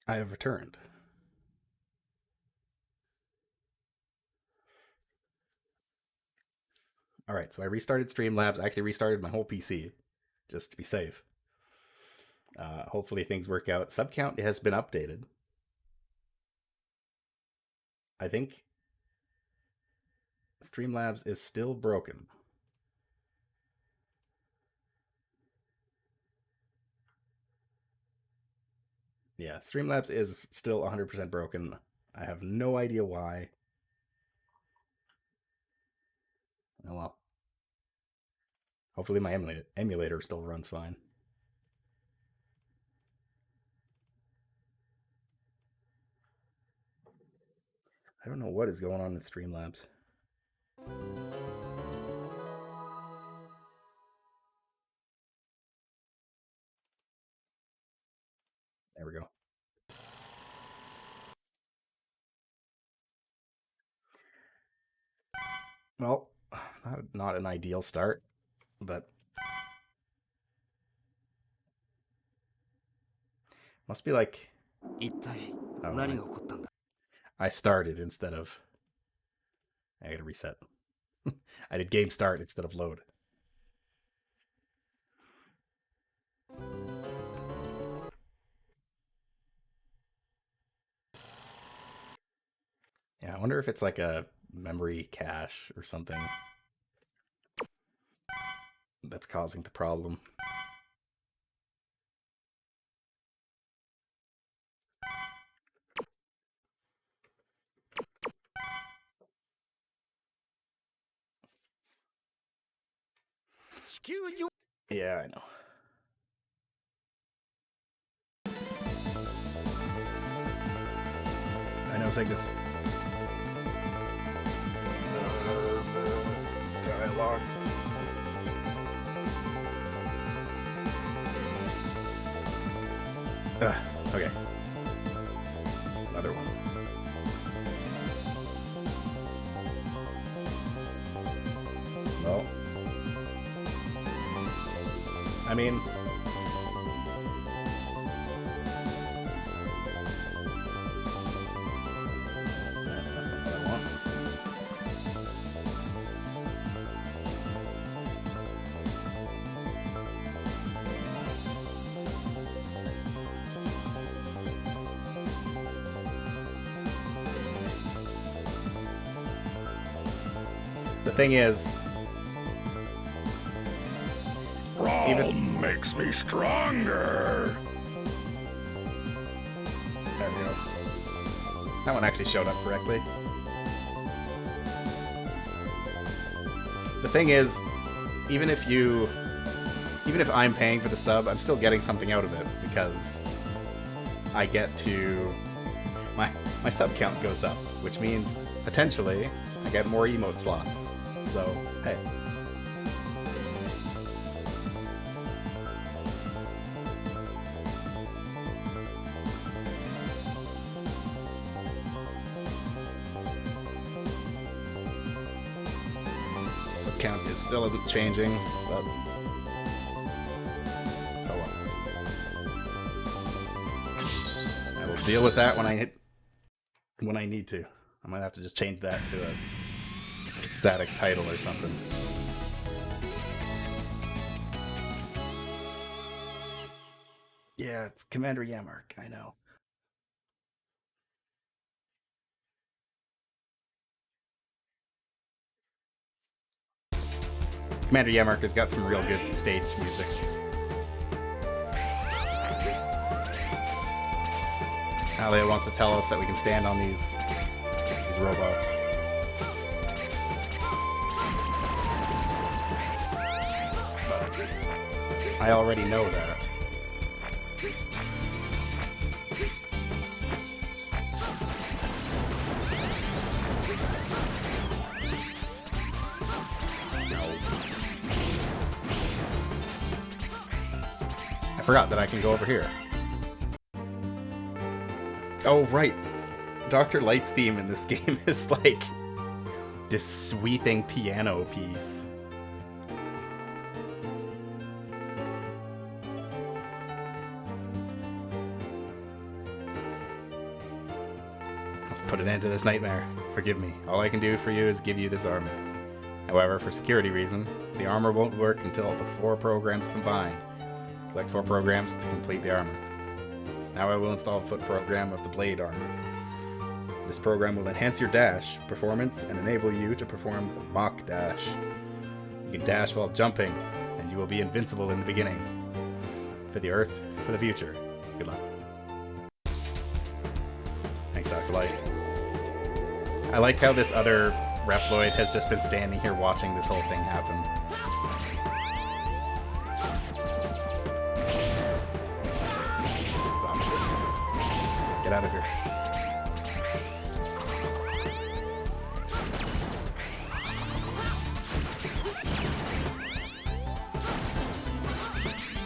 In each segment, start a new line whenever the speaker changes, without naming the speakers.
I have returned. All right, so I restarted Streamlabs. I actually restarted my whole PC just to be safe. Hopefully things work out. Subcount has been updated. I think Streamlabs is still broken. Yeah, Streamlabs is still 100% broken. I have no idea why. Oh well. Hopefully my emulator still runs fine. I don't know what is going on with Streamlabs. There we go. Well, not an ideal start, but must be like, oh, I started instead of, I gotta reset. I did game start instead of load. Yeah, I wonder if it's like a memory cache or something that's causing the problem. Yeah, I know. I know it's like this dialogue. Okay. Another one. Well, I mean, that's not what I want. The thing is,
Brawn makes me stronger.
There we go. That one actually showed up correctly. The thing is, even if I'm paying for the sub, I'm still getting something out of it because I get to my sub count goes up, which means potentially I get more emote slots. So hey. Sub count still isn't changing, but oh well. I will deal with that when I need to. I might have to just change that to a static title or something. Yeah, it's Commander Yamark, I know. Commander Yamark has got some real good stage music. Alia wants to tell us that we can stand on these robots. But I already know that. I forgot that I can go over here. Oh, right. Dr. Light's theme in this game is like this sweeping piano piece. must put an end to this nightmare. Forgive me. All I can do for you is give you this armor. However, for security reason, the armor won't work until the 4 programs combine. Collect 4 programs to complete the armor. Now I will install a foot program of the blade armor. This program will enhance your dash performance and enable you to perform the mock dash. You can dash while jumping, and you will be invincible in the beginning. For the Earth, for the future. Good luck. Thanks, Acolyte. I like how this other Reploid has just been standing here watching this whole thing happen. Stop. Get out of here.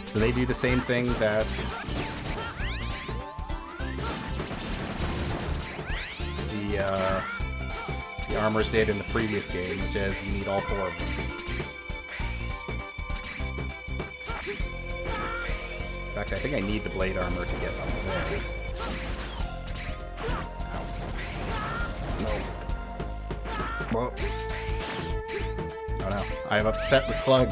So they do the same thing that the armors did in the previous game, which is you need all 4 of them. In fact, I think I need the blade armor to get up there. No. Whoa. Oh no, I have upset the slug.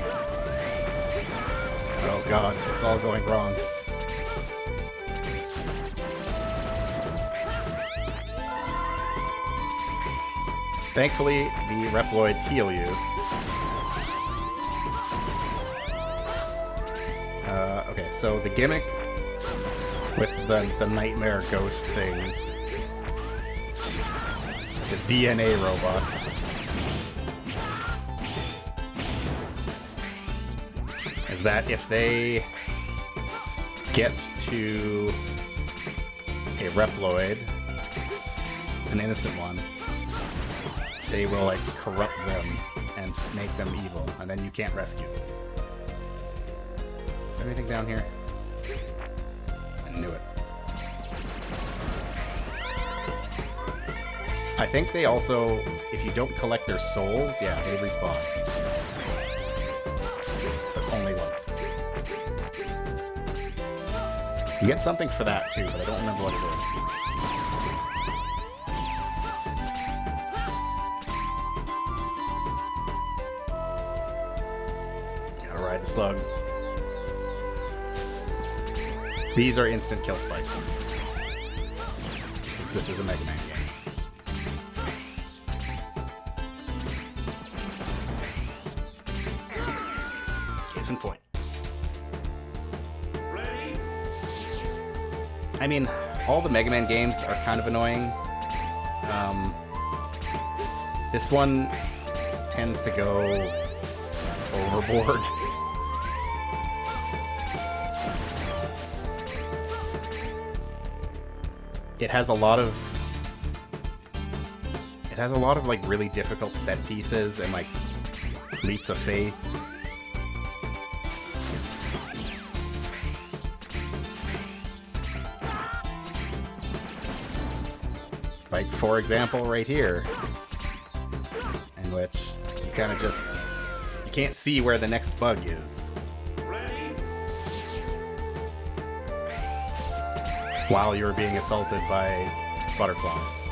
Oh god, it's all going wrong. Thankfully, the Reploids heal you. Okay, so the gimmick with the nightmare ghost things, the DNA robots, is that if they get to a Reploid, an innocent one, they will like corrupt them and make them evil, and then you can't rescue them. Is there anything down here? I knew it. I think they also, if you don't collect their souls, yeah, they respawn. But only once. You get something for that too, but I don't remember what it is. Gotta ride the slug. These are instant kill spikes. So this is a Mega Man game. Case in point. I mean, all the Mega Man games are kind of annoying. This one tends to go overboard. It has a lot of like really difficult set pieces and like leaps of faith. Like, for example, right here, in which you kind of just, you can't see where the next bug is. While you're being assaulted by butterflies.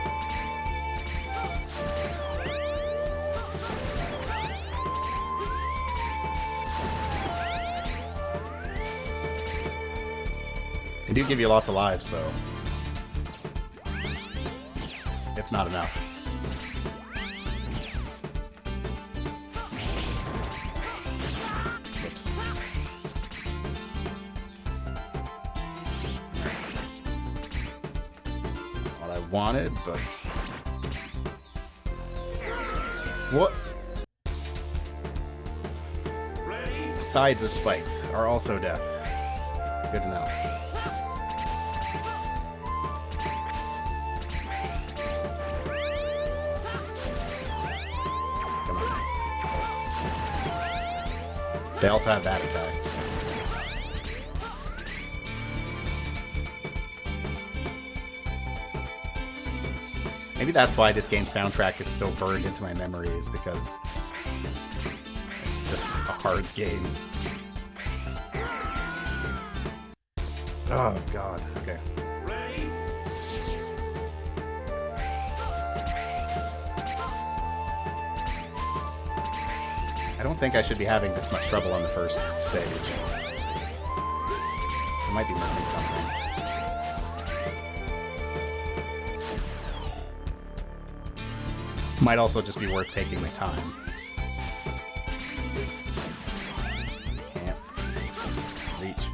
They do give you lots of lives, though. It's not enough. Whoops. What I wanted, but... What? Sides of spikes are also death. Good to know. They also have that attack. Maybe that's why this game's soundtrack is so burned into my memory, is because it's just a hard game. Oh god, okay. I don't think I should be having this much trouble on the first stage. I might be missing something. Might also just be worth taking my time. Can't reach.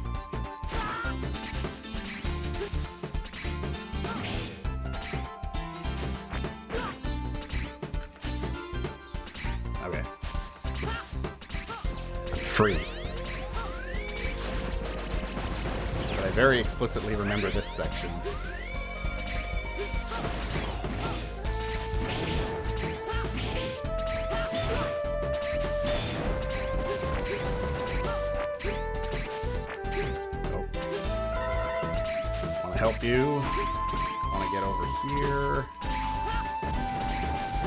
Okay. I'm free. But I very explicitly remember this section. Help you. Want to get over here.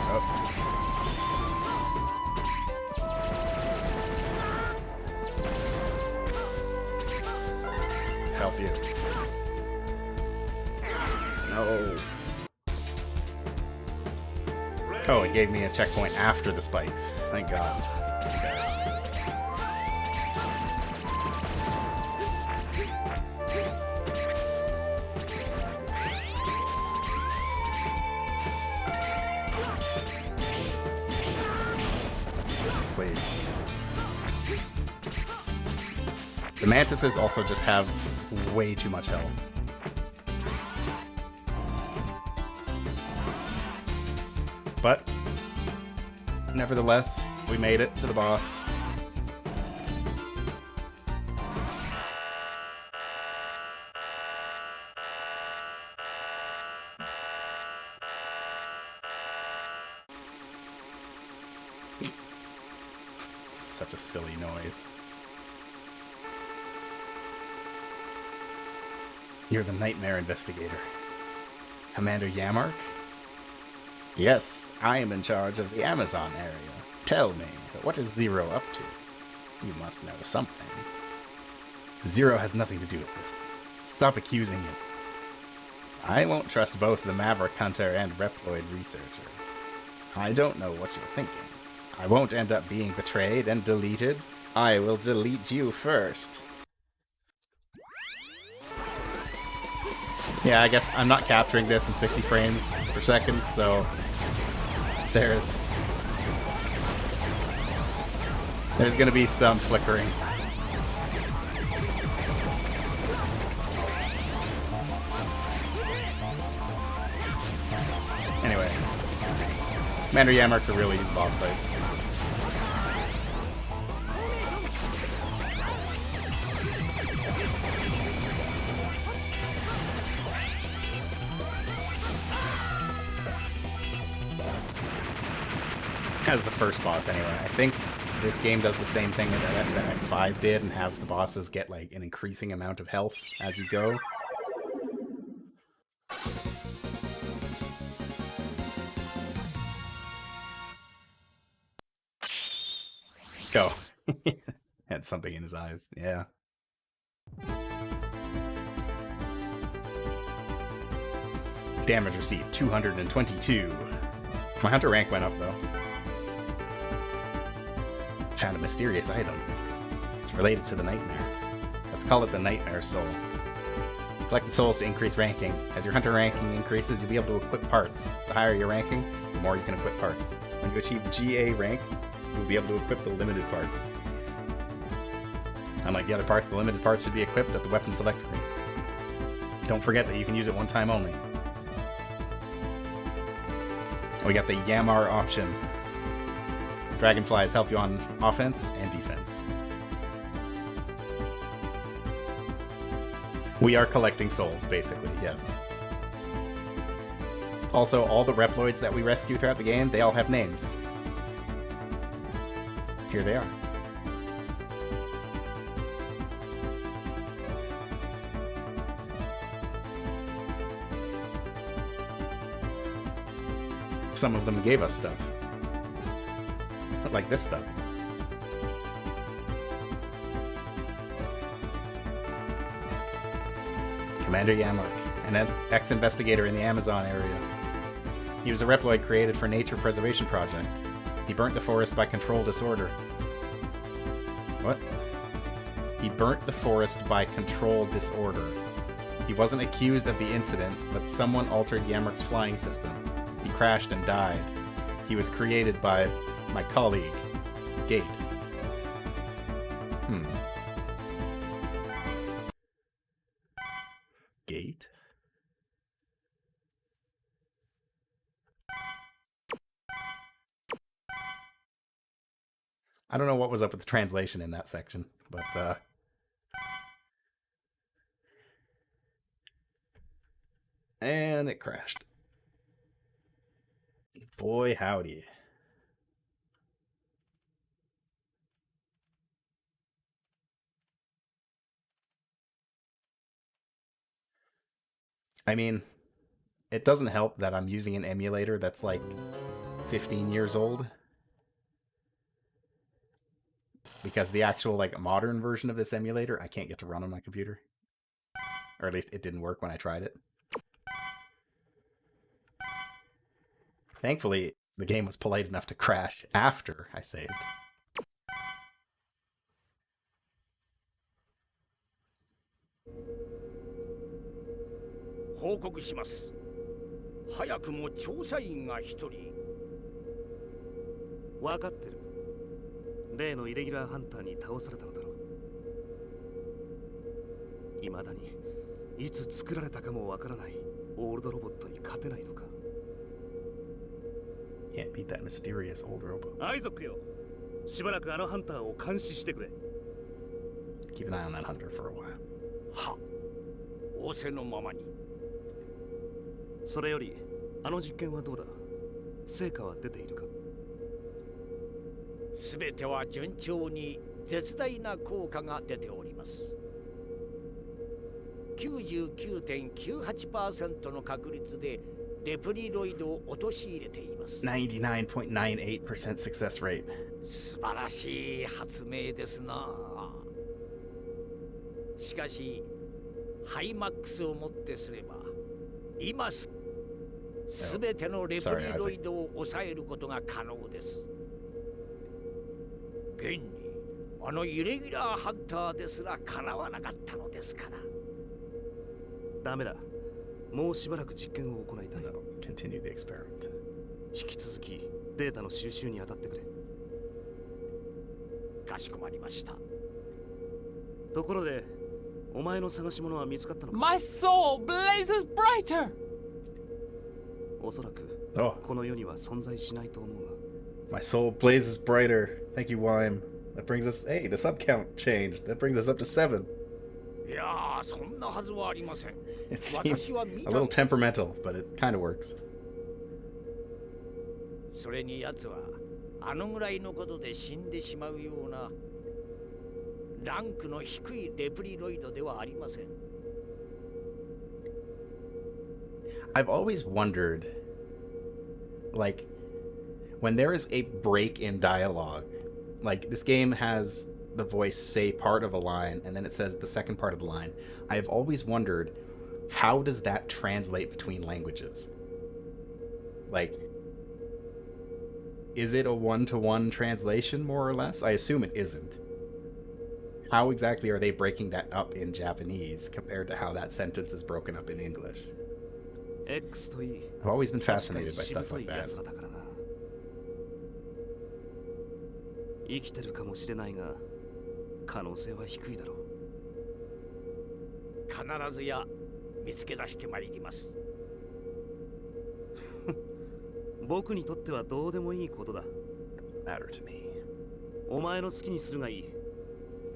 Oh. Help you. No. Oh, it gave me a checkpoint after the spikes. Thank God. Okay. Please. The mantises also just have way too much health. But, nevertheless, we made it to the boss. Such a silly noise. You're the Nightmare Investigator. Commander Yamark? Yes, I am in charge of the Amazon area. Tell me, what is Zero up to? You must know something. Zero has nothing to do with this. Stop accusing him. I won't trust both the Maverick Hunter and Reploid Researcher. I don't know what you're thinking. I won't end up being betrayed and deleted. I will delete you first. Yeah, I guess I'm not capturing this in 60 frames per second, so there's gonna be some flickering. Anyway, Commander Yamark's a really easy boss fight. As the first boss, anyway. I think this game does the same thing that X5 did and have the bosses get like an increasing amount of health as you go. Go. Had something in his eyes, yeah. Damage received, 222. My hunter rank went up, though. Found a mysterious item. It's related to the nightmare. Let's call it the Nightmare Soul. Collect the souls to increase ranking. As your hunter ranking increases, you'll be able to equip parts. The higher your ranking, the more you can equip parts. When you achieve the GA rank, you'll be able to equip the limited parts. Unlike the other parts, the limited parts should be equipped at the weapon select screen. Don't forget that you can use it one time only. We got the Yamar option. Dragonflies help you on offense and defense. We are collecting souls, basically, yes. Also, all the Reploids that we rescue throughout the game, they all have names. Here they are. Some of them gave us stuff. Like this stuff. Commander Yamark, an ex-investigator in the Amazon area. He was a Reploid created for Nature Preservation Project. He burnt the forest by control disorder. What? He burnt the forest by control disorder. He wasn't accused of the incident, but someone altered Yammerk's flying system. He crashed and died. He was created by my colleague, Gate. Gate? I don't know what was up with the translation in that section, but and it crashed. Boy, howdy. I mean, it doesn't help that I'm using an emulator that's like 15 years old. Because the actual like modern version of this emulator, I can't get to run on my computer. Or at least it didn't work when I tried it. Thankfully, the game was polite enough to crash after I saved.
報告します。早くも調査員が一人。
分かってる。例のイレギュラーハンターに倒されたのだろう。未だにいつ作られたかもわからないオールドロボットに勝てないのか。
Can't beat that mysterious old robot.
アイゾックよ。しばらくあのハンターを監視してくれ。
Keep an eye on that hunter for a while.
は、仰せのままに。
それより、あの実験はどうだ？成果は出ているか？
すべては順調に絶大な効果が出ております。99.98% の確率でレプリロイドを陥れています。
99.98% success rate.
素晴らしい発明ですな。しかし、ハイマックスをもってすれば、今すべてのレプリロイドを抑えることが可能です。現に、あのイレギュラーハンターですらかなわなかったのですから。
ダメだ。もうしばらく実験を行いたい。
Continue the experiment.
引き続きデータの収集に当たってくれ。
かしこまりました。
ところで、お前の探し物は見つかったのか？
My soul blazes brighter!
おそらく、この世には存在しないと思うが。
My soul blazes brighter. Thank you, Wime. That brings us... Hey, the sub count changed. That brings us up to 7.
いやー、そんなはずはありません。
It seems a little temperamental, but it kind of works.
それに奴はあのぐらいのことで死んでしまうようなランクの低いレプリロイドではありません。
I've always wondered, like, when there is a break in dialogue, like this game has the voice say part of a line and then it says the second part of the line. I've always wondered, how does that translate between languages? Like, is it a one-to-one translation, more or less? I assume it isn't. How exactly are they breaking that up in Japanese compared to how that sentence is broken up in English? I've always been fascinated by stuff like that.
生きてるかもしれないが、可能性は低いだろう。
必ずや見つけ出してまいります。
僕にとってはどうでもいいことだ。
Matter to me.
お前の好きにするがいい。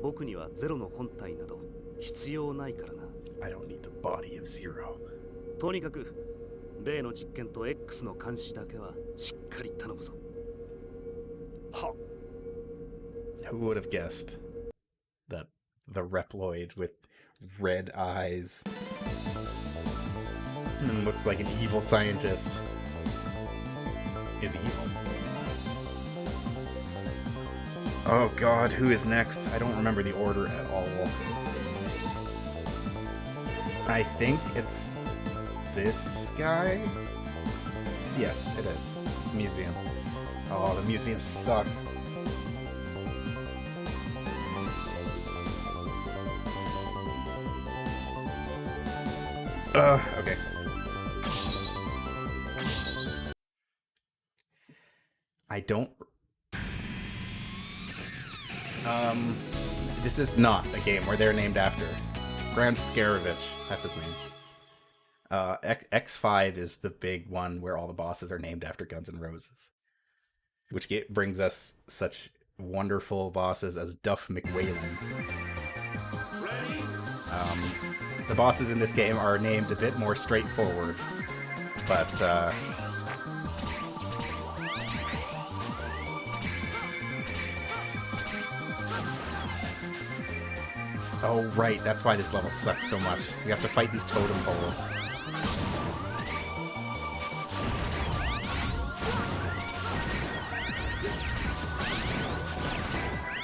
僕にはゼロの本体など必要ないからな。
I don't need the body of Zero.
とにかく例の実験と X の監視だけはしっかり頼むぞ。
は。
Who would have guessed that the Reploid with red eyes and looks like an evil scientist is evil? Oh god, who is next? I don't remember the order at all. I think it's this guy? Yes, it is. It's the museum. Oh, the museum sucks. Okay. I don't... This is not a game where they're named after. Grand Scarovich, that's his name. X5 is the big one where all the bosses are named after Guns N' Roses. Which brings us such wonderful bosses as Duff McWhalen. The bosses in this game are named a bit more straightforward, but oh, right, that's why this level sucks so much. You have to fight these totem poles.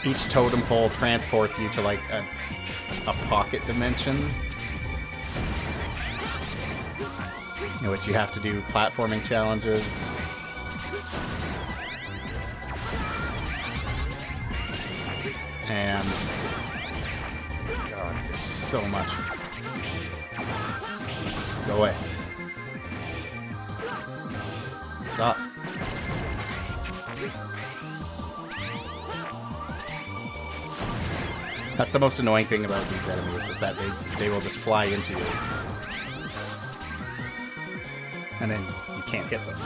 Each totem pole transports you to, like, a pocket dimension, in which you have to do platforming challenges. And... God, there's so much. Go away. Stop. That's the most annoying thing about these enemies, is that they will just fly into you. And then you can't hit them.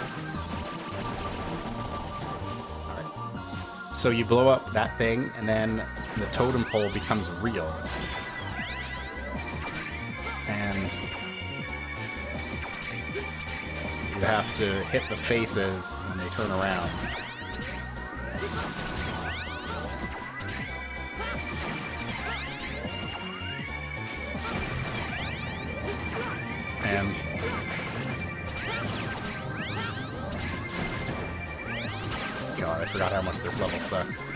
Alright. So you blow up that thing, and then the totem pole becomes real. And you have to hit the faces when they turn around. And God, I forgot how much this level sucks.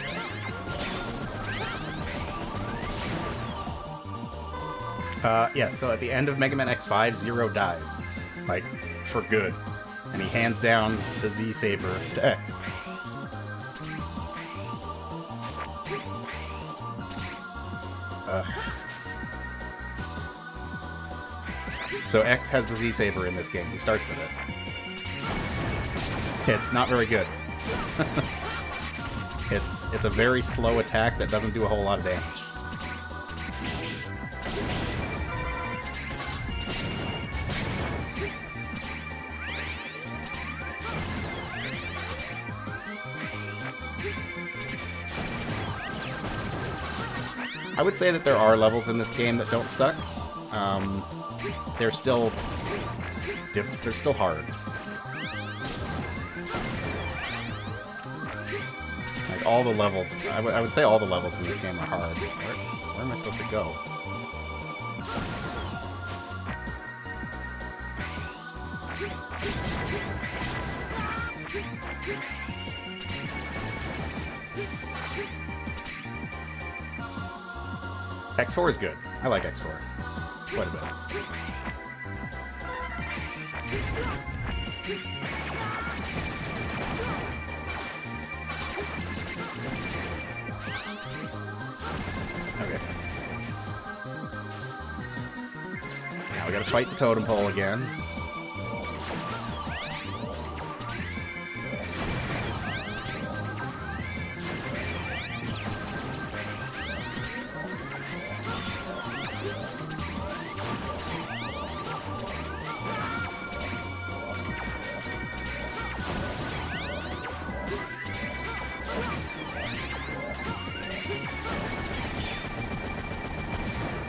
Yeah, so at the end of Mega Man X5, Zero dies. Like, for good. And he hands down the Z-Saber to X. So X has the Z-Saber in this game. He starts with it. It's not very good. It's a very slow attack that doesn't do a whole lot of damage. I would say that there are levels in this game that don't suck. They're still hard. Like all the levels, I would say all the levels in this game are hard. Where am I supposed to go? X4 is good. I like X4 quite a bit. Okay. Now we gotta fight the totem pole again.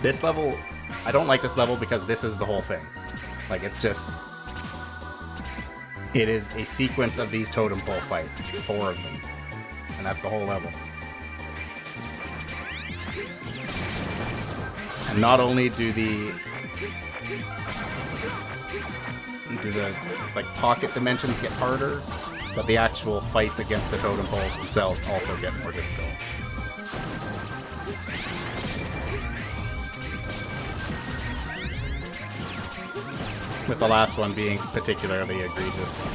This level, I don't like this level because this is the whole thing. Like, it's just... It is a sequence of these totem pole fights. 4 of them. And that's the whole level. And not only do the like, pocket dimensions get harder, but the actual fights against the totem poles themselves also get more difficult. With the last one being particularly egregious.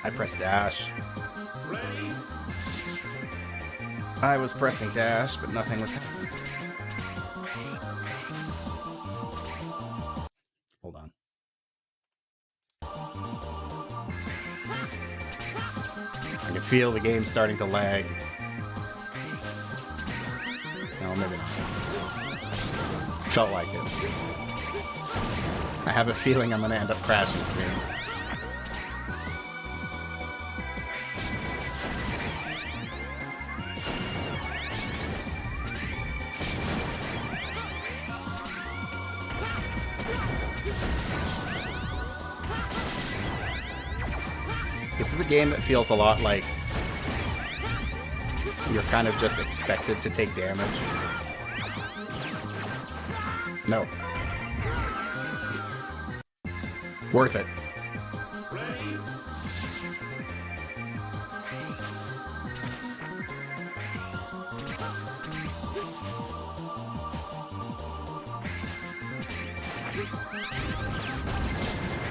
I pressed dash. I was pressing dash, but nothing was happening. Hold on. I can feel the game starting to lag. No, maybe not. Felt like it. I have a feeling I'm gonna end up crashing soon. This is a game that feels a lot like you're kind of just expected to take damage. No. Worth it.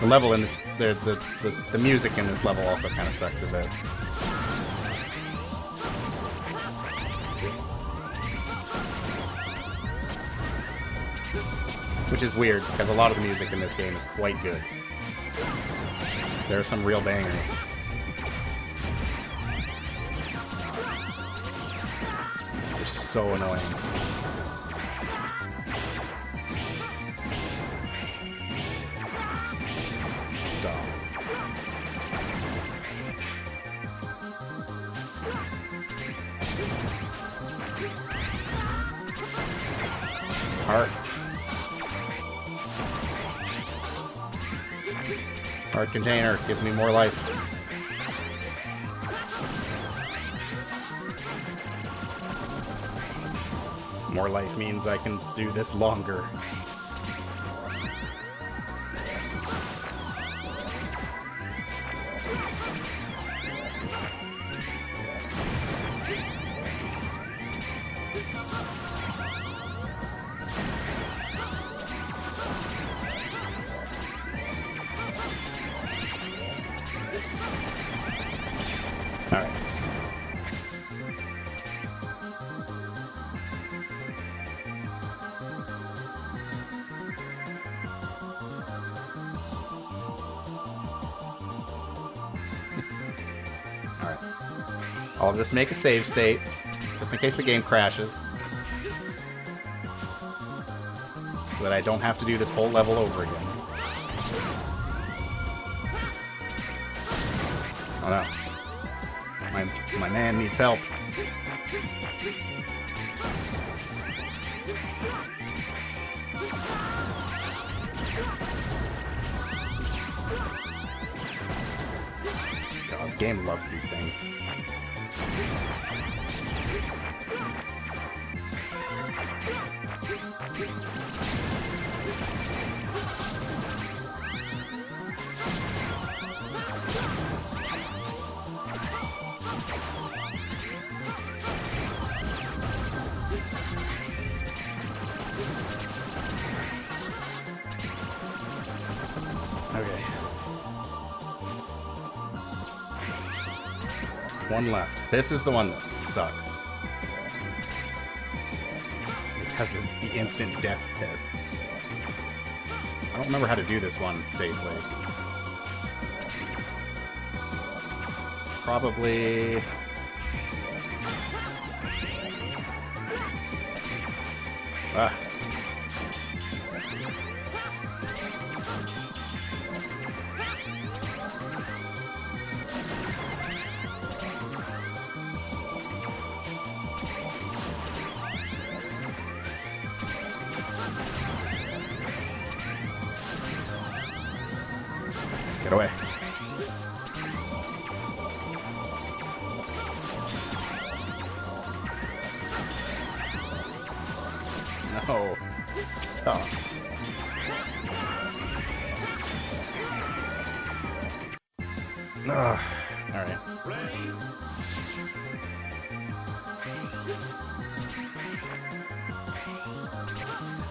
The level in this, the music in this level also kind of sucks a bit. Which is weird, because a lot of the music in this game is quite good. There are some real bangers. They're so annoying. Stop. Heart. Heart container gives me more life. More life means I can do this longer. Alright. Alright. I'll just make a save state, just in case the game crashes. So that I don't have to do this whole level over again. Oh no. My man needs help. God, the game loves these things. Okay. One left. This is the one that sucks. Because of the instant death pit. I don't remember how to do this one safely. Probably... Ah. Get away. No. Stop. Ugh. All right.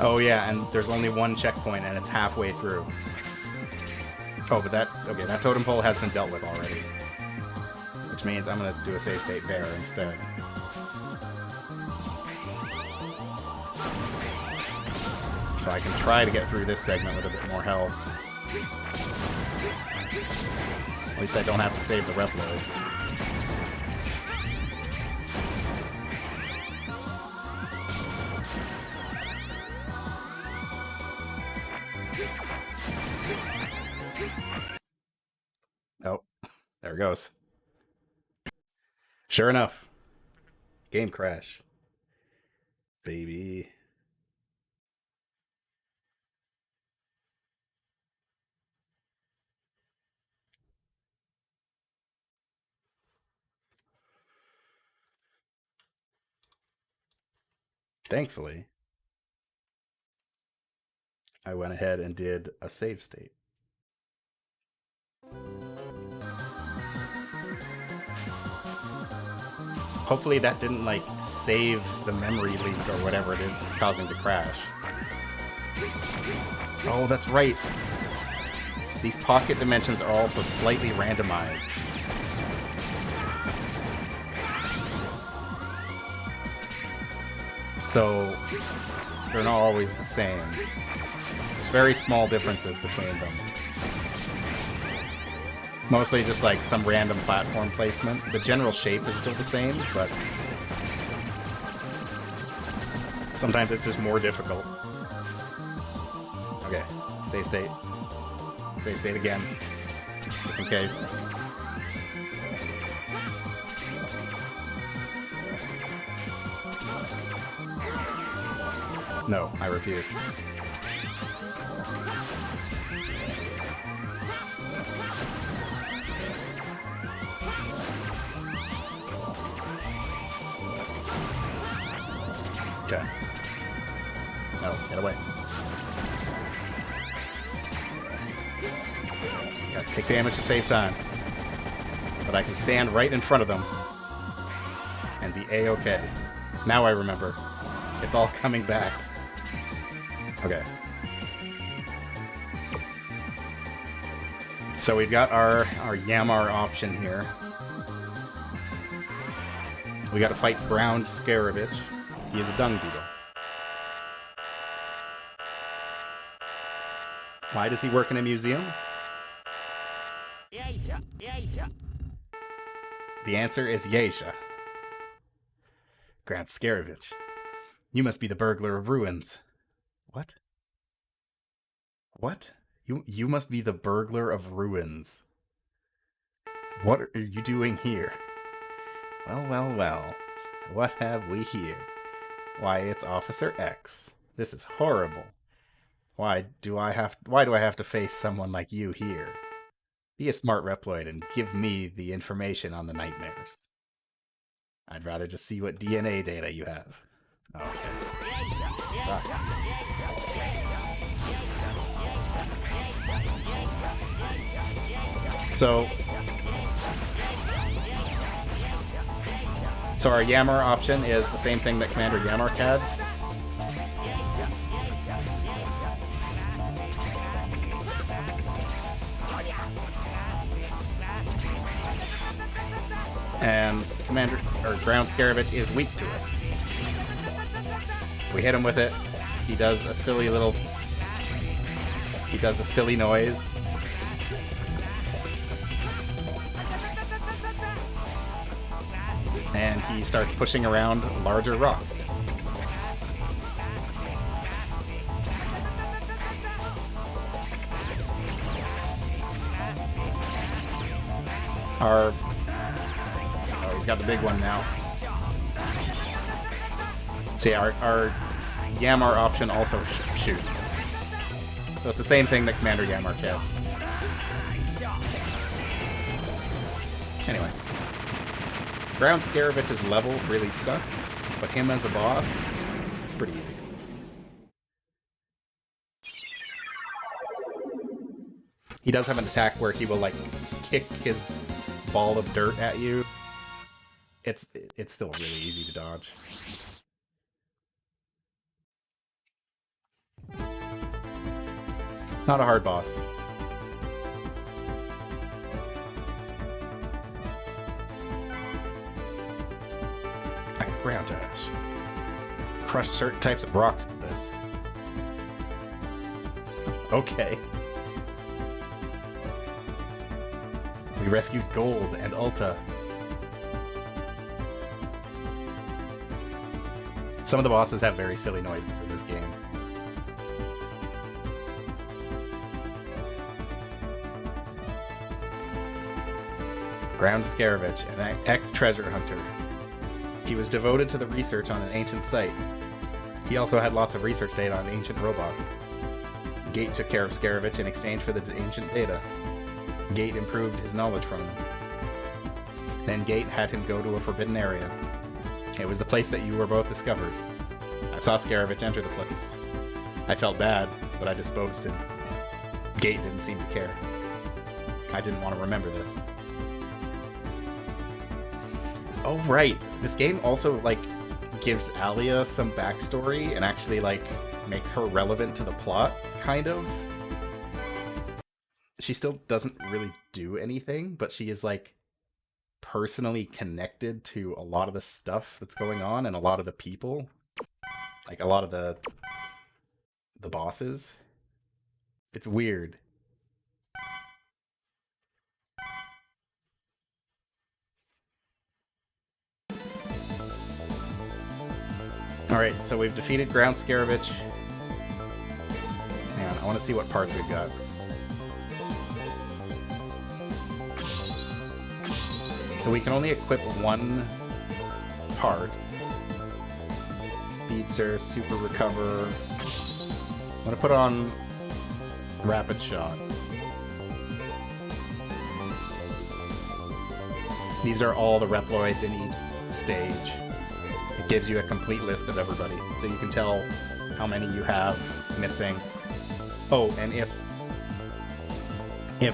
Oh yeah, and there's only one checkpoint and it's halfway through. Oh, but that totem pole has been dealt with already. which means I'm going to do a save state there instead. So I can try to get through this segment with a bit more health. At least I don't have to save the Reploids. Oh, there it goes. Sure enough. Game crash. Baby. Thankfully, I went ahead and did a save state. Hopefully that didn't, like, save the memory leak or whatever it is that's causing the crash. Oh, that's right. These pocket dimensions are also slightly randomized. So they're not always the same. There's very small differences between them. Mostly just like some random platform placement. The general shape is still the same, but sometimes it's just more difficult. Okay, save state. Save state again, just in case. No, I refuse. Okay. No, get away. Gotta take damage to save time. But I can stand right in front of them and be A-okay. Now I remember. It's all coming back. Okay. So we've got our Yamar option here. We gotta fight Ground Scaravich. He is a dung beetle. Why does he work in a museum? The answer is Yeisha. Ground Scaravich. You must be the burglar of ruins. What? What? You must be the burglar of ruins. What are you doing here? Well, well, well. What have we here? Why, it's Officer X. This is horrible. Why do I have to face someone like you here? Be a smart Reploid and give me the information on the nightmares. I'd rather just see what DNA data you have. Okay. So our Yamar option is the same thing that Commander Yamar had. And Ground Scaravich is weak to it. We hit him with it. He does a silly noise. And he starts pushing around larger rocks. He's got the big one now. See, our Yamar option also shoots. So it's the same thing that Commander Yamar had. Anyway. Ground Scaravich's level really sucks, but him as a boss, it's pretty easy. He does have an attack where he will, like, kick his ball of dirt at you. It's still really easy to dodge. Not a hard boss. Ground dash. Crush certain types of rocks with this. Okay. We rescued Gold and Ulta. Some of the bosses have very silly noises in this game. Ground Scaravich, an ex-treasure hunter. He was devoted to the research on an ancient site. He also had lots of research data on ancient robots. Gate took care of Scaravich in exchange for the ancient data. Gate improved his knowledge from him. Then Gate had him go to a forbidden area. It was the place that you were both discovered. I saw Scaravich enter the place. I felt bad, but I disposed him. Gate didn't seem to care. I didn't want to remember this. Oh, right. This game also, like, gives Alia some backstory and actually, like, makes her relevant to the plot, kind of. She still doesn't really do anything, but she is, like, personally connected to a lot of the stuff that's going on and a lot of the people. Like, a lot of the bosses. It's weird. Alright, so we've defeated Ground Scaravich. Hang on, I want to see what parts we've got. So we can only equip one part. Speedster, Super Recover. I'm going to put on Rapid Shot. These are all the Reploids in each stage. It gives you a complete list of everybody, so you can tell how many you have missing. Oh, and if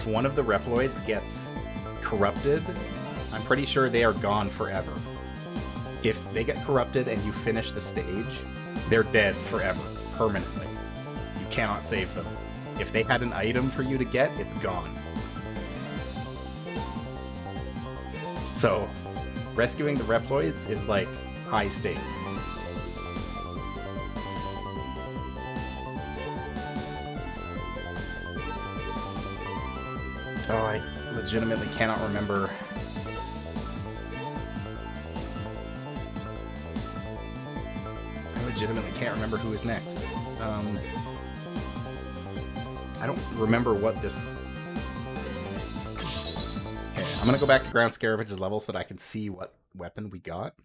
one of the Reploids gets corrupted, I'm pretty sure they are gone forever. If they get corrupted and you finish the stage, they're dead forever, permanently. You cannot save them. If they had an item for you to get, it's gone. So, rescuing the Reploids is like high stakes. Oh, I legitimately cannot remember. I legitimately can't remember who is next. I don't remember what this... Okay, I'm gonna go back to Ground Scaravich's level so that I can see what weapon we got.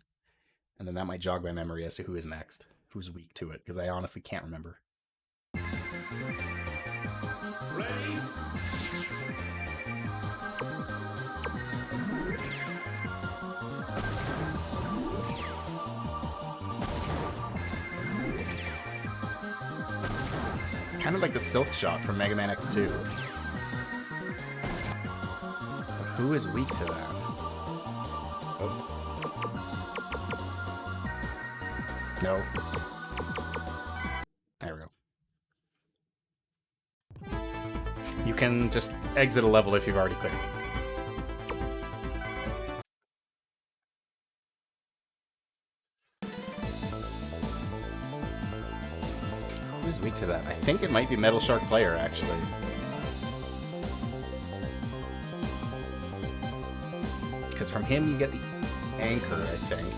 And then that might jog my memory as to who is next. Who's weak to it, because I honestly can't remember.
Ready?
Kind of like the Silk Shot from Mega Man X2. But who is weak to that? Oh. No. There we go. You can just exit a level if you've already cleared it. Who's weak to that? I think it might be Metal Shark Player, actually. Because from him you get the anchor, I think.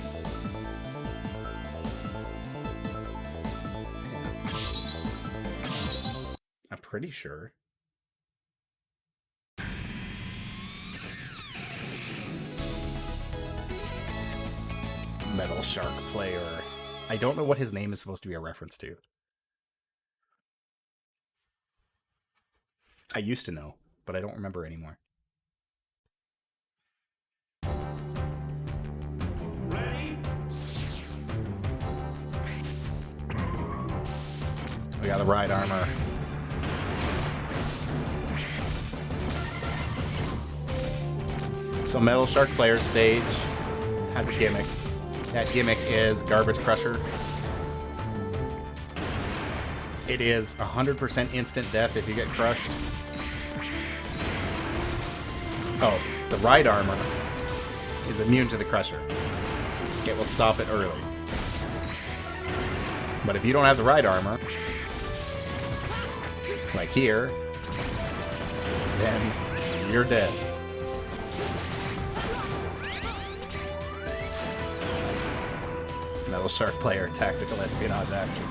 I'm pretty sure. Metal Shark Player. I don't know what his name is supposed to be a reference to. I used to know, but I don't remember anymore.
Ready?
We got the ride armor. So Metal Shark Player stage has a gimmick. That gimmick is Garbage Crusher. It is 100% instant death if you get crushed. Oh, the ride armor is immune to the crusher. it will stop it early. But if you don't have the right armor, like here, then you're dead. Metal Shark player, tactical espionage action.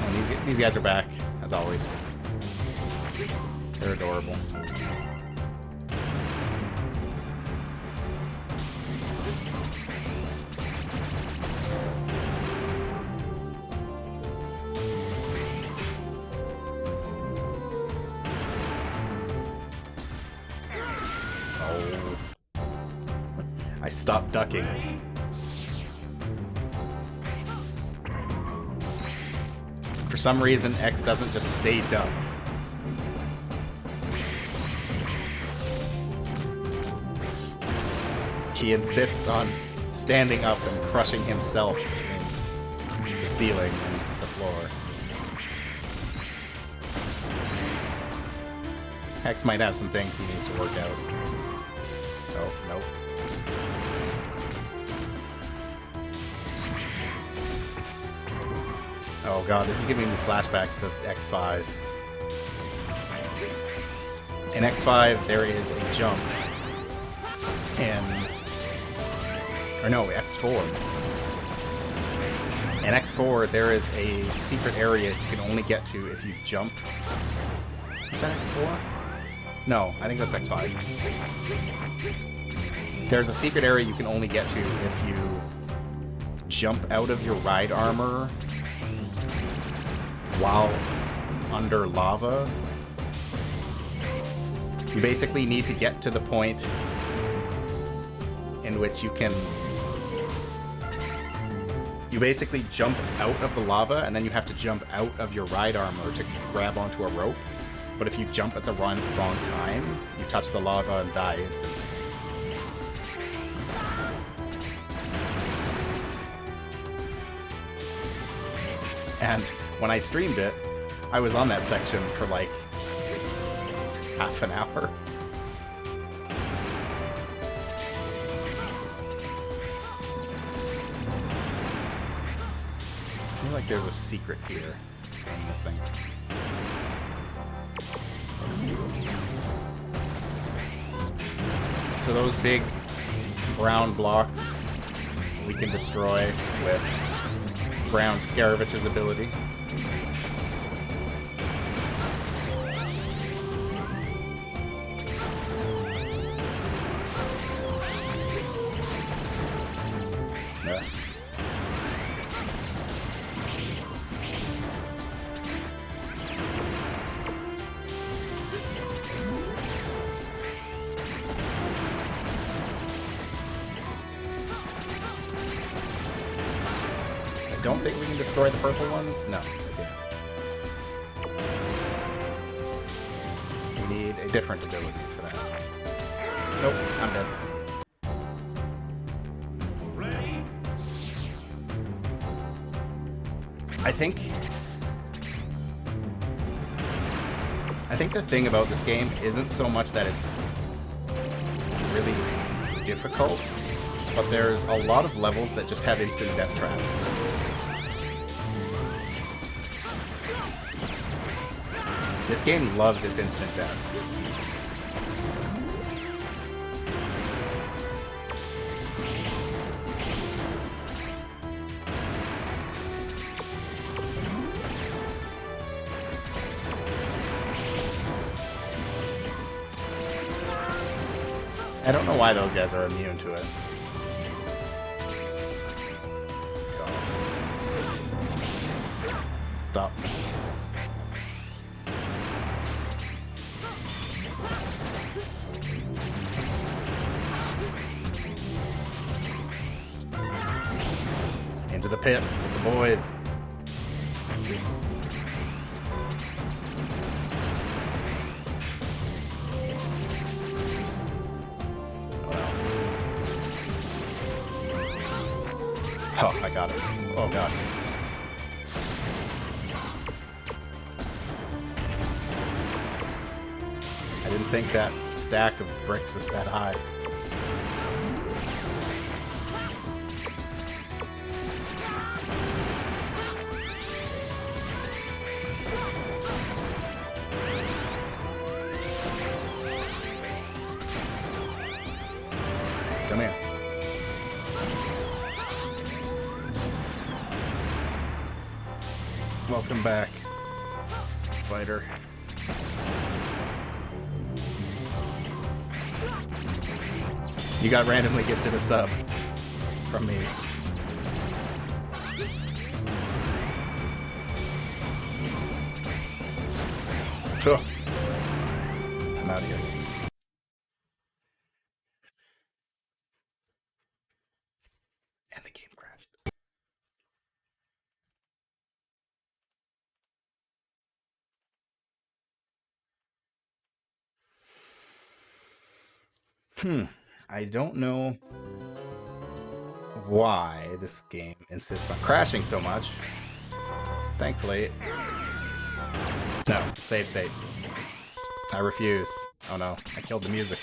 Oh, these guys are back, as always. They're adorable. I stopped ducking. For some reason, X doesn't just stay ducked. He insists on standing up and crushing himself between the ceiling and the floor. X might have some things he needs to work out. Oh, nope. Oh god, this is giving me flashbacks to X5. In X5, there is a jump. Or no, X4. In X4, there is a secret area you can only get to if you jump. Is that X4? No, I think that's X5. There's a secret area you can only get to if you jump out of your ride armor while under lava. You basically need to get to the point in which you can... You basically jump out of the lava, and then you have to jump out of your ride armor to grab onto a rope. But if you jump at the wrong time, you touch the lava and die instantly. And when I streamed it, I was on that section for like half an hour. I feel like there's a secret here I'm missing. So those big brown blocks we can destroy with Brown Scaravich's ability. Yeah. I don't think we can destroy the purple ones. No. We need a different ability for that. Nope, I'm dead.
Ready?
I think the thing about this game isn't so much that it's really difficult, but there's a lot of levels that just have instant death traps. This game loves its instant death. I don't know why those guys are immune to it. Stop. Into the pit with the boys. Oh, I got it. Oh, God. didn't think that stack of bricks was that high. Come here. Welcome back, spider. You got randomly gifted a sub from me. Oh. I'm out of here. And the game crashed. I don't know why this game insists on crashing so much. Thankfully... No, save state. I refuse. Oh no, I killed the music.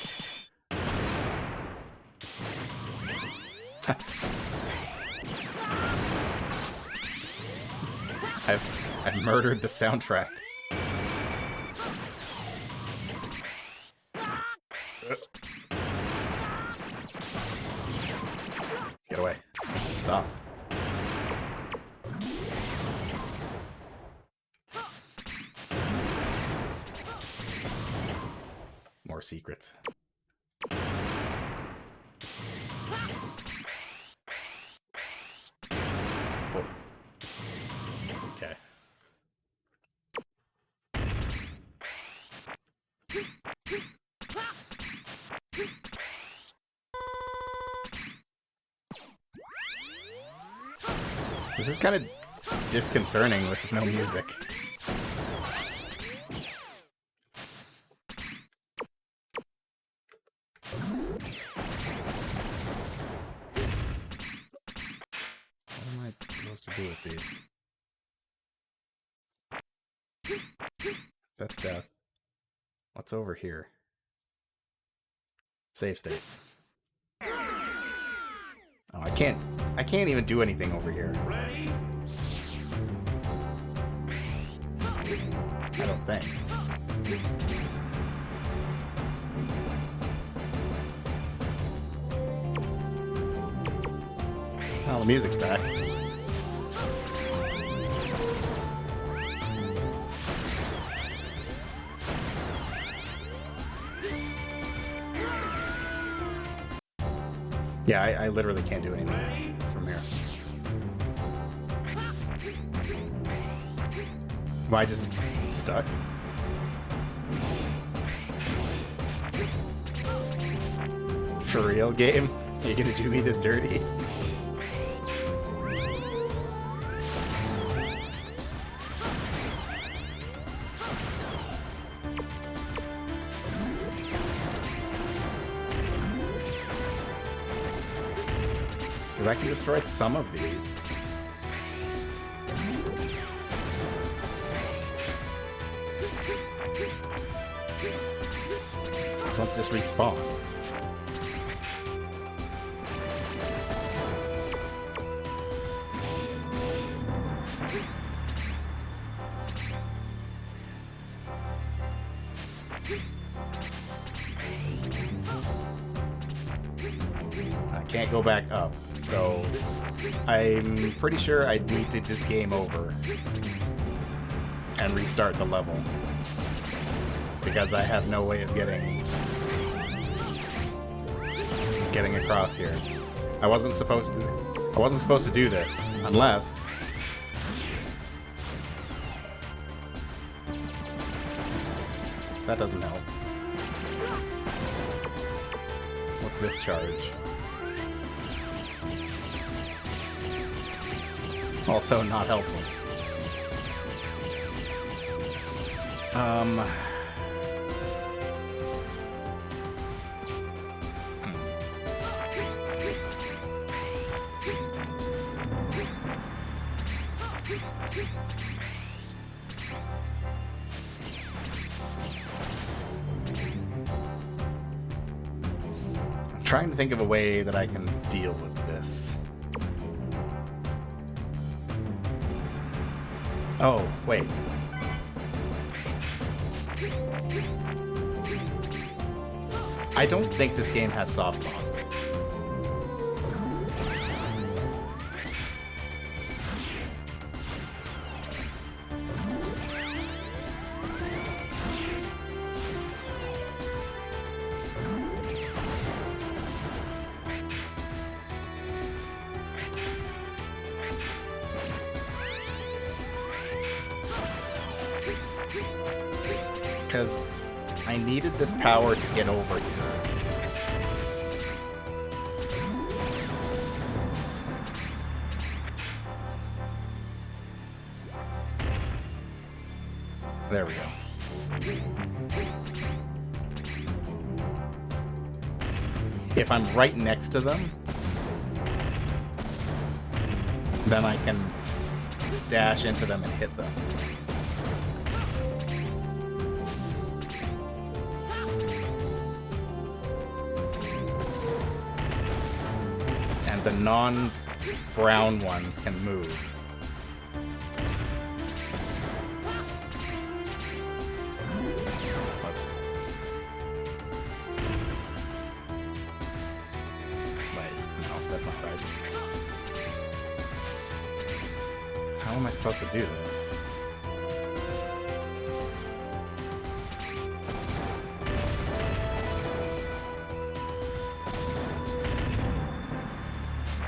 I've murdered the soundtrack. Get away. Stop. More secrets. Oh. Okay. This is kind of disconcerting with no music. What am I supposed to do with these? That's death. What's over here? Save state. Oh, I can't even do anything over here.
Ready?
I don't think. Oh, the music's back. Yeah, I literally can't do anything from here. Am I just stuck? For real, game? You gonna do me this dirty? Because I can destroy some of these. This one's just respawn. I can't go back up, so I'm pretty sure I'd need to just game over and restart the level, because I have no way of getting across here. I wasn't supposed to do this unless that doesn't help. What's this charge? Also not helpful. trying to think of a way that I can deal with this. Oh, wait. I don't think this game has soft mods. Because I needed this power to get over here. There we go. If I'm right next to them, then I can dash into them and hit them. And the non-brown ones can move. Whoops. Wait, no, that's not right. How am I supposed to do this?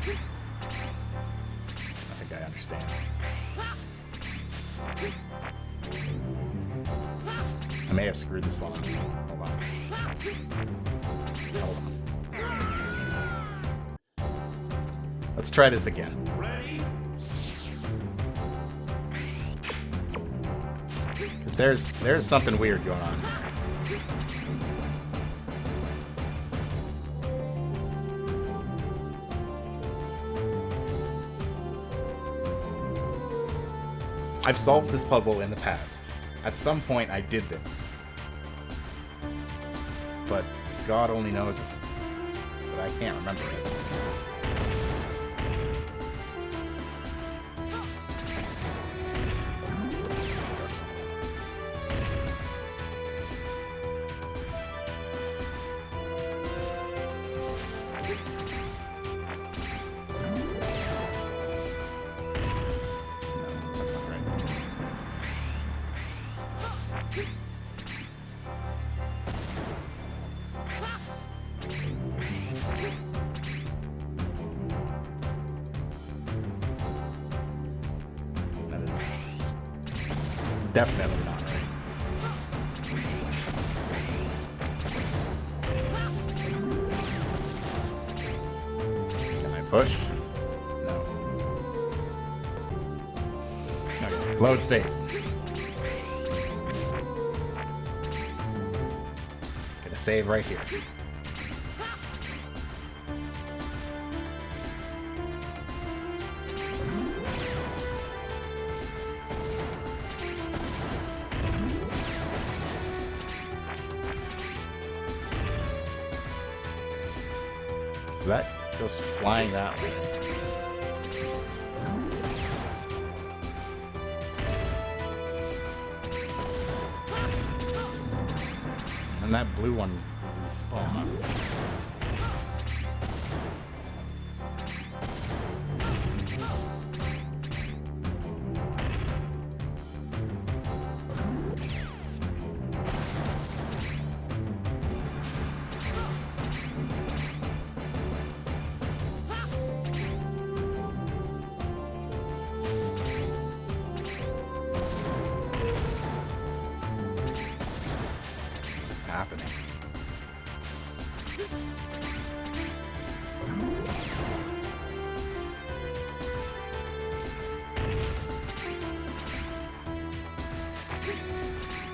I think I understand. I may have screwed this one up. Hold on. Hold on. Let's try this again.
Ready?
Because there's something weird going on. I've solved this puzzle in the past. At some point I did this. But God only knows if... But I can't remember it. Oops. No, that's not right. That is definitely not right. Can I push? No. Okay. Load state. Gonna save right here. So that goes flying that way. And that blue one respawns. What's happening?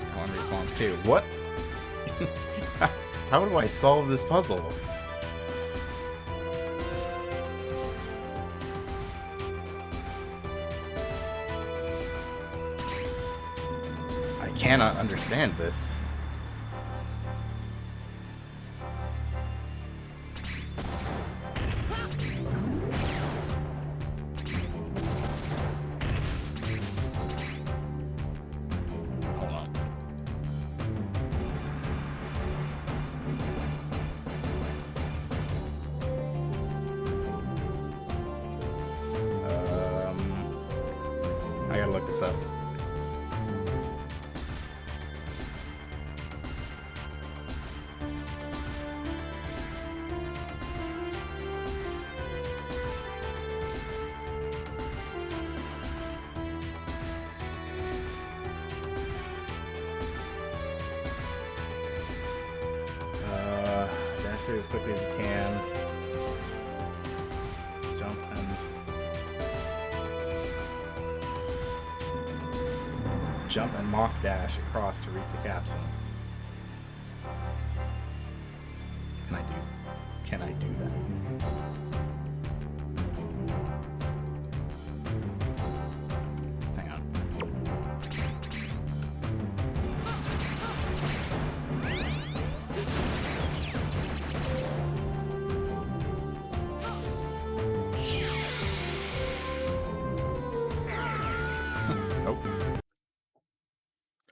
That one respawns too. What? How do I solve this puzzle? I cannot understand this. I gotta look this up. Dash through as quickly as you can. Jump and mock dash across to reach the capsule. Can I do that? Hang on.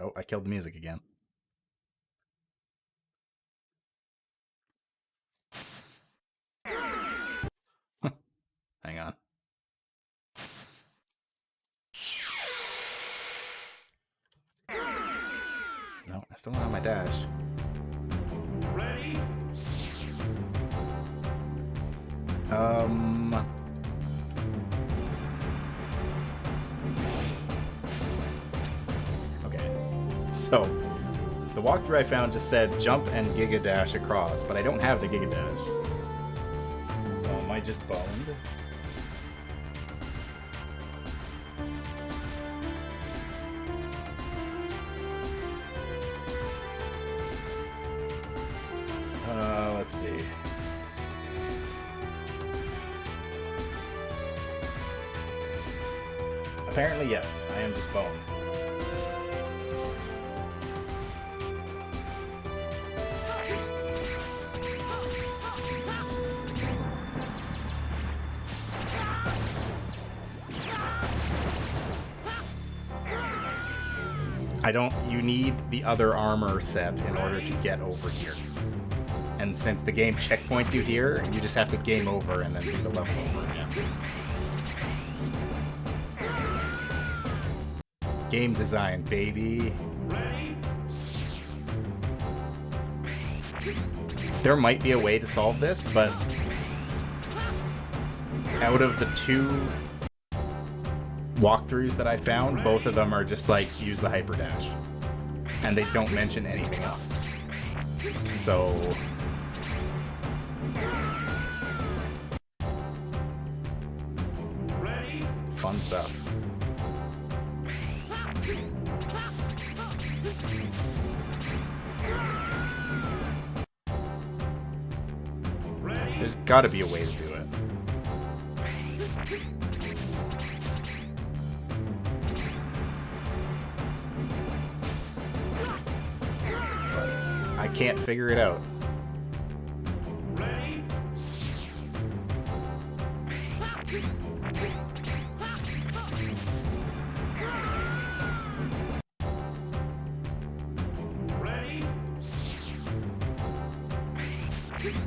Oh, I killed the music again. Hang on. No, I still don't have my dash.
Ready?
Okay. So, the walkthrough I found just said jump and Giga Dash across, but I don't have the Giga Dash. So am I just boned? Let's see. Apparently, yes, I am just boned. You need the other armor set in order to get over here. And since the game checkpoints you here, you just have to game over and then do the level over again. Game design, baby. There might be a way to solve this, but out of the two walkthroughs that I found, both of them are just like, use the hyper dash. And they don't mention anything else. So... fun stuff. There's gotta be a way to do it. But I can't figure it out.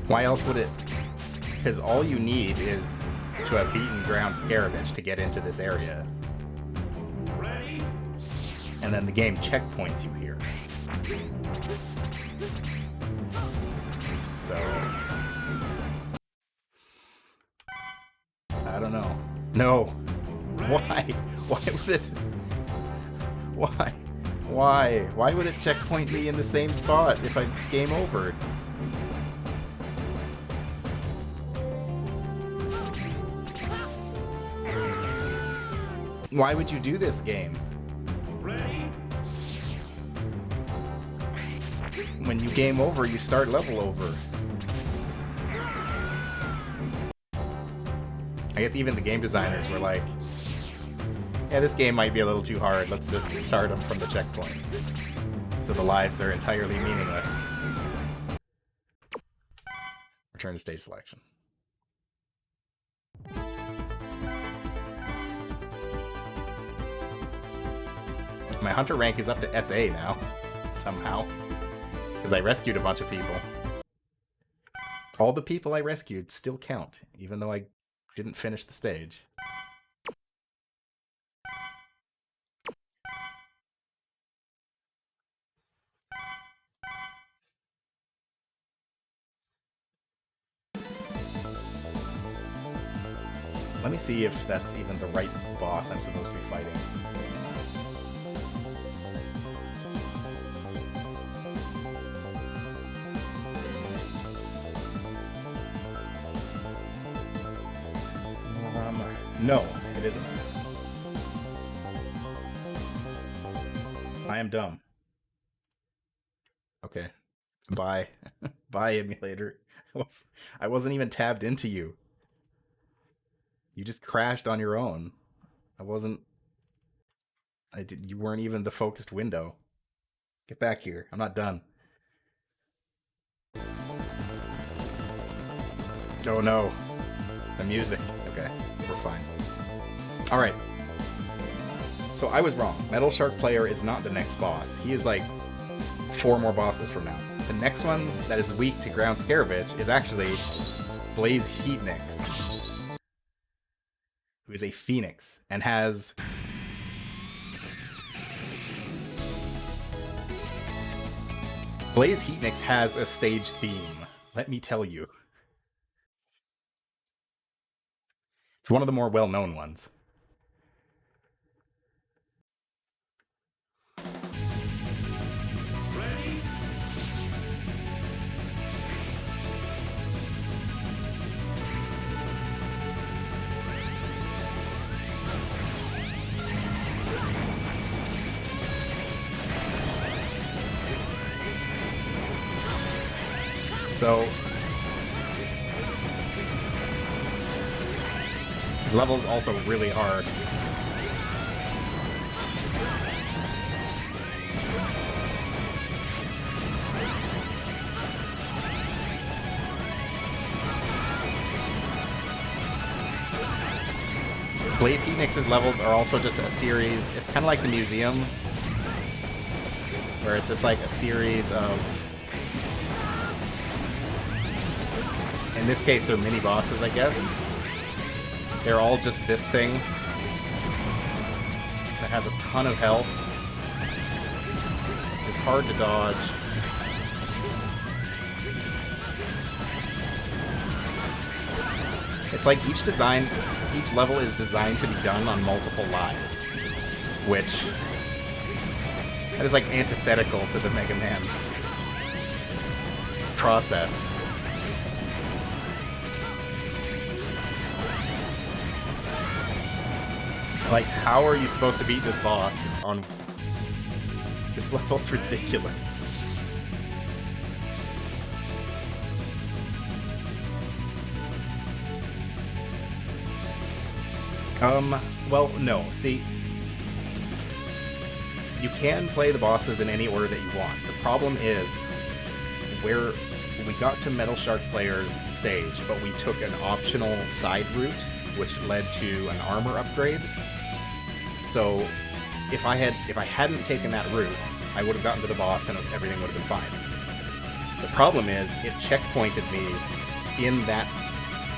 Why else would it? Because all you need is to have beaten ground Scaravenge to get into this area. And then the game checkpoints you here. So... I don't know. No! Why? Why would it... Why? Why? Why would it checkpoint me in the same spot if I game overed? Why would you do this game? When you game over, you start level over. I guess even the game designers were like, yeah, this game might be a little too hard. Let's just start them from the checkpoint. So the lives are entirely meaningless. Return to stage selection. My hunter rank is up to SA now, somehow. Because I rescued a bunch of people. All the people I rescued still count, even though I didn't finish the stage. Let me see if that's even the right boss I'm supposed to be fighting. No, it isn't. I am dumb. Okay. Bye. Bye, emulator. I wasn't even tabbed into you. You just crashed on your own. You weren't even the focused window. Get back here. I'm not done. Oh no. The music. Okay, we're fine. Alright. So I was wrong. Metal Shark Player is not the next boss. He is like 4 more bosses from now. The next one that is weak to Ground Scaravich is actually Blaze Heatnix, who is a phoenix and has Blaze Heatnix has a stage theme, let me tell you. It's one of the more well-known ones.
Ready?
So this level is also really hard. Blaze Heatnix's levels are also just a series. It's kind of like the museum, where it's just like a series of, in this case, they're mini bosses, I guess. They're all just this thing that has a ton of health. It's hard to dodge. It's like each level is designed to be done on multiple lives, which that is like antithetical to the Mega Man process. Like, how are you supposed to beat this boss on... This level's ridiculous. Well, no. See, you can play the bosses in any order that you want. The problem is, where we got to Metal Shark Player's stage, but we took an optional side route, which led to an armor upgrade. So, if I hadn't taken that route, I would have gotten to the boss and everything would have been fine. The problem is, it checkpointed me in that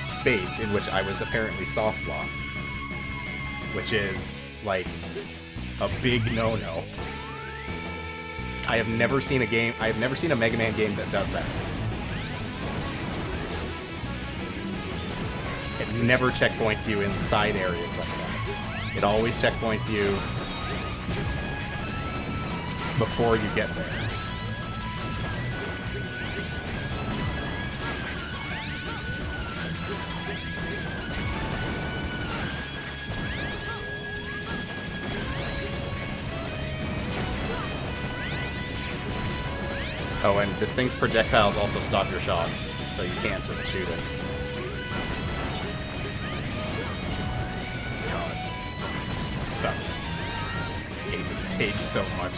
space in which I was apparently soft blocked, which is like a big no-no. I have never seen a Mega Man game that does that. It never checkpoints you in side areas like that. It always checkpoints you before you get there. Oh, and this thing's projectiles also stop your shots, so you can't just shoot it. God, this sucks. I hate this stage so much.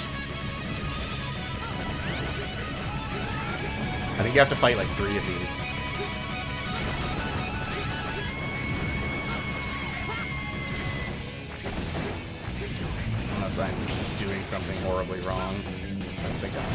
I think you have to fight like 3 of these. Unless I'm doing something horribly wrong. I don't think I am.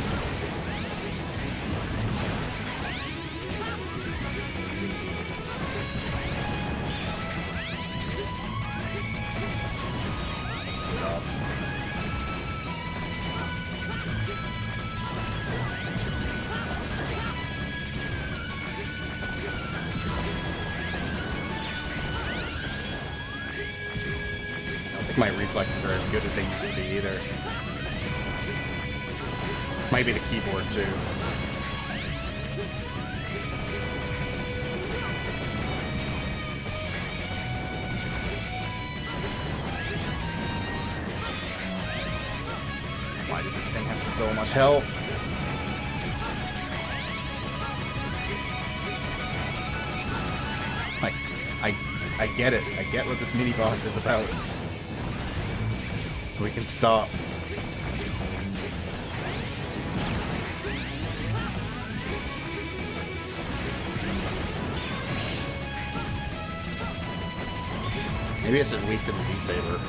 think my reflexes are as good as they used to be either. Might be the keyboard too. Why does this thing have so much health? Like, I get it. I get what this mini boss is about. We can stop. Maybe it's just weak to the Z-Saber.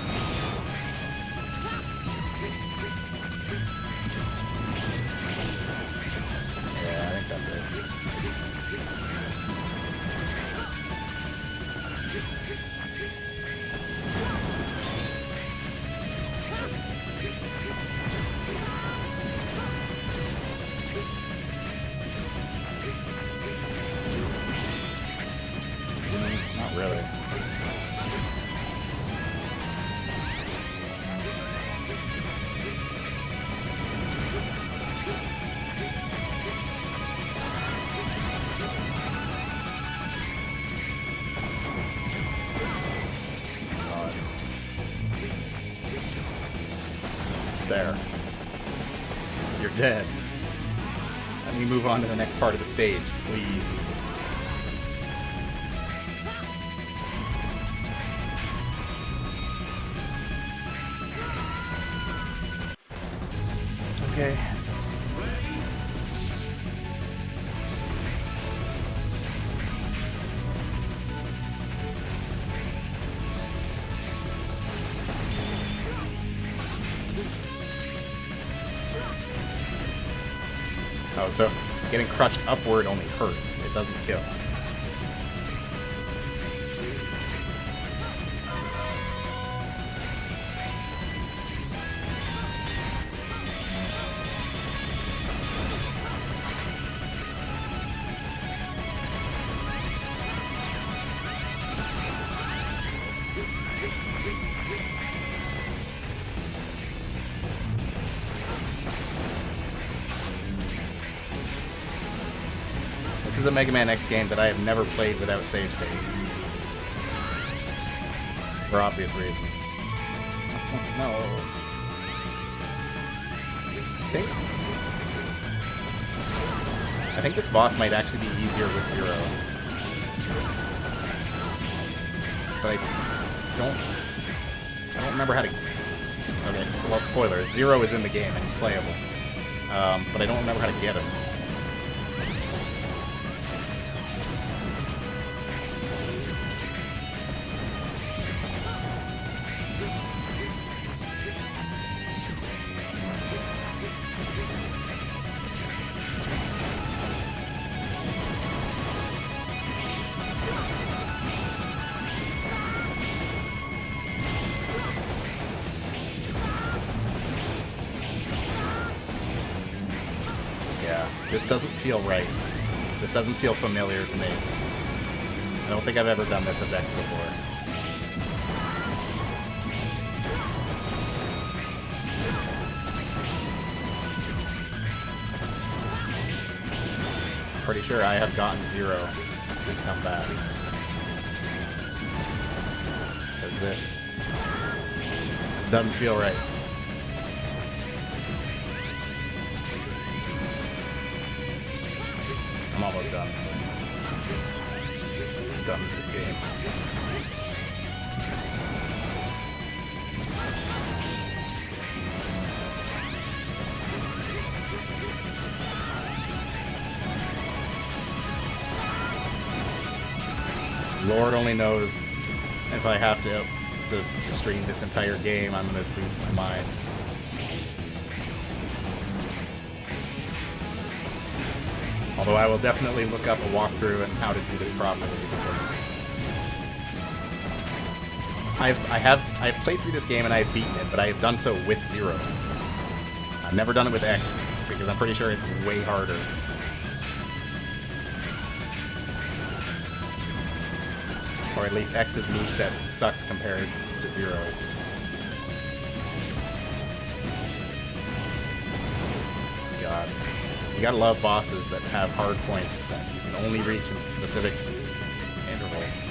Yeah, I think that's it. Not really. There. You're dead. Let me move on to the next part of the stage, please. Okay. Oh, so getting crushed upward only hurts. It doesn't kill. This is a Mega Man X game that I have never played without save states. For obvious reasons. No. I think this boss might actually be easier with Zero. But I don't remember how to... Okay, well, spoilers. Zero is in the game and he's playable. But I don't remember how to get him. This doesn't feel right. This doesn't feel familiar to me. I don't think I've ever done this as X before. Pretty sure I have gotten Zero and come back. Because this doesn't feel right. I'm almost done. I'm done with this game. Lord only knows if I have to stream this entire game, I'm gonna lose my mind. Although I will definitely look up a walkthrough and how to do this properly, because I've played through this game and I've beaten it, but I have done so with Zero. I've never done it with X, because I'm pretty sure it's way harder. Or at least X's moveset sucks compared to Zero's. God. You gotta love bosses that have hard points that you can only reach in specific intervals.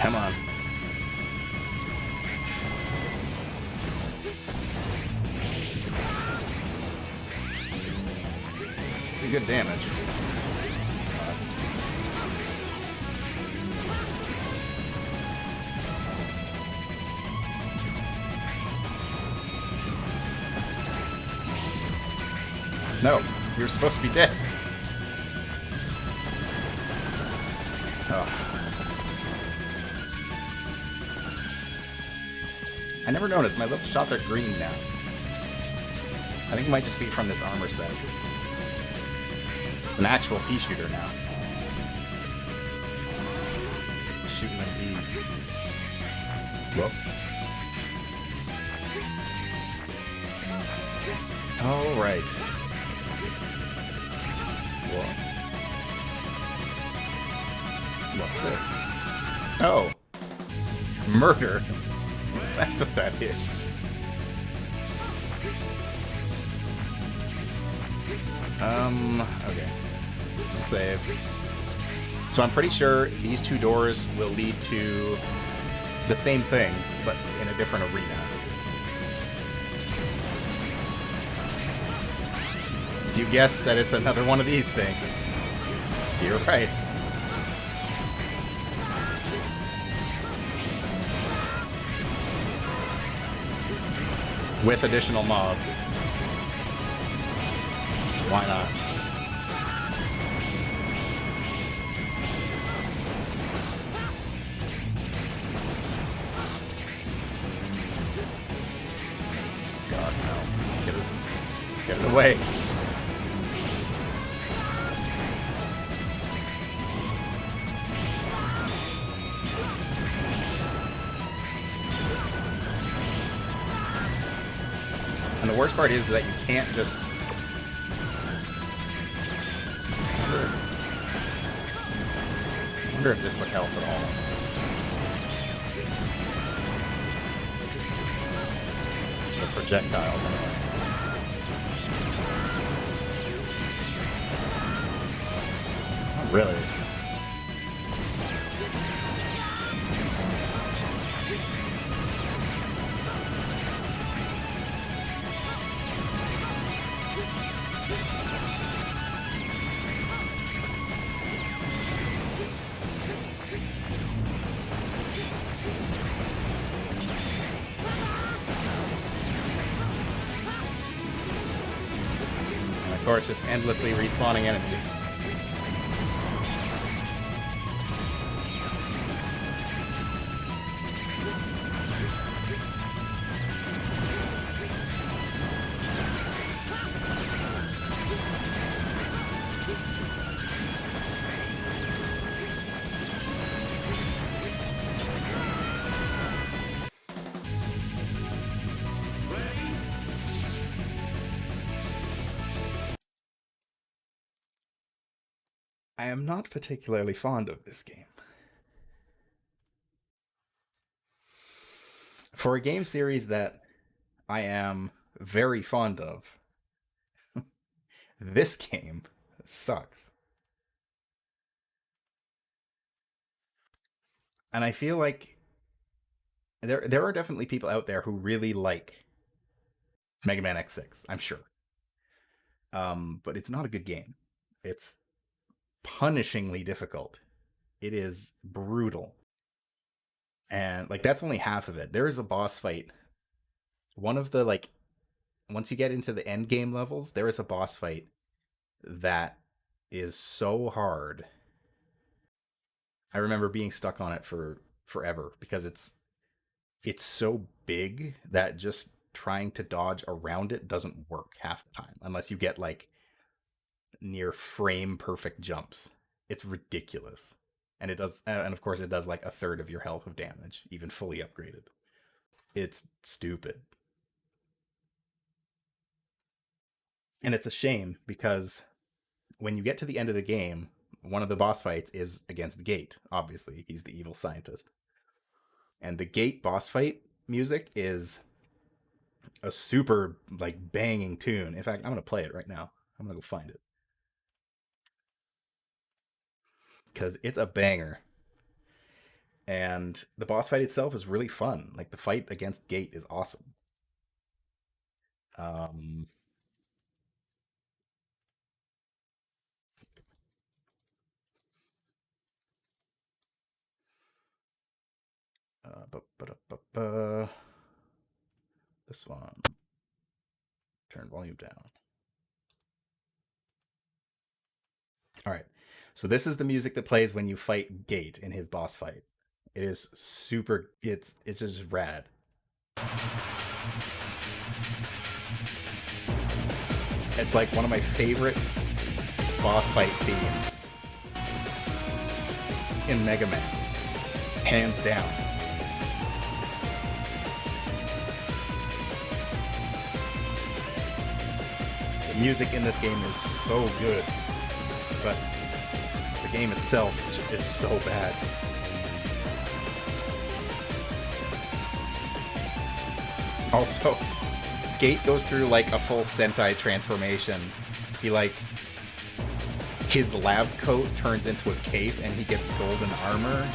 Come on. It's a good damage. No, you're supposed to be dead. Oh. I never noticed. My little shots are green now. I think it might just be from this armor set. It's an actual pea shooter now. Shooting them bees. Whoa. All right. Whoa. What's this? Oh. Murder. That's what that is. Okay. Let's save. So I'm pretty sure these two doors will lead to the same thing, but in a different arena. If you guessed that it's another one of these things, you're right. With additional mobs. Why not? God, no. Get it away. And the worst part is that you can't just... I wonder if this would help at all. The projectiles, anyway. Not really. Of course, just endlessly respawning enemies. I am not particularly fond of this game. For a game series that I am very fond of, this game sucks. And I feel like there are definitely people out there who really like Mega Man X6, I'm sure. But it's not a good game. It's punishingly difficult. It is brutal. And like that's only half of it. There is a boss fight. One of the like once you get into the end game levels, there is a boss fight that is so hard. I remember being stuck on it for forever because it's so big that just trying to dodge around it doesn't work half the time unless you get like near frame perfect jumps. It's ridiculous. And it does, and of course it does like a third of your health of damage, even fully upgraded. It's stupid. And it's a shame because when you get to the end of the game, one of the boss fights is against Gate. Obviously, he's the evil scientist. And the Gate boss fight music is a super, like, banging tune. In fact, I'm going to play it right now. I'm going to go find it. Because it's a banger. And the boss fight itself is really fun. Like, the fight against Gate is awesome. This one. Turn volume down. All right. So this is the music that plays when you fight Gate in his boss fight. It is super. It's just rad. It's like one of my favorite boss fight themes in Mega Man, hands down. The music in this game is so good, but the game itself is so bad. Also, Gate goes through like a full Sentai transformation. He like, his lab coat turns into a cape and he gets golden armor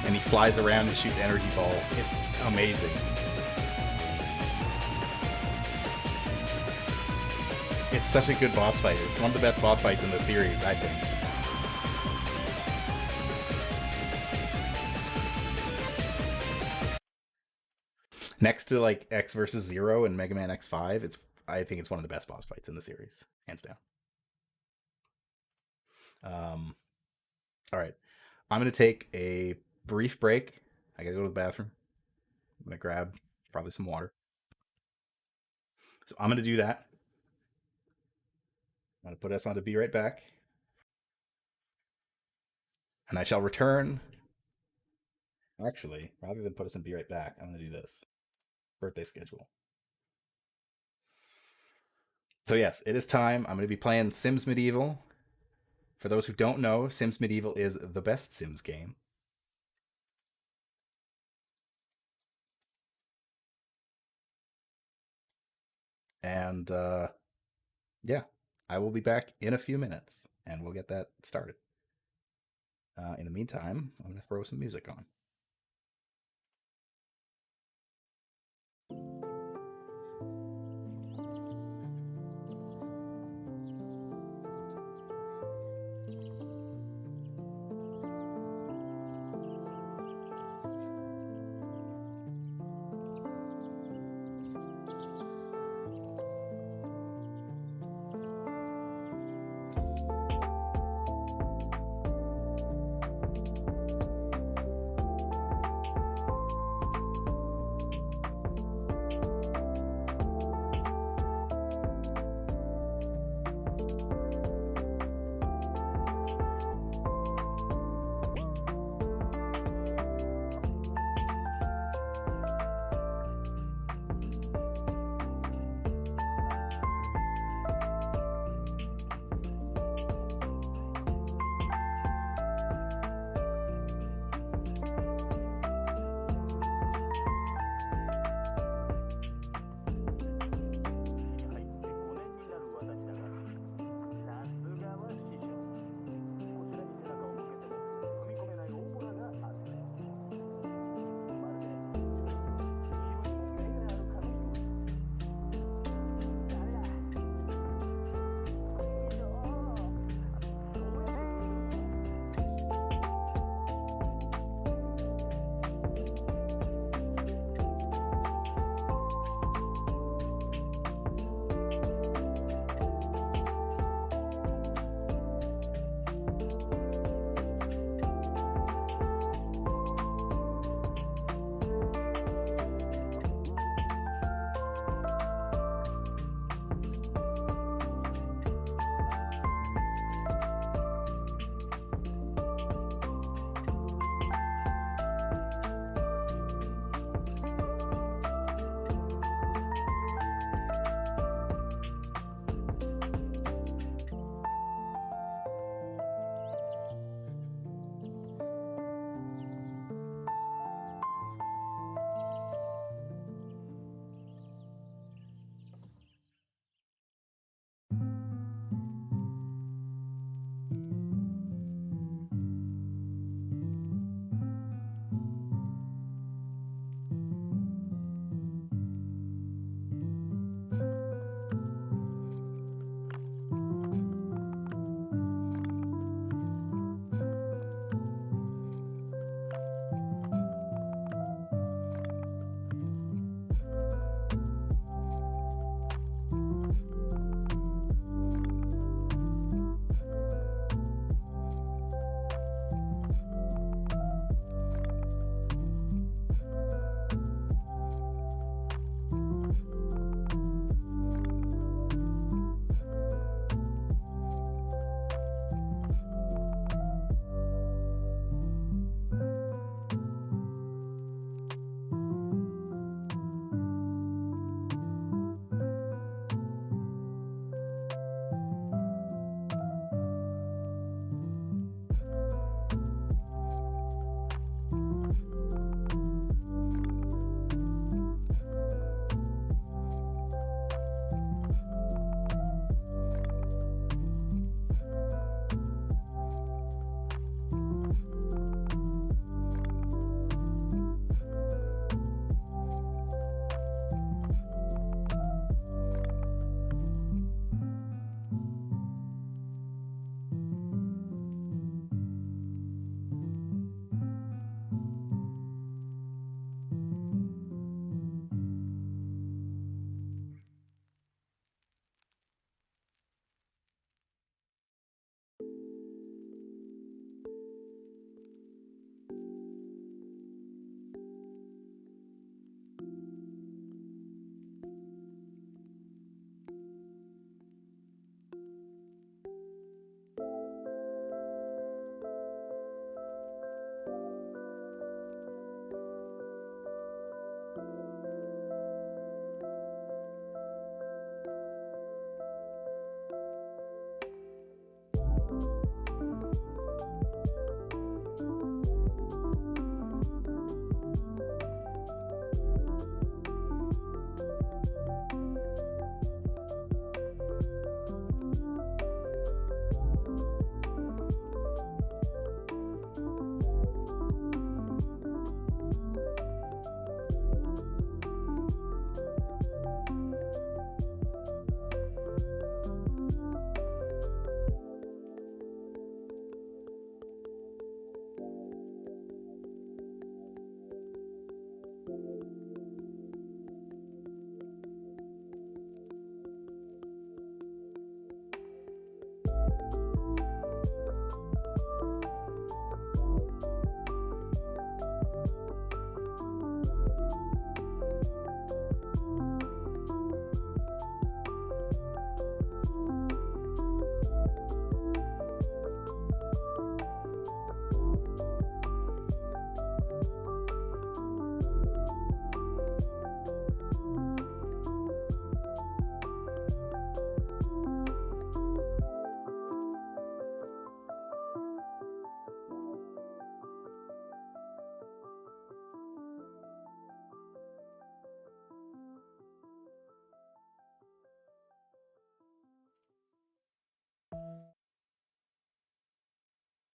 and he flies around and shoots energy balls. It's amazing. It's such a good boss fight. It's one of the best boss fights in the series, I think. Next to like X versus Zero and Mega Man X5, I think it's one of the best boss fights in the series, hands down. All right, I'm gonna take a brief break. I gotta go to the bathroom. I'm gonna grab probably some water. So I'm gonna do that. I'm gonna put us on to be right back, and I shall return. Actually, rather than put us in be right back, I'm gonna do this. Birthday schedule. So yes, it is time. I'm going to be playing Sims Medieval. For those who don't know, Sims Medieval is the best Sims game. And yeah, I will be back in a few minutes and we'll get that started. In the meantime, I'm going to throw some music on.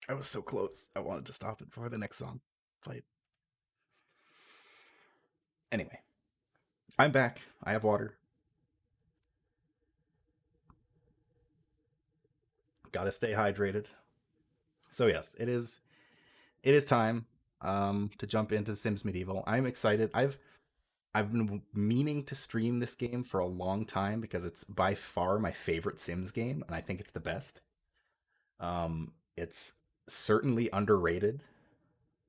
I was so close. I wanted to stop it before the next song played. Anyway, I'm back. I have water. Gotta stay hydrated. So yes, it is time to jump into Sims Medieval. I'm excited. I've been meaning to stream this game for a long time because it's by far my favorite Sims game, and I think it's the best. It's certainly underrated,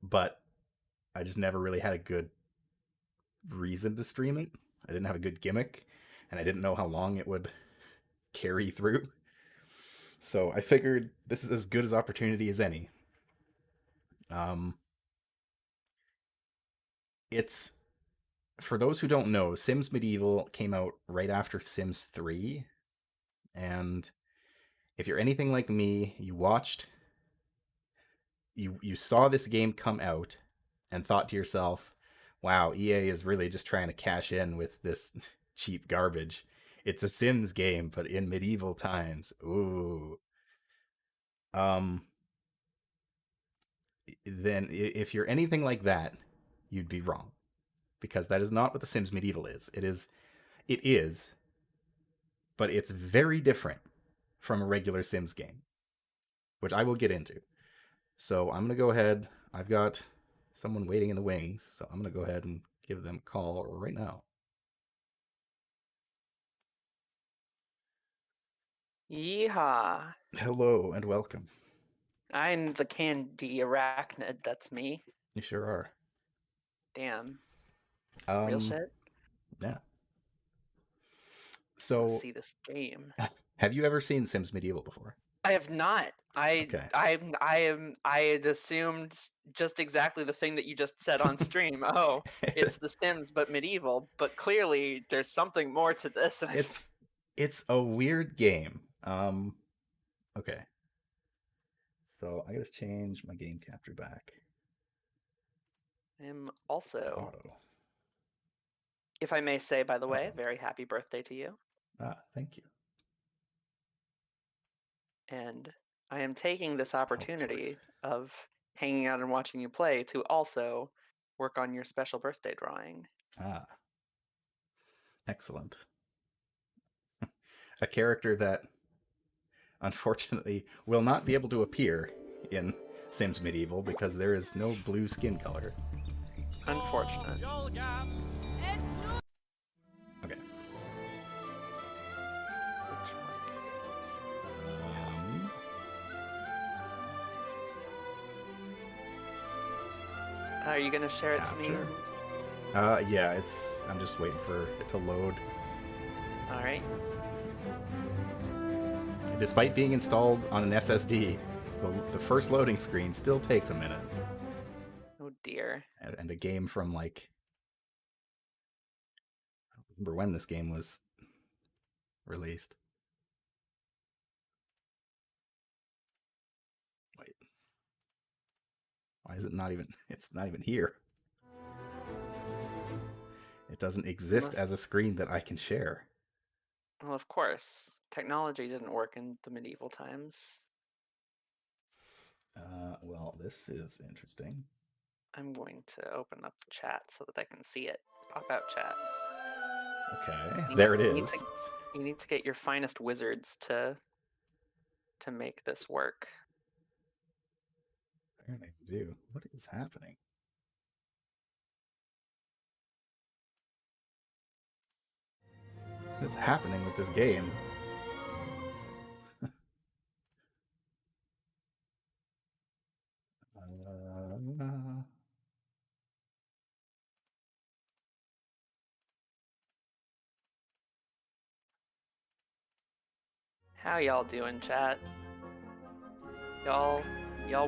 but I just never really had a good reason to stream it. I didn't have a good gimmick, and I didn't know how long it would carry through. So I figured this is as good as opportunity as any. It's, for those who don't know, Sims Medieval came out right after Sims 3, and if you're anything like me, you saw this game come out and thought to yourself, wow, EA is really just trying to cash in with this cheap garbage. It's a Sims game, but in medieval times. Ooh. Then if you're anything like that, you'd be wrong. Because that is not what The Sims Medieval is. It is, but it's very different from a regular Sims game, which I will get into. So I'm going to go ahead. I've got someone waiting in the wings, so I'm going to go ahead and give them a call right now.
Yeehaw.
Hello and welcome.
I'm the candy arachnid, that's me.
You sure are.
Damn. Real shit?
Yeah. So
Let's see this game.
Have you ever seen Sims Medieval before?
I have not.
Okay.
I had assumed just exactly the thing that you just said on stream. Oh, it's The Sims but medieval, but clearly there's something more to this.
It's a weird game. Okay. So I gotta change my game capture back.
I'm also,
Auto.
if I may say, by the way, very happy birthday to you.
Thank you.
And I am taking this opportunity of hanging out and watching you play to also work on your special birthday drawing.
Excellent. A character that unfortunately will not be able to appear in Sims Medieval because there is no blue skin color.
Unfortunate.
Okay.
Are you gonna share it to me?
Yeah, I'm just waiting for it to load.
All right.
Despite being installed on an SSD, the first loading screen still takes a minute.
Oh dear.
And a game from like, I don't remember when this game was released. Wait. Why is it not even, it's not even here. It doesn't exist as a screen that I can share.
Well, of course. Technology didn't work in the medieval times.
Well, this is interesting.
I'm going to open up the chat so that I can see it. Pop out chat.
Okay, there it is.
You need to get your finest wizards to make this work.
Apparently I do. What is happening? What is happening with this game?
How y'all doing, chat? Y'all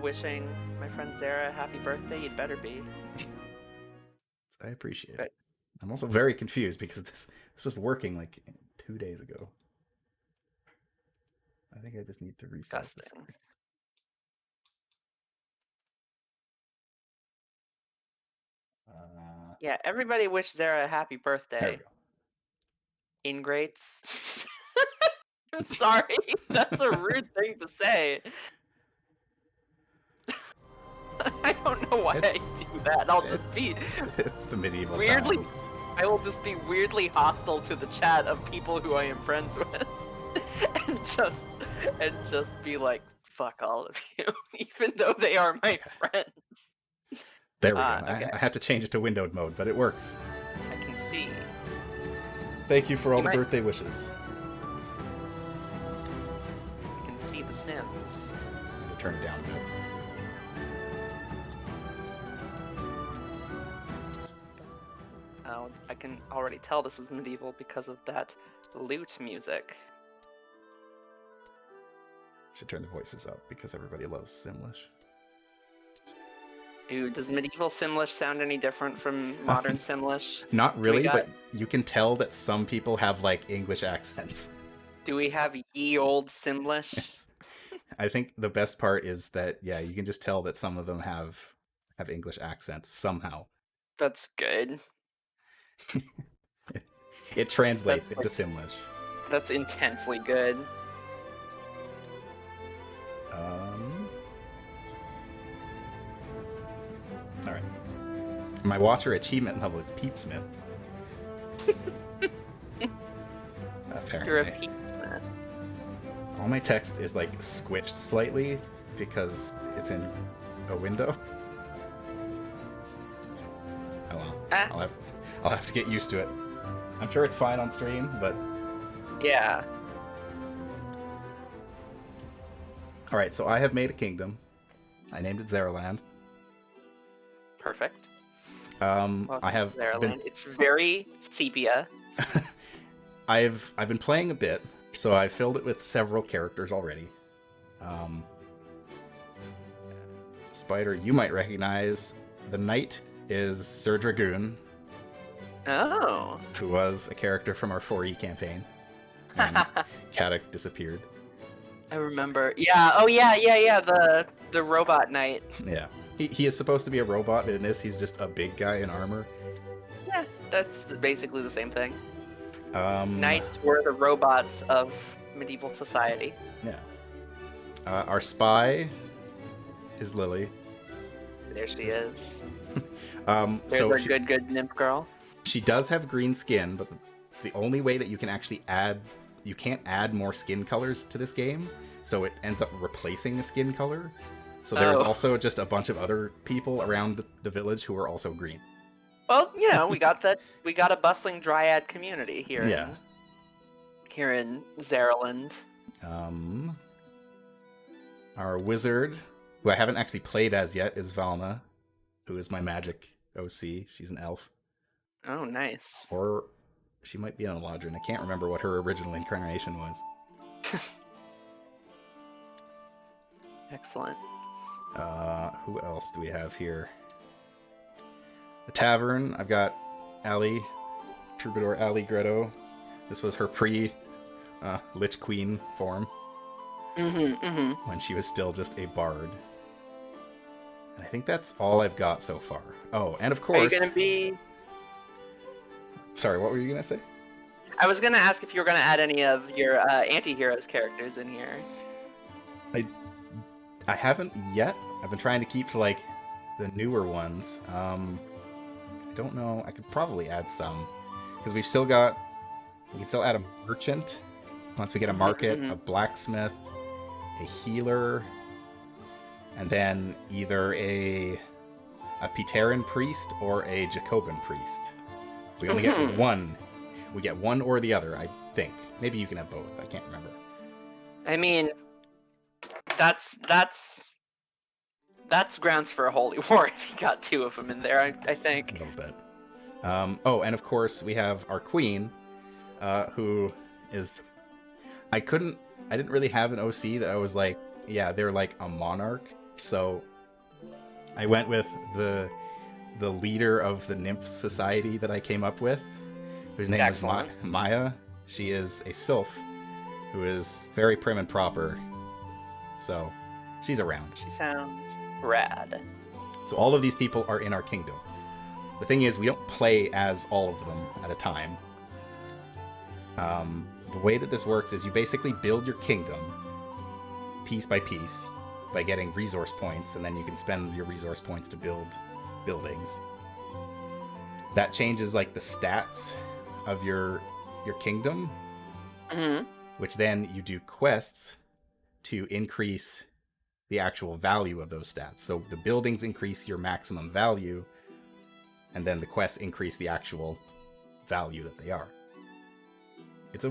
wishing my friend Zara a happy birthday? You'd better be.
I appreciate it. I'm also very confused because this was working like 2 days ago. I think I just need to reset this.
Yeah, everybody wish Zara a happy birthday.
There we go.
Ingrates. I'm sorry, that's a rude thing to say. don't know why
It's-
I do that. I'll just be
It's the medieval
Weirdly-
times.
I will just be weirdly hostile to the chat of people who I am friends with, and just be like, "Fuck all of you," even though they are my friends.
There we go.
okay.
I had to change it to windowed mode, but it works.
I can see.
Thank you for all
You
the
might-
birthday wishes.
I can see the Sims.
I'm gonna turn it down a bit.
Oh, I can already tell this is medieval because of that lute music.
Should turn the voices up because everybody loves Simlish.
Ooh, does medieval Simlish sound any different from modern Simlish?
Not really,
got-
but you can tell that some people have like English accents.
Do we have ye old Simlish?
I think the best part is that yeah, you can just tell that some of them have English accents somehow.
That's good.
It translates
That's
into Simlish.
That's intensely good.
All right. My water achievement level is Peepsmith. Apparently.
You're a peepsmith.
All my text is like squished slightly because it's in a window. Oh well.
Ah.
I'll have to get used to it. I'm sure it's fine on stream, but
Yeah.
all right. So I have made a kingdom. I named it Zeraland.
Perfect.
I have
Maryland.
been
It's very sepia.
I've been playing a bit, so I filled it with several characters already. Spider, you might recognize. The knight is Sir Dragoon,
Oh.
who was a character from our 4E campaign. And Kadok disappeared.
I remember. Yeah. Oh yeah. The robot knight.
Yeah. He is supposed to be a robot, but in this he's just a big guy in armor.
Yeah. That's basically the same thing.
Um,
Knights were the robots of medieval society.
Yeah. Our spy is Lily.
There she is.
There's
There's our good nymph girl.
She does have green skin, but the only way that you can actually you can't add more skin colors to this game, so it ends up replacing the skin color. So there's
Oh.
also just a bunch of other people around the village who are also green.
Well, you know, we got a bustling dryad community here.
Yeah.
Here in Zeraland.
Our wizard, who I haven't actually played as yet, is Valna, who is my magic OC. She's an elf.
Oh, nice.
Or she might be an Eladrin. I can't remember what her original incarnation was.
Excellent.
Who else do we have here? The tavern. I've got Ali, Troubadour Ali Greto. This was her Lich Queen form when she was still just a bard. And I think that's all I've got so far. Oh, and of course.
Are you gonna be?
Sorry, what were you gonna say?
I was gonna ask if you were gonna add any of your anti-heroes characters in here.
I haven't yet. I've been trying to keep to like the newer ones. I don't know. I could probably add some because we can still add a merchant once we get a market, a blacksmith, a healer, and then either a Piteran priest or a Jacobin priest. We only get one. We get one or the other, I think. Maybe you can have both. I can't remember.
I mean, that's grounds for a holy war if you got two of them in there. I
A
think.
little bit. Oh, and of course we have our queen, who is. I didn't really have an OC that I was like, yeah, they're like a monarch. So I went with the leader of the nymph society that I came up with, whose name is Maya. She is a sylph who is very prim and proper. So she's around.
She sounds rad.
So all of these people are in our kingdom. The thing is, we don't play as all of them at a time. The way that this works is you basically build your kingdom piece by piece, by getting resource points, and then you can spend your resource points to build buildings. That changes like the stats of your kingdom, which then you do quests to increase the actual value of those stats. So the buildings increase your maximum value, and then the quests increase the actual value that they are.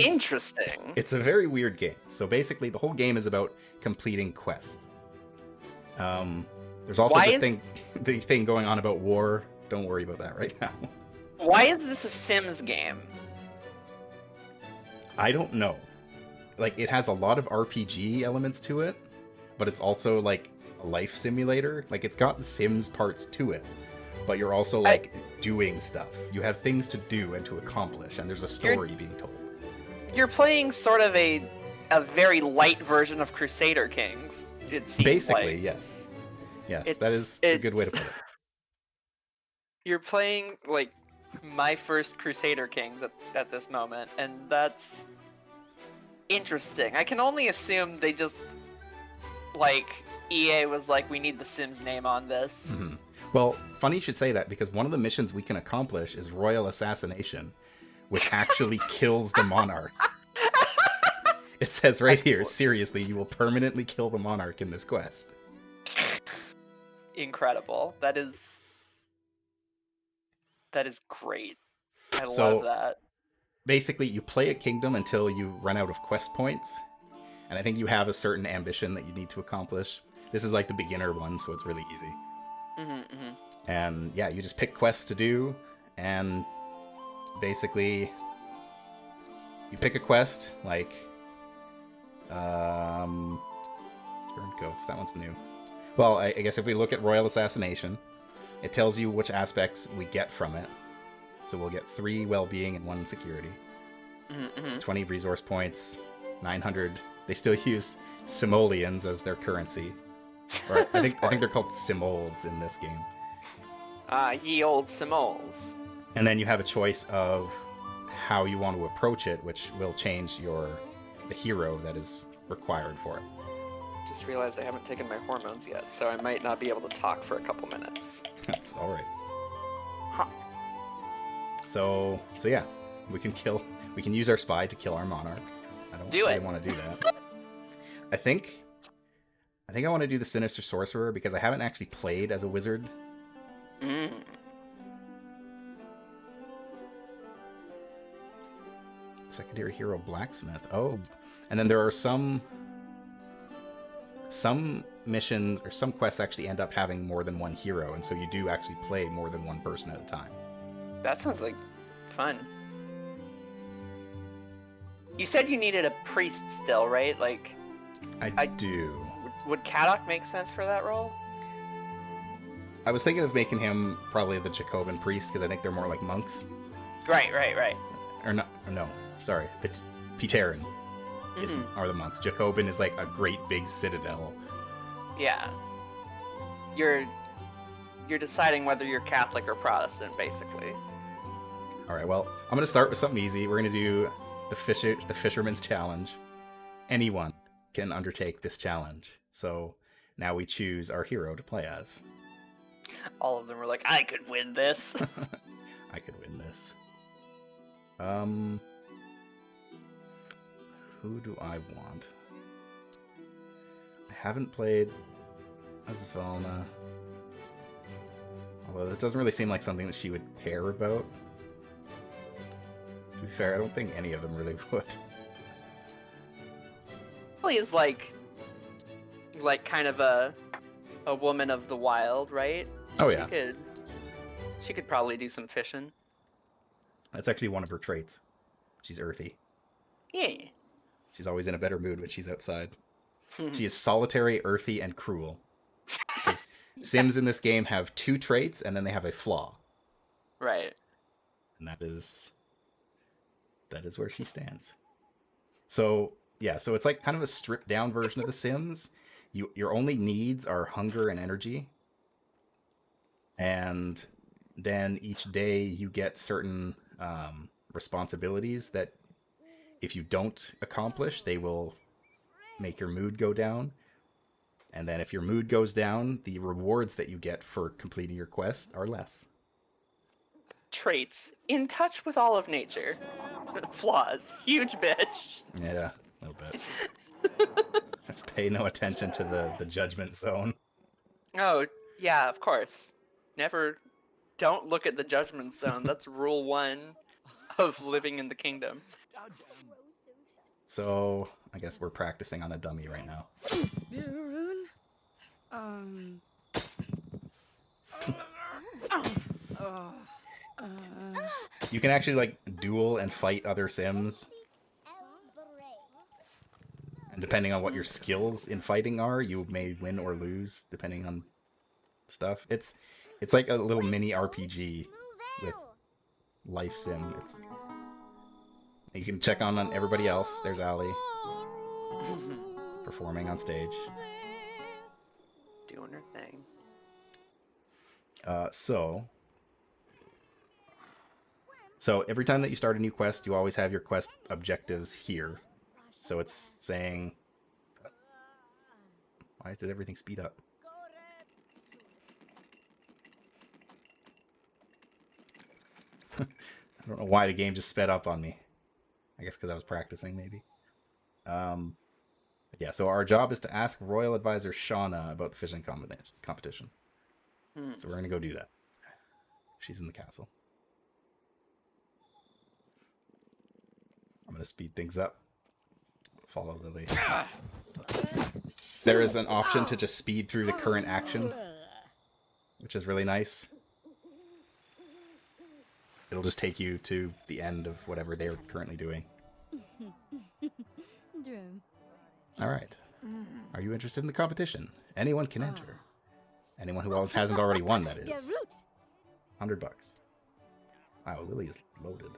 Interesting.
It's a very weird game. So basically, the whole game is about completing quests. There's also the thing going on about war. Don't worry about that right now.
Why is this a Sims game?
I don't know. Like, it has a lot of RPG elements to it, but it's also like a life simulator. Like, it's got the Sims parts to it, but you're also like doing stuff. You have things to do and to accomplish, and there's a story being told.
You're playing sort of a very light version of Crusader Kings. It seems
basically,
like.
Yes, that is a good way to put it.
You're playing like my first Crusader Kings at this moment, and that's interesting. I can only assume they just like EA was like, we need the Sims name on this.
Mm-hmm. Well, funny you should say that, because one of the missions we can accomplish is royal assassination, which actually kills the monarch. It says right here, seriously, you will permanently kill the monarch in this quest.
Incredible. That is great. I love that.
Basically, you play a kingdom until you run out of quest points, and I think you have a certain ambition that you need to accomplish. This is like the beginner one, so it's really easy. And yeah, you just pick quests to do, and basically you pick a quest, like Turned Goats, that one's new. Well, I guess if we look at Royal Assassination, it tells you which aspects we get from it. So we'll get 3 well-being and 1 security. 20 resource points, 900. They still use simoleons as their currency. Or I think they're called simoles in this game.
Ye old simoles.
And then you have a choice of how you want to approach it, which will change the hero that is required for it.
Just realized I haven't taken my hormones yet, so I might not be able to talk for a couple minutes.
That's all right.
Huh.
So yeah, we can use our spy to kill our monarch. I don't really want to do that. I think I want to do the Sinister Sorcerer, because I haven't actually played as a wizard. Secondary hero blacksmith. Oh, and then there are some missions or some quests actually end up having more than one hero, and so you do actually play more than one person at a time.
That sounds like fun. You said you needed a priest still, right? Like,
I do.
Would Kadok make sense for that role?
I was thinking of making him probably the Jacobin priest, because I think they're more like monks.
Right.
Or no, sorry. Pterin are the monks. Jacobin is like a great big citadel.
Yeah. You're deciding whether you're Catholic or Protestant, basically.
All right, well, I'm going to start with something easy. We're going to do the Fisherman's Challenge. Anyone can undertake this challenge. So now we choose our hero to play as.
All of them were like, I could win this.
I could win this. Who do I want? I haven't played as Velna. Although it doesn't really seem like something that she would care about. To be fair, I don't think any of them really would.
Probably is like kind of a woman of the wild, right?
Oh yeah.
She could probably do some fishing.
That's actually one of her traits. She's earthy.
Yeah.
She's always in a better mood when she's outside. She is solitary, earthy, and cruel. Because Sims in this game have 2 traits, and then they have a flaw.
Right.
And that is where she stands. So yeah, so it's like kind of a stripped down version of The Sims. Your only needs are hunger and energy. And then each day you get certain responsibilities that if you don't accomplish, they will make your mood go down. And then if your mood goes down, the rewards that you get for completing your quest are less.
Traits. In touch with all of nature. Flaws. Huge bitch.
Yeah, a little bit. Pay no attention to the judgment zone.
Oh, yeah, of course. Never... Don't look at the judgment zone. That's rule 1 of living in the kingdom.
So, I guess we're practicing on a dummy right now. You can actually, like, duel and fight other Sims. And depending on what your skills in fighting are, you may win or lose, depending on stuff. It's like a little mini RPG with life sim. You can check on everybody else. There's Ali. Performing on stage.
Doing her thing.
So every time that you start a new quest, you always have your quest objectives here. So it's saying... Why did everything speed up? I don't know why the game just sped up on me. I guess because I was practicing, maybe. Yeah, so our job is to ask Royal Advisor Shauna about the fishing competition. So we're going to go do that. She's in the castle. I'm going to speed things up. Follow Lily. There is an option to just speed through the current action, which is really nice. It'll just take you to the end of whatever they're currently doing. All right. Are you interested in the competition? Anyone can enter. Anyone who hasn't already won, that is. $100. Wow, Lily is loaded.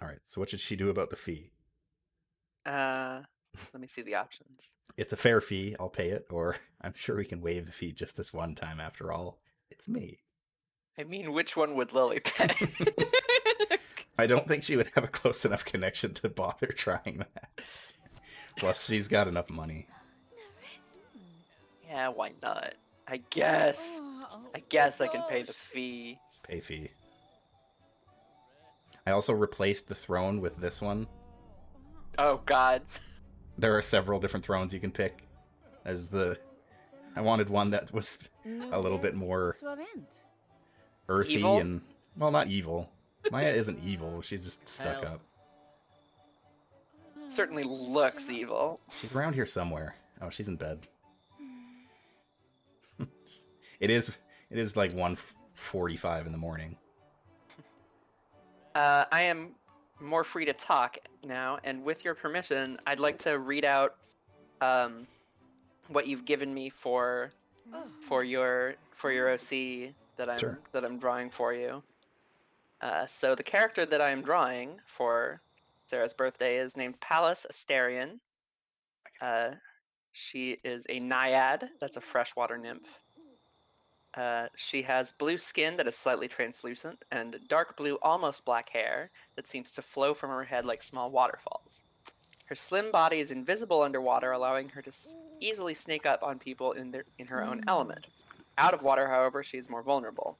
All right, so what should she do about the fee?
Let me see the options.
It's a fair fee, I'll pay it, or I'm sure we can waive the fee just this one time after all. It's me.
I mean, which one would Lily pay?
I don't think she would have a close enough connection to bother trying that. Plus, she's got enough money.
Yeah, why not? I guess I can pay the fee.
Pay fee. I also replaced the throne with this one.
Oh, God.
There are several different thrones you can pick. I wanted one that was a little bit more earthy
Evil?
and... Well, not evil. Maya isn't evil. She's just stuck up.
Certainly looks evil.
She's around here somewhere. Oh, she's in bed. It is like 1:45 in the morning.
I am more free to talk now, and with your permission, I'd like to read out what you've given me for your OC that I'm drawing for you. So the character that I am drawing for Sarah's birthday is named Pallas Asterion. She is a naiad. That's a freshwater nymph. She has blue skin that is slightly translucent and dark blue, almost black hair that seems to flow from her head like small waterfalls. Her slim body is invisible underwater, allowing her to easily sneak up on people in her own element. Out of water, however, she is more vulnerable.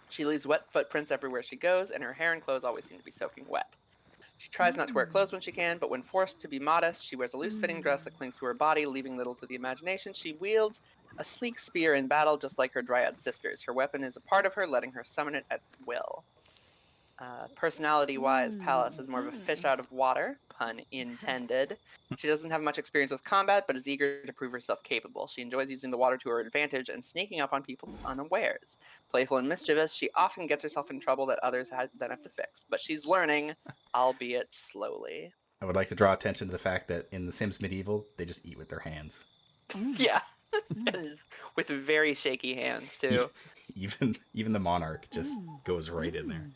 She leaves wet footprints everywhere she goes, and her hair and clothes always seem to be soaking wet. She tries not to wear clothes when she can, but when forced to be modest, she wears a loose-fitting dress that clings to her body, leaving little to the imagination. She wields a sleek spear in battle, just like her dryad sisters. Her weapon is a part of her, letting her summon it at will. Personality-wise, Pallas is more of a fish out of water, pun intended. She doesn't have much experience with combat, but is eager to prove herself capable. She enjoys using the water to her advantage and sneaking up on people unawares. Playful and mischievous, she often gets herself in trouble that others then have to fix. But she's learning, albeit slowly.
I would like to draw attention to the fact that in The Sims Medieval, they just eat with their hands.
Yeah. And with very shaky hands, too.
Even the monarch just goes right in there.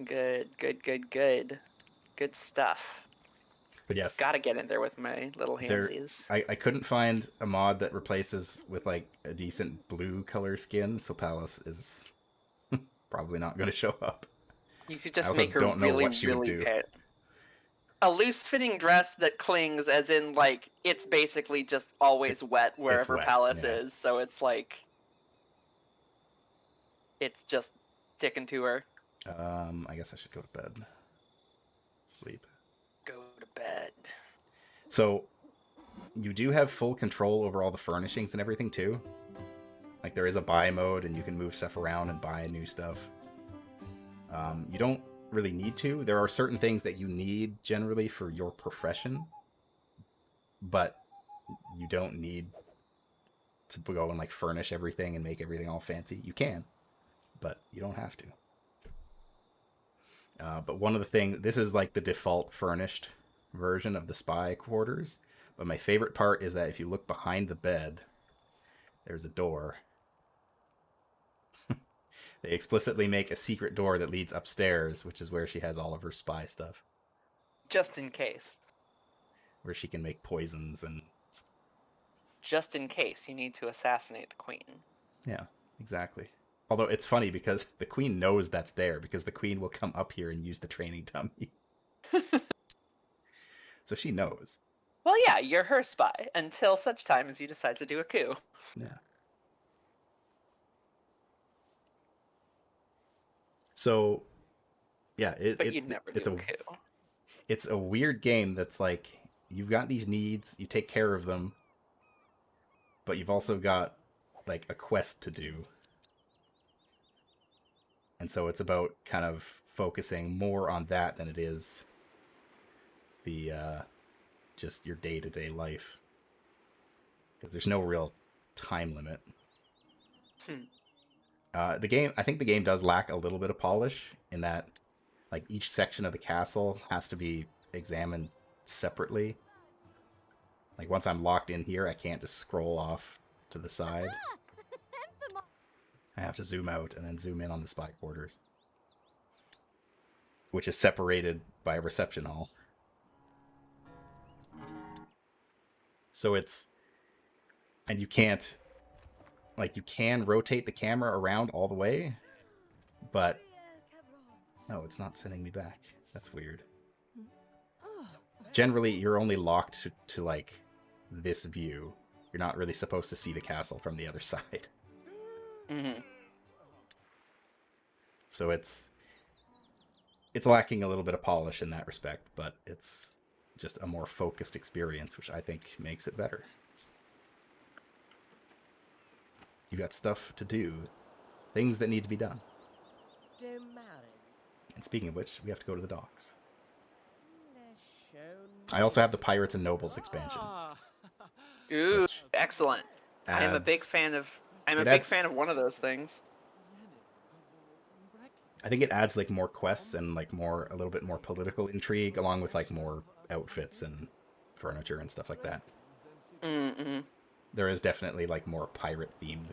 Good stuff.
But yes,
Just gotta get in there with my little handsies.
I couldn't find a mod that replaces with like a decent blue color skin, so Pallas is probably not going to show up.
You could
I
just
also
make her
don't know
really,
what she would
really
do.
pale. a loose-fitting dress that clings, as in like it's basically just always wet wherever
wet,
Palace
yeah.
is. So it's like it's just sticking to her.
I guess I should go to bed. Sleep.
Go to bed.
So, you do have full control over all the furnishings and everything too. Like there is a buy mode, and you can move stuff around and buy new stuff. You don't really need to. There are certain things that you need generally for your profession, but you don't need to go and like furnish everything and make everything all fancy. You can, but you don't have to. But one of the things, this is like the default furnished version of the spy quarters. But my favorite part is that if you look behind the bed, there's a door. They explicitly make a secret door that leads upstairs, which is where she has all of her spy stuff.
Just in case.
Where she can make poisons and...
Just in case you need to assassinate the queen.
Yeah, exactly. Although it's funny because the queen knows that's there, because the queen will come up here and use the training dummy. So she knows.
Well, yeah, you're her spy, until such time as you decide to do a coup.
Yeah. So, yeah,
But you'd never do a coup.
It's a weird game that's like, you've got these needs, you take care of them, but you've also got, like, a quest to do. And so it's about kind of focusing more on that than it is the, just your day-to-day life. Because there's no real time limit. The game, I think the game does lack a little bit of polish in that, like, each section of the castle has to be examined separately. Like, once I'm locked in here, I can't just scroll off to the side. I have to zoom out and then zoom in on the spy quarters, which is separated by a reception hall. So it's... And you can't... Like, you can rotate the camera around all the way, but... No, it's not sending me back. That's weird. Generally, you're only locked to like, this view. You're not really supposed to see the castle from the other side.
Mm-hmm.
So it's lacking a little bit of polish in that respect, but it's just a more focused experience, which I think makes it better. You got stuff to do. Things that need to be done. And speaking of which, we have to go to the docks. I also have the Pirates and Nobles expansion.
Ooh, excellent. I'm a big fan of one of those things.
I think it adds like more quests and like a little bit more political intrigue, along with like more outfits and furniture and stuff like that.
Mm-hmm.
There is definitely like more pirate themed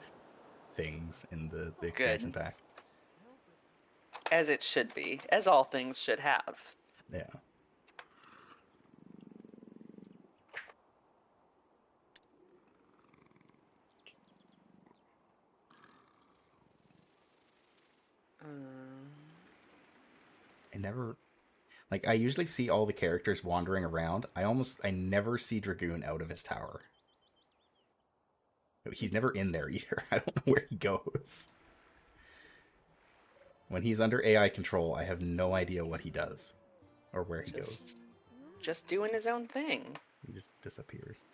things in the expansion pack.
As it should be, as all things should have.
Yeah. I usually see all the characters wandering around. I never see Dragoon out of his tower. He's never in there either. I don't know where he goes. When he's under AI control, I have no idea what he does or where he goes.
Just doing his own thing.
He just disappears.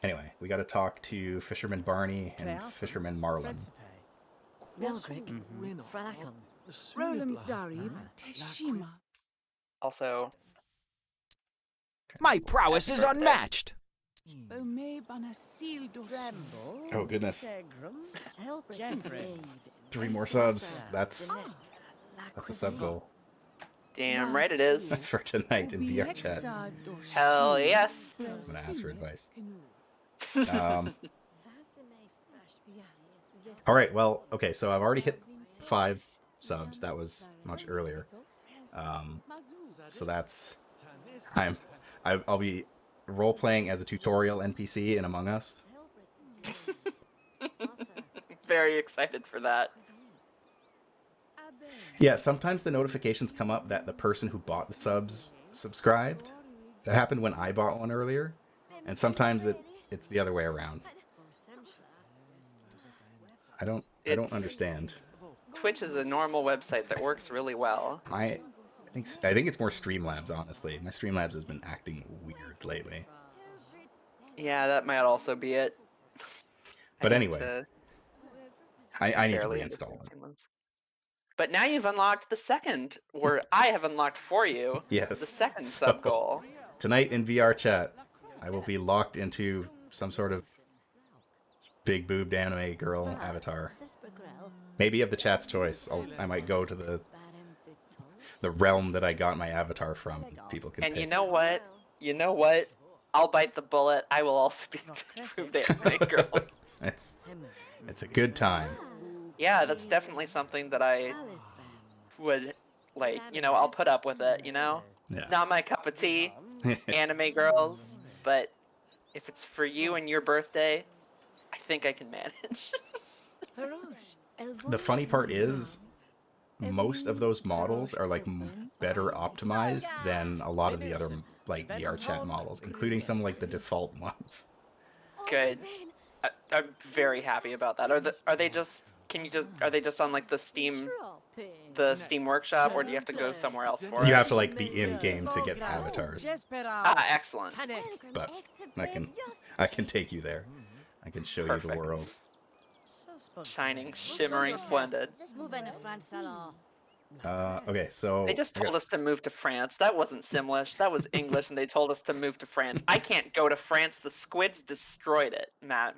Anyway, we got to talk to Fisherman Barney and Fisherman Marlin.
Also,
my prowess is unmatched.
Oh goodness. 3 more subs. That's a sub goal.
Damn right it is.
For tonight in VR chat.
Hell yes.
I'm gonna ask for advice. All right. Well, okay. So I've already hit 5 subs. That was much earlier. So that's I'll be role playing as a tutorial NPC in Among Us.
Very excited for that.
Yeah, sometimes the notifications come up that the person who bought the subs subscribed. That happened when I bought one earlier, and sometimes it's the other way around. I don't understand.
Twitch is a normal website that works really well.
I think it's more Streamlabs, honestly. My Streamlabs has been acting weird lately.
Yeah, that might also be it.
But anyway, I need to
barely
reinstall it.
But now you've unlocked the second, or I have unlocked for you
Yes.
the second
So,
sub goal.
Tonight in VR chat, I will be locked into some sort of big boobed anime girl avatar. Maybe of the chat's choice. I might go to the realm that I got my avatar from. People can
And
pick.
you know what? I'll bite the bullet. I will also be a boobed anime girl.
It's a good time.
Yeah, that's definitely something that I would, like, I'll put up with it,
Yeah.
Not my cup of tea, anime girls, but if it's for you and your birthday, I think I can manage.
The funny part is, most of those models are like better optimized than a lot of the other like VR chat models, including some like the default ones.
Good. I'm very happy about that. Are they just on like the Steam Workshop, or do you have to go somewhere else for it?
You have to like be in game to get avatars.
Ah, excellent.
But I can take you there. I can show you the world.
Shining, shimmering, splendid.
Okay, so
They just told us to move to France. That wasn't Simlish. That was English, and they told us to move to France. I can't go to France. The squids destroyed it, Matt.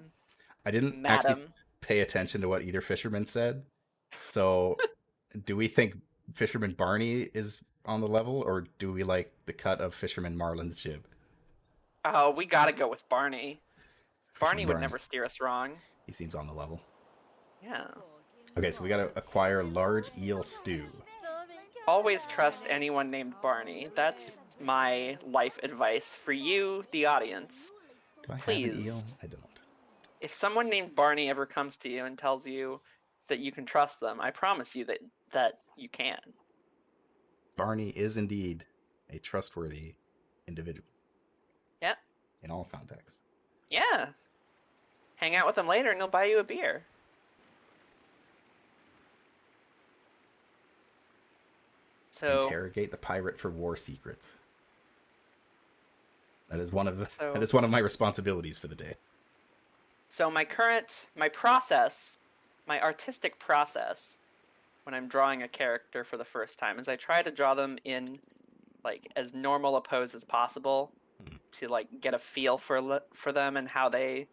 I didn't actually pay attention to what either fisherman said. So, do we think Fisherman Barney is on the level, or do we like the cut of Fisherman Marlin's jib?
Oh, we gotta go with Barney. Barney would
Barney.
never steer us wrong.
He seems on the level.
Yeah.
Okay, so we gotta acquire large eel stew.
Always trust anyone named Barney. That's my life advice for you, the audience.
Do I
Please.
have an eel? I don't.
If someone named Barney ever comes to you and tells you that you can trust them, I promise you that you can.
Barney is indeed a trustworthy individual.
Yep.
In all contexts.
Yeah. Hang out with him later and he'll buy you a beer. So
Interrogate the pirate for war secrets. That is one of my responsibilities for the day.
So my artistic process when I'm drawing a character for the first time is I try to draw them in like as normal a pose as possible to like get a feel for them and how they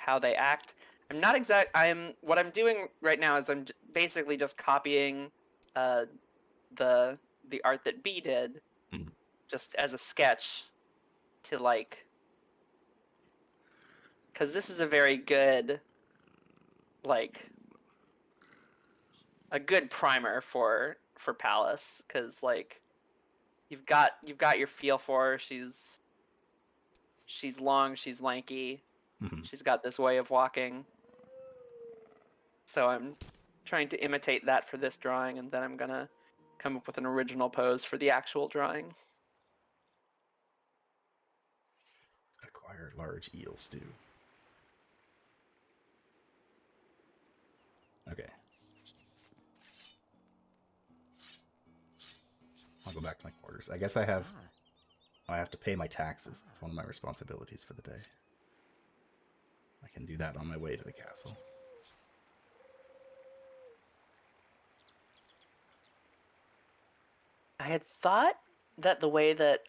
act. What I'm doing right now is I'm basically just copying the art that B did just as a sketch to like, because this is a very good like a good primer for Palace, because like you've got your feel for her. She's long, she's lanky, she's got this way of walking, so I'm trying to imitate that for this drawing, and then I'm gonna come up with an original pose for the actual drawing.
Acquire large eel stew. Okay. I'll go back to my quarters. I guess I have to pay my taxes. That's one of my responsibilities for the day. I can do that on my way to the castle.
I had thought that the way that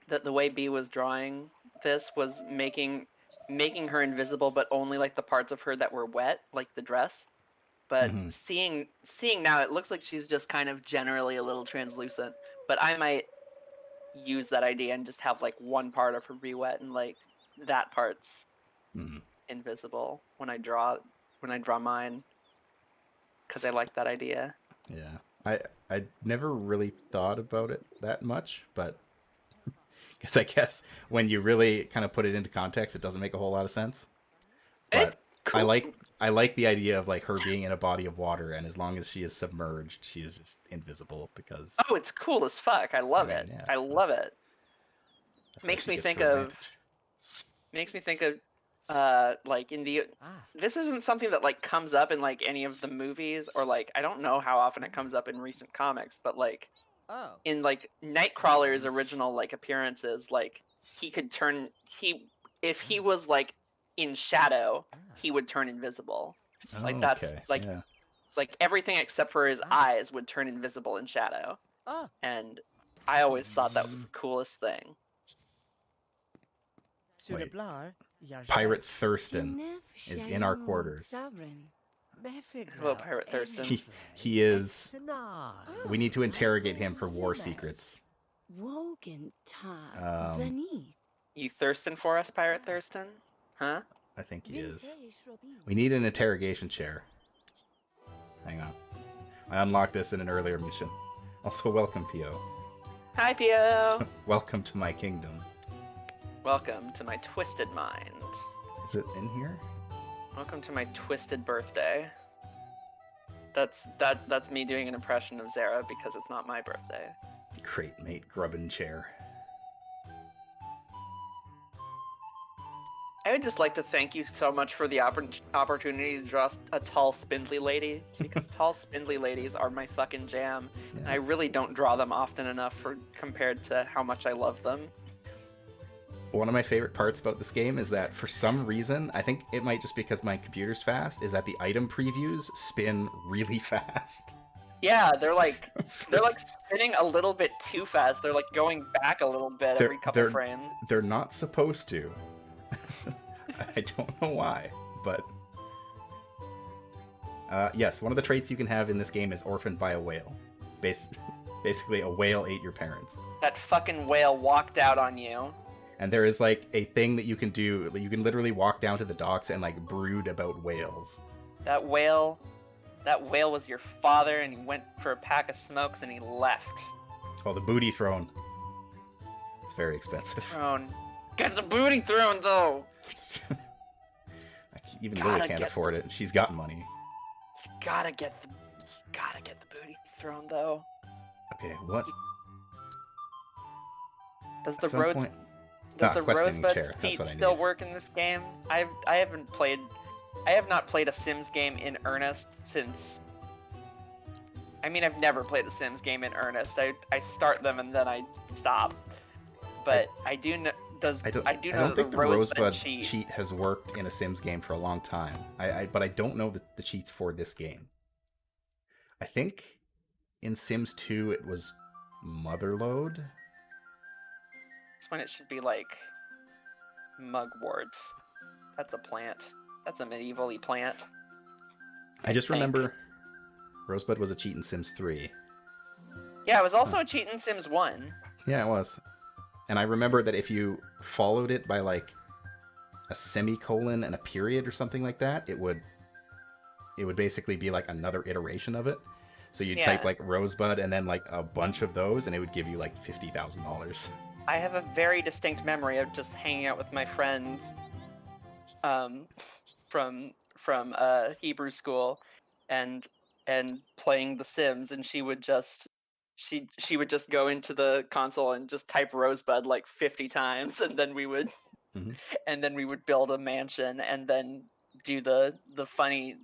the way B was drawing this was making her invisible, but only like the parts of her that were wet, like the dress. But seeing now, it looks like she's just kind of generally a little translucent. But I might use that idea and just have like one part of her be wet and like that part's invisible when I draw mine, because I like that idea.
Yeah, I never really thought about it that much, but I guess when you really kind of put it into context, it doesn't make a whole lot of sense. But
It
I like the idea of like her being in a body of water, and as long as she is submerged, she is just invisible because.
Oh, it's cool as fuck. I love it.
Yeah,
I love it.
That's how
Makes
she
me
gets
think
her
of.
advantage.
Makes me think of like in the this isn't something that like comes up in like any of the movies, or like I don't know how often it comes up in recent comics, but like in like Nightcrawler's original like appearances, like he could turn if he was like in shadow, he would turn invisible. Like that's
Okay,
like
yeah.
like everything except for his eyes would turn invisible in shadow. And I always thought that was the coolest thing.
Wait. Pirate Thurston is in our quarters.
Hello, Pirate Thurston.
He is. We need to interrogate him for war secrets.
You thirsting for us, Pirate Thurston? Huh?
I think he is. We need an interrogation chair. Hang on. I unlocked this in an earlier mission. Also, welcome, Pio.
Hi, Pio.
Welcome to my kingdom.
Welcome to my twisted mind.
Is it in here?
Welcome to my twisted birthday. That's me doing an impression of Zara because it's not my birthday.
Great mate, grubbin chair.
I would just like to thank you so much for the opportunity to draw a tall, spindly lady, because tall, spindly ladies are my fucking jam.
Yeah.
And I really don't draw them often enough compared to how much I love them.
One of my favorite parts about this game is that for some reason, I think it might just because my computer's fast, is that the item previews spin really fast.
Yeah, they're like spinning a little bit too fast. They're like going back a little bit every couple frames.
They're not supposed to. I don't know why, but yes, one of the traits you can have in this game is orphaned by a whale. Basically, a whale ate your parents.
That fucking whale walked out on you.
And there is like a thing that you can do. You can literally walk down to the docks and like brood about whales.
That whale was your father, and he went for a pack of smokes and he left.
Oh, the booty throne. It's very expensive.
Throne. Get the booty throne though.
Even Lily can't afford it. She's got money.
You gotta get the booty throne though.
Okay, what?
Does the
questioning
Rosebud
chair. That's
feat
what I
still
need.
work in this game? I have not played a Sims game in earnest since. I mean, I've never played a Sims game in earnest. I start them and then I stop. But I do know.
I don't think the Rosebud cheat has worked in a Sims game for a long time. But I don't know the cheats for this game. I think in Sims 2 it was Motherlode.
That's when it should be like mugworts. That's a plant. That's a medieval-y plant.
I just remember Rosebud was a cheat in Sims 3.
Yeah, it was also a cheat in Sims 1.
Yeah, it was. And I remember that if you followed it by like a semicolon and a period or something like that, it would basically be like another iteration of it. So you'd type like Rosebud and then like a bunch of those, and it would give you like $50,000.
I have a very distinct memory of just hanging out with my friends from Hebrew school and playing The Sims, and she would just go into the console and just type Rosebud like 50 times, and then we would build a mansion and then do the funny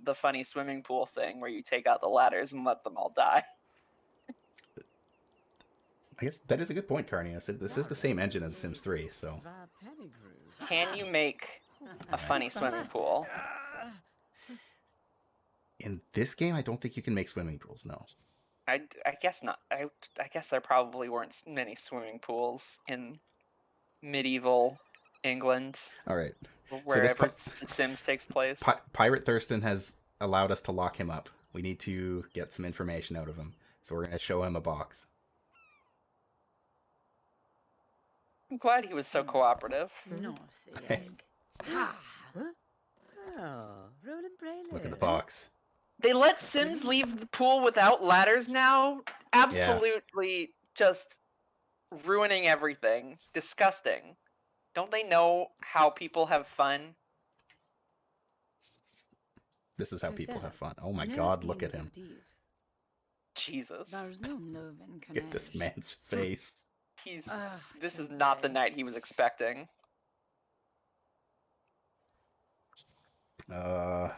swimming pool thing where you take out the ladders and let them all die.
I guess that is a good point, Carnio. This is the same engine as Sims 3, so.
Can you make a funny swimming pool?
In this game, I don't think you can make swimming pools, no.
I guess not. I guess there probably weren't many swimming pools in medieval England.
All right.
Wherever Sims takes place.
Pirate Thurston has allowed us to lock him up. We need to get some information out of him. So we're going to show him a box.
I'm glad he was so cooperative.
Okay. Look at the box.
They let Sims leave the pool without ladders now? Absolutely just ruining everything. Disgusting. Don't they know how people have fun?
This is how people have fun. Oh my god, look at him.
Jesus.
Look at this man's face.
This is not the night he was expecting.
We'll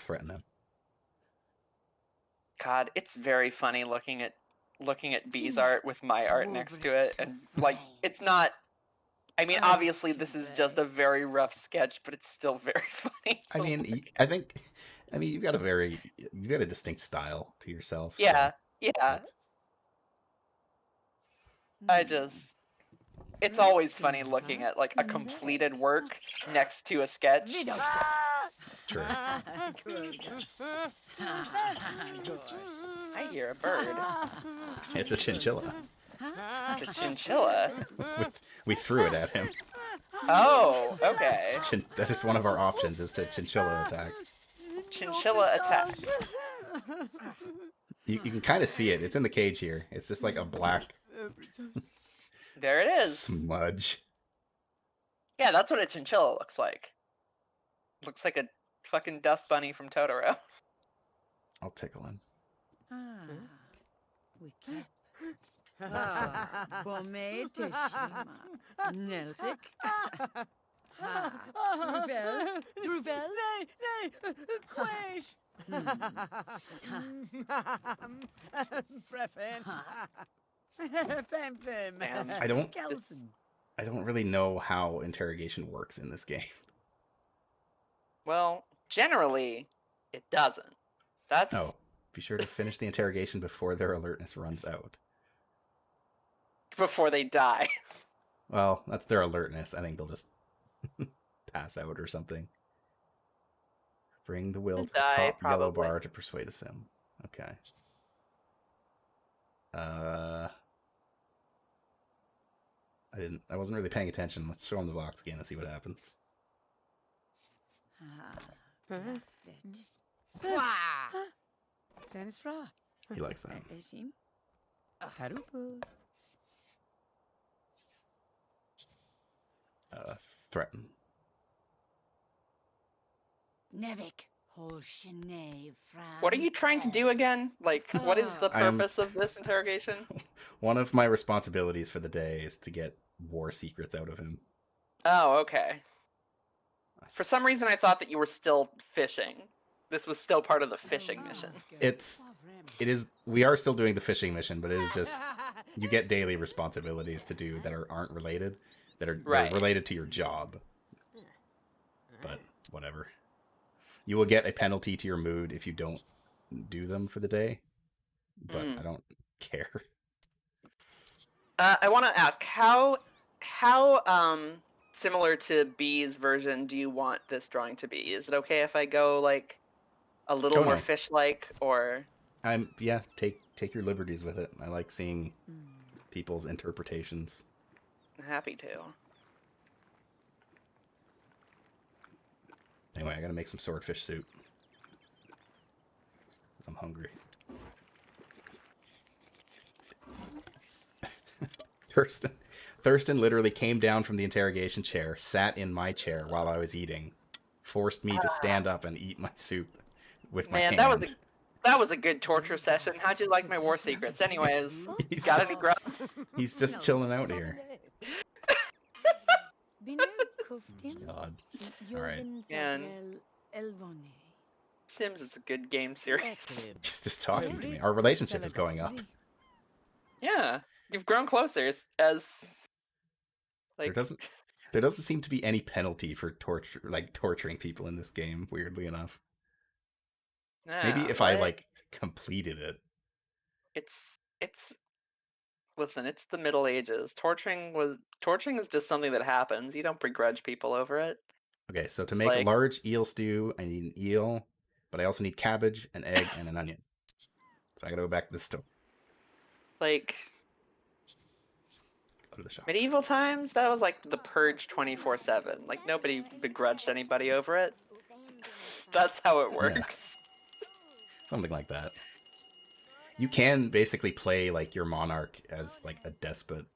threaten him.
God, it's very funny looking at B's art with my art next to it, and like it's not. I mean, obviously this is just a very rough sketch, but it's still very funny.
I mean, you've got a distinct style to yourself.
Yeah,
so
yeah. It's always funny looking at like a completed work next to a sketch.
True.
I hear a bird.
It's a chinchilla.
It's a chinchilla.
We threw it at him.
Oh, okay.
That is one of our options, is to chinchilla attack.
Chinchilla attack.
You can kind of see it. It's in the cage here. It's just like a black
There it is.
smudge.
Yeah, that's what a chinchilla looks like. Looks like a fucking dust bunny from Totoro.
I'll tickle him.
Man.
I don't really know how interrogation works in this game.
Well, generally, it doesn't. That's
Oh, be sure to finish the interrogation before their alertness runs out.
before they die.
Well, that's their alertness. I think they'll just pass out or something. Bring the will to the
Die,
top yellow
probably.
bar to persuade a sim. Okay. I wasn't really paying attention. Let's show him the box again and see what happens. He likes that. Threaten.
What are you trying to do again? Like, what is the
I'm-
purpose of this interrogation?
One of my responsibilities for the day is to get war secrets out of him.
Oh, okay. For some reason, I thought that you were still fishing. This was still part of the fishing mission.
It is. We are still doing the fishing mission, but it is just you get daily responsibilities to do that aren't related, that are
Right.
related to your job. But whatever. You will get a penalty to your mood if you don't do them for the day, but I don't care.
I want to ask how similar to B's version do you want this drawing to be? Is it okay if I go like a little
Oh,
more
no.
fish-like, or
Take your liberties with it. I like seeing people's interpretations.
I'm happy to?
Anyway, I gotta make some swordfish soup. 'Cause I'm hungry. Thurston literally came down from the interrogation chair, sat in my chair while I was eating, forced me to stand up and eat my soup with my
Man,
hand.
that was a good torture session. How'd you like my war secrets? Anyways,
He's
got
just-
any grub?
He's just chilling out here. God. Alright.
And Sims is a good game series.
He's just talking to me. Our relationship is going up.
Yeah, you've grown closer as
There
like
doesn't seem to be any penalty for torturing people in this game, weirdly enough. Maybe if I like completed it.
it's listen, it's the Middle Ages. Torturing is just something that happens. You don't begrudge people over it.
Okay, so to make a
like-
large eel stew, I need an eel, but I also need cabbage, an egg, and an onion. So I gotta go back to the store.
Like
Go to the shop.
medieval times, that was like the purge 24/7. Like nobody begrudged anybody over it. That's how it works.
Something like that. You can basically play like your monarch as like a despot.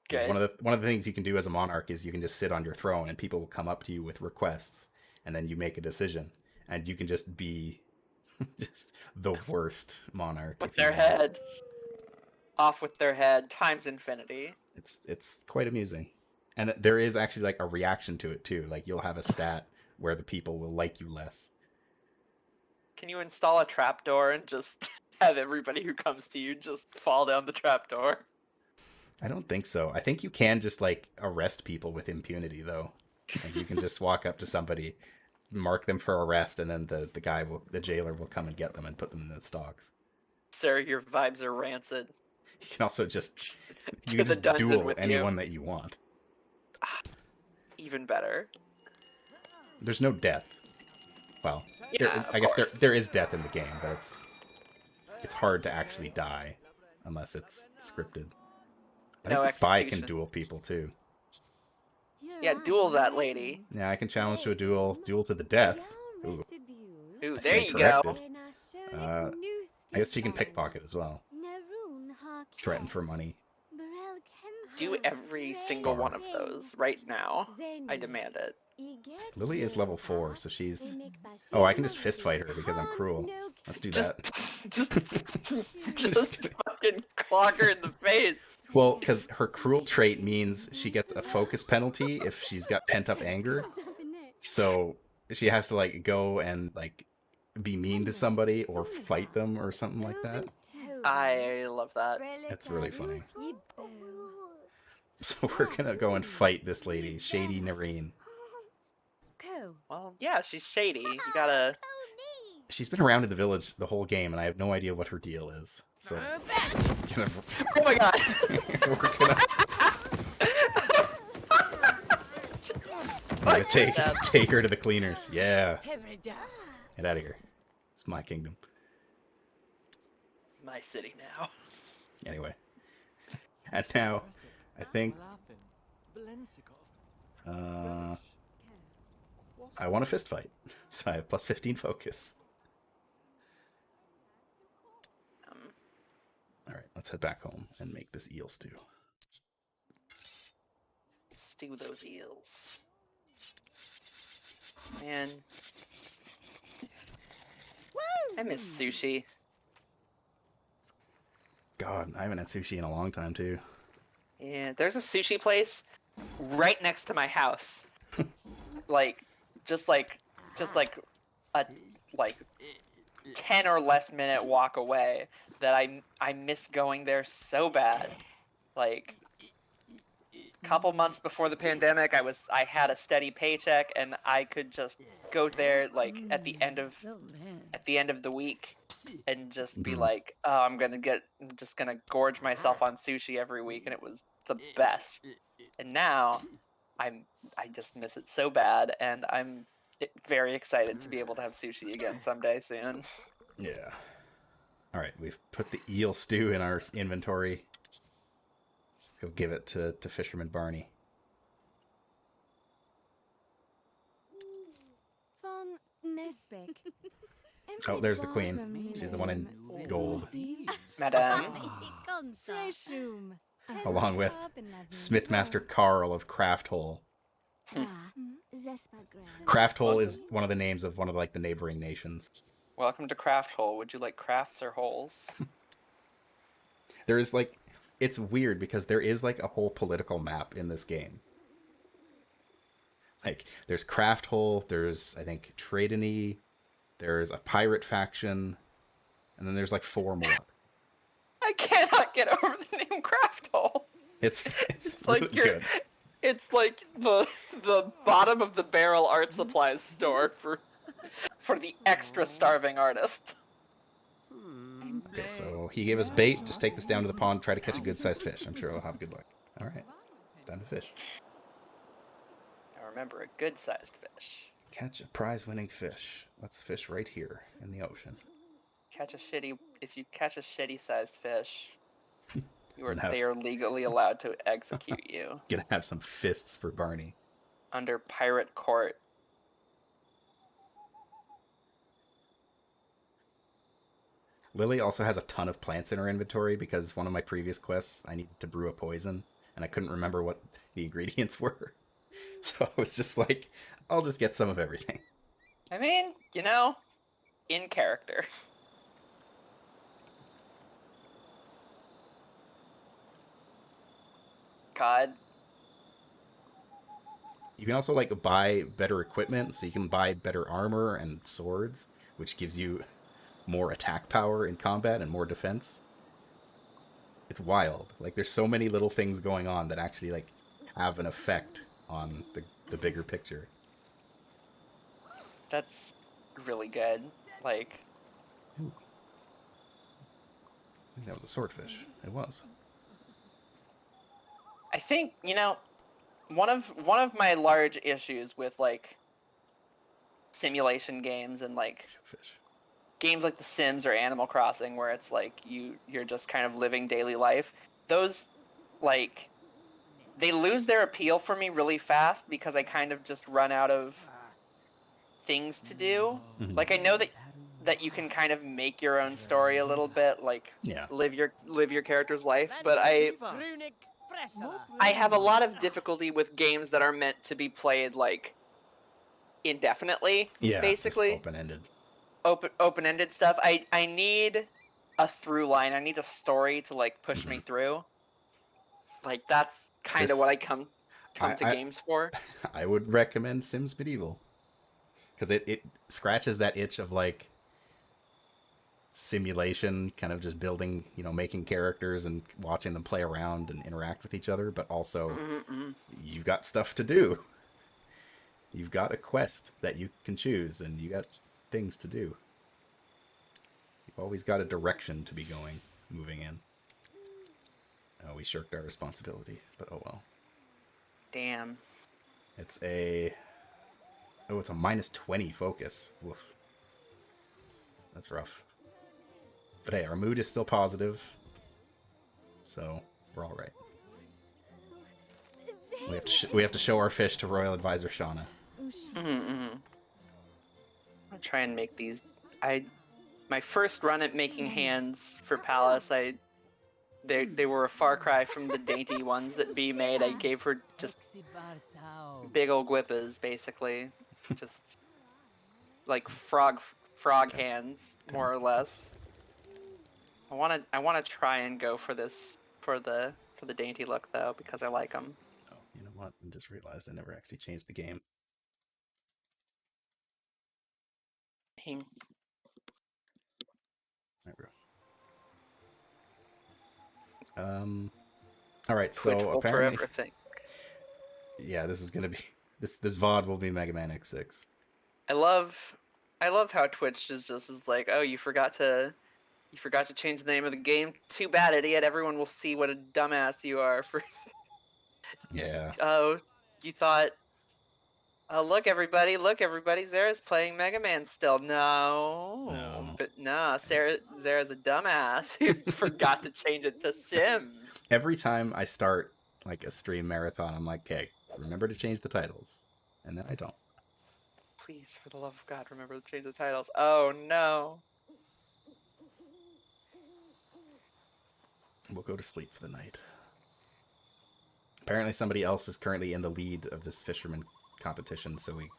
'Cause
Okay.
One of the things you can do as a monarch is you can just sit on your throne and people will come up to you with requests, and then you make a decision, and you can just be just the worst monarch.
With their head. Off with their head, times infinity.
It's quite amusing. And there is actually like a reaction to it too. Like you'll have a stat where the people will like you less.
Can you install a trapdoor and just have everybody who comes to you just fall down the trapdoor?
I don't think so. I think you can just like arrest people with impunity though. Like you can just walk up to somebody, mark them for arrest, and then the jailer will come and get them and put them in the stocks.
Sir, your vibes are rancid.
You can also just
To
you can
the
just
dungeon
duel
with
anyone
you.
that you want.
Even better.
There's no death. Well,
Yeah,
I guess
course.
there is death in the game, but it's hard to actually die unless it's scripted. I
No
think the spy can
execution.
duel people too.
Yeah, duel that lady.
Yeah, I can challenge to a duel to the death. Ooh,
Ooh,
I
there
stand
you go.
corrected. I guess she can pickpocket as well. Threaten for money.
Do every single one of those right now. I demand it.
Lily is level 4, so she's... Oh, I can just fist fight her because I'm cruel. Let's do that.
Just fucking clock her in the face.
Well, because her cruel trait means she gets a focus penalty if she's got pent-up anger. So she has to, like, go and, like, be mean to somebody or fight them or something like that.
I love that.
That's really funny. So we're gonna go and fight this lady, Shady Nareen.
Well, yeah, she's shady. You gotta...
She's been around in the village the whole game, and I have no idea what her deal is. So we're just gonna...
Oh my god!
I'm gonna take her to the cleaners. Yeah. Get out of here. It's my kingdom.
My city now.
Anyway. And now, I think... I want a fist fight. So I have plus 15 focus. Alright, let's head back home and make this eel stew.
Stew those eels. Man. I miss sushi.
God, I haven't had sushi in a long time, too.
Yeah, there's a sushi place right next to my house. just like a 10 or less minute walk away that I miss going there so bad. Like couple months before the pandemic, I had a steady paycheck and I could just go there like at the end of the week and just be like, oh, I'm just gonna gorge myself on sushi every week, and it was the best. And now I just miss it so bad, and I'm very excited to be able to have sushi again someday soon.
Yeah. All right, we've put the eel stew in our inventory. Go give it to Fisherman Barney. Oh, there's the queen. She's the one in gold.
Madame.
Along with Smithmaster Carl of Crafthole. Crafthole is one of the names of one of like the neighboring nations.
Welcome to Craft Hole. Would you like crafts or holes?
There is like, it's weird because there is like a whole political map in this game. Like, there's Crafthole, there's, I think, Tradeny, there's a pirate faction, and then there's like 4 more.
I cannot get over the name Craft Hole.
It's
like
really
you're,
good.
it's like the bottom of the barrel art supplies store for the extra starving artist.
Okay, so he gave us bait. Just take this down to the pond, try to catch a good-sized fish. I'm sure I'll have good luck. All right, time to fish.
Now remember, a good-sized fish.
Catch a prize-winning fish. Let's fish right here in the ocean.
If you catch a shitty-sized fish,
And
they are legally allowed to execute you
Gonna have some fists for Barney.
under pirate court.
Lily also has a ton of plants in her inventory because one of my previous quests, I needed to brew a poison, and I couldn't remember what the ingredients were. So I was just like, I'll just get some of everything.
I mean, you know, in character. God.
You can also like buy better equipment, so you can buy better armor and swords, which gives you more attack power in combat and more defense. It's wild. Like there's so many little things going on that actually like have an effect on the bigger picture.
That's really good. Like,
Ooh. I think that was a swordfish. It was.
I think, you know, one of my large issues with like simulation games and like
Fish.
games like The Sims or Animal Crossing, where it's like you're just kind of living daily life, those like they lose their appeal for me really fast because I kind of just run out of things to do.
Mhm.
Like I know that you can kind of make your own story a little bit, like
Yeah.
live your character's life, but I have a lot of difficulty with games that are meant to be played like indefinitely,
Yeah.
basically.
Open-ended.
Open-ended stuff. I need a through line. I need a story to like push me through. Like that's kind of what I come to games for.
I would recommend Sims Medieval. Because it scratches that itch of like simulation, kind of just building, you know, making characters and watching them play around and interact with each other, but also you've got stuff to do. You've got a quest that you can choose, and you got things to do. You've always got a direction to be moving in. Oh, we shirked our responsibility, but oh well.
Damn.
It's a minus 20 focus. Woof. That's rough. But hey, our mood is still positive, so we're all right. We have to show our fish to Royal Advisor Shauna.
I'll try and make these. My first run at making hands for Palace, they were a far cry from the dainty ones that Bee made. I gave her just big old whippers, basically, just like frog hands, more or less. I want to try and go for this for the dainty look though, because I like them.
Oh, you know what? I just realized I never actually changed the game. There we go. All right.
Twitch
So
will
apparently,
forever think.
yeah, this is gonna be this VOD will be Mega Man X6.
I love how Twitch is like, oh, you forgot to change the name of the game. Too bad, idiot. Everyone will see what a dumbass you are for.
Yeah.
Oh, you thought. Oh, look, everybody! Zara's playing Mega Man still.
No.
But no, Zara's a dumbass who forgot to change it to Sim.
Every time I start like a stream marathon, I'm like, okay, remember to change the titles, and then I don't.
Please, for the love of God, remember to change the titles. Oh no.
We'll go to sleep for the night. Apparently somebody else is currently in the lead of this fisherman competition, so we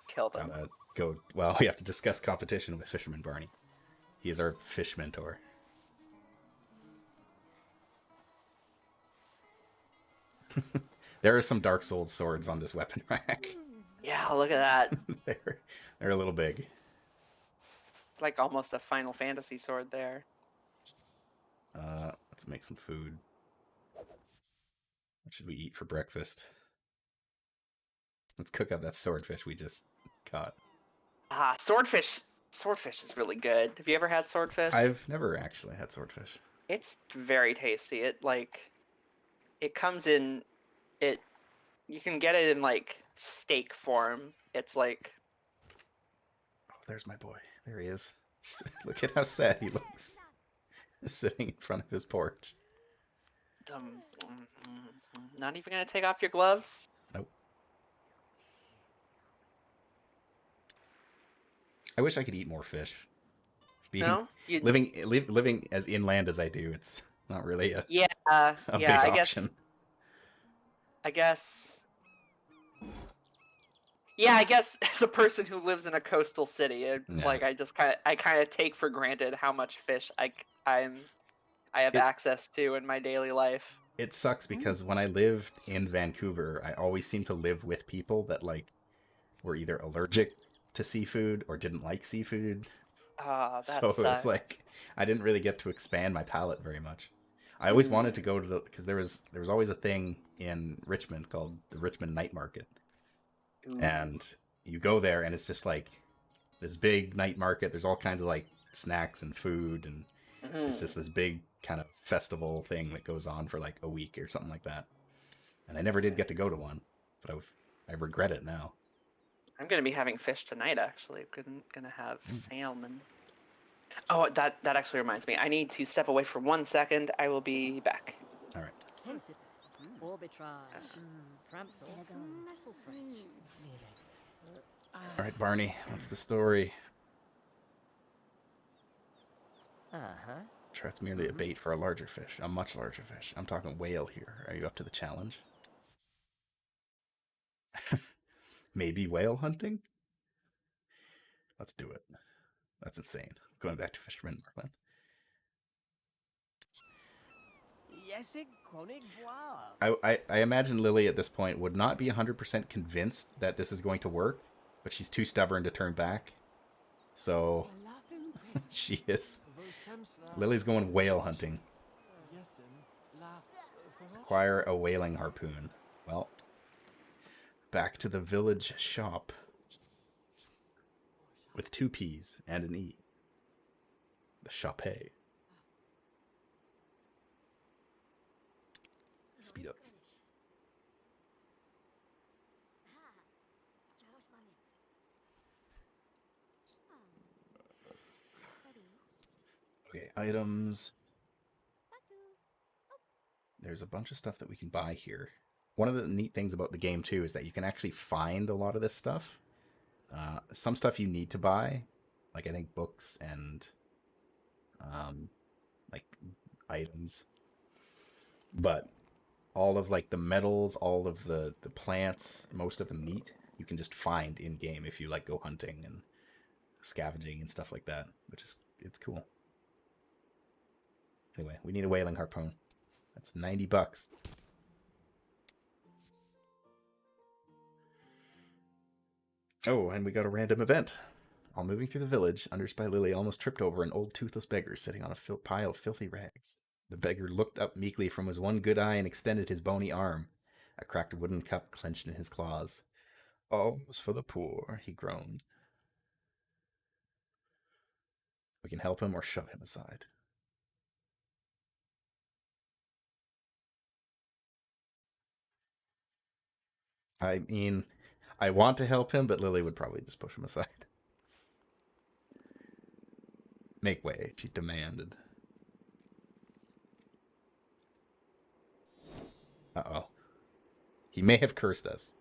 Kill them.
gotta go. Well, we have to discuss competition with Fisherman Barney. He is our fish mentor. There are some Dark Souls swords on this weapon rack.
Yeah, look at that.
They're a little big.
It's like almost a Final Fantasy sword there.
Let's make some food. What should we eat for breakfast? Let's cook up that swordfish we just caught.
Ah, swordfish. Swordfish is really good. Have you ever had swordfish?
I've never actually had swordfish.
It's very tasty. It comes in you can get it in like steak form. It's like,
Oh, there's my boy. There he is. Look at how sad he looks. Sitting in front of his porch.
Not even gonna take off your gloves?
Nope. I wish I could eat more fish.
No?
Living as inland as I do, it's not really a
Yeah,
big
I
option.
guess Yeah, I guess as a person who lives in a coastal city,
Yeah.
like I kind of take for granted how much fish I have access to in my daily life.
It sucks because when I lived in Vancouver, I always seemed to live with people that like were either allergic to seafood or didn't like seafood.
Ah,
So
that
it was
sucks.
like I didn't really get to expand my palate very much. I always wanted to go to because there was always a thing in Richmond called the Richmond Night Market, and you go there and it's just like this big night market. There's all kinds of like snacks and food, and it's just this big kind of festival thing that goes on for like a week or something like that. And I never did get to go to one, but I regret it now.
I'm gonna be having fish tonight. Actually, gonna have salmon. Oh, that actually reminds me. I need to step away for 1 second. I will be back.
All right. All right, Barney, what's the story? Trout's merely a bait for a larger fish, a much larger fish. I'm talking whale here. Are you up to the challenge? Maybe whale hunting? Let's do it. That's insane. Going back to Fisherman Marlin. I imagine Lily at this point would not be 100% convinced that this is going to work, but she's too stubborn to turn back. So she is. Lily's going whale hunting. Acquire a whaling harpoon. Well, back to the village shop. With 2 P's and an E. The Shopee. Speed up. Okay, items. There's a bunch of stuff that we can buy here. One of the neat things about the game, too, is that you can actually find a lot of this stuff. Some stuff you need to buy, like I think books and like items. But all of like the metals, all of the plants, most of the meat, you can just find in game if you like go hunting and scavenging and stuff like that, which is it's cool. Anyway, we need a whaling harpoon. That's $90. Oh, and we got a random event. While moving through the village, Under Spy Lily almost tripped over an old toothless beggar sitting on a pile of filthy rags. The beggar looked up meekly from his one good eye and extended his bony arm, a cracked wooden cup clenched in his claws. Alms for the poor, he groaned. We can help him or shove him aside. I mean, I want to help him, but Lily would probably just push him aside. Make way, she demanded. Uh-oh. He may have cursed us.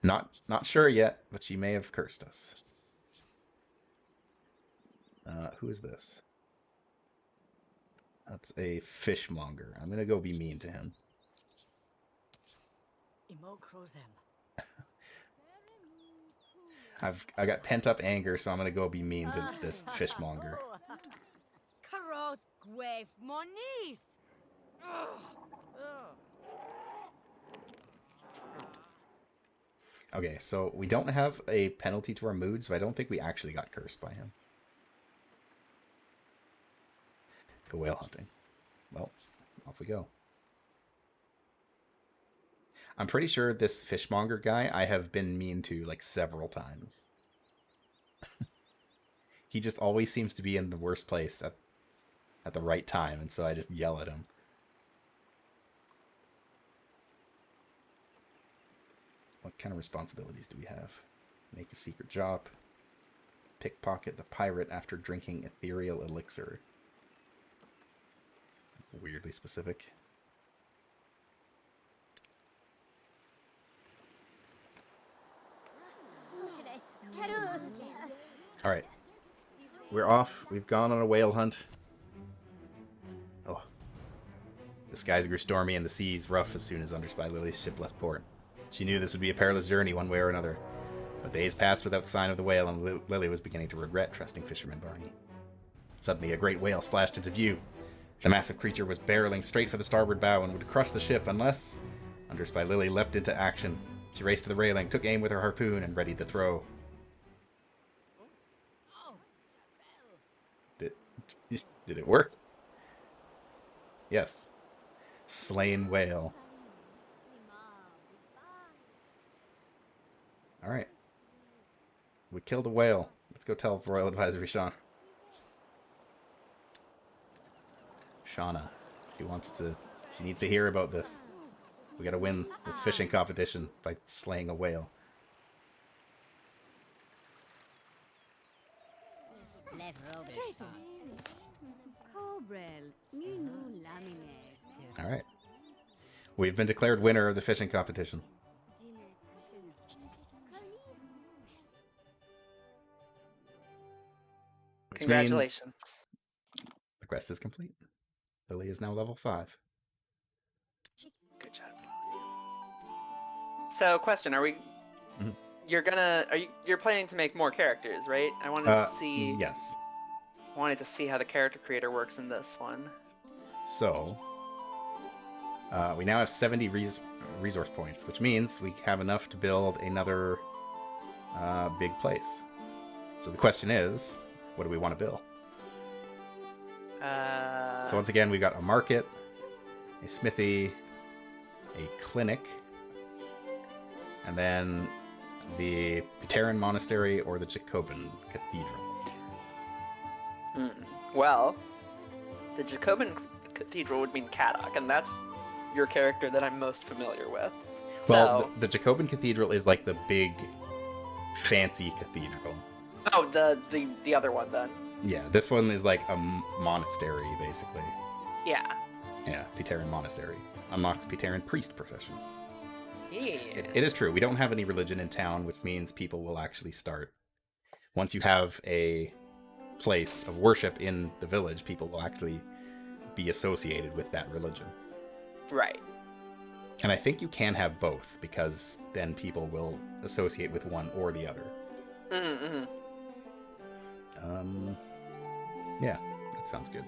Not sure yet, but she may have cursed us. Who is this? That's a fishmonger. I'm gonna go be mean to him. I got pent up anger, so I'm gonna go be mean to this fishmonger. Okay, so we don't have a penalty to our mood, so I don't think we actually got cursed by him. Go whale hunting. Well, off we go. I'm pretty sure this fishmonger guy I have been mean to like several times. He just always seems to be in the worst place at the right time, and so I just yell at him. What kind of responsibilities do we have? Make a secret job. Pickpocket the pirate after drinking ethereal elixir. Weirdly specific. Alright. We're off. We've gone on a whale hunt. Oh. The skies grew stormy and the seas rough as soon as Underspy Lily's ship left port. She knew this would be a perilous journey one way or another. But days passed without sign of the whale, and Lily was beginning to regret trusting Fisherman Barney. Suddenly, a great whale splashed into view. The massive creature was barreling straight for the starboard bow and would crush the ship unless... Underspy Lily leapt into action. She raced to the railing, took aim with her harpoon, and readied to throw. Did it work? Yes. Slain whale. Alright. We killed a whale. Let's go tell Royal Advisory Sean. Shauna. She needs to hear about this. We gotta win this fishing competition by slaying a whale. Alright. We've been declared winner of the fishing competition. Which
Congratulations.
means the quest is complete. Lily is now level 5.
Good job. So, question: Are we?
Mhm.
You're planning to make more characters, right? I wanted to see.
Yes.
Wanted to see how the character creator works in this one.
So, we now have 70 resource points, which means we have enough to build another big place. So the question is, what do we want to build? So once again, we've got a market, a smithy, a clinic, and then the Pateran Monastery or the Jacobin Cathedral.
Well, the Jacobin Cathedral would mean Kadok, and that's your character that I'm most familiar with.
Well,
So,
the Jacobin Cathedral is like the big, fancy cathedral.
oh, the other one then.
Yeah, this one is like a monastery, basically.
Yeah.
Yeah, Pateran Monastery. Unlocks Pateran priest profession.
Yeah.
It is true. We don't have any religion in town, which means people will actually start. Once you have a place of worship in the village, people will actually be associated with that religion.
Right.
And I think you can have both, because then people will associate with one or the other.
Mm-hmm.
Yeah, that sounds good.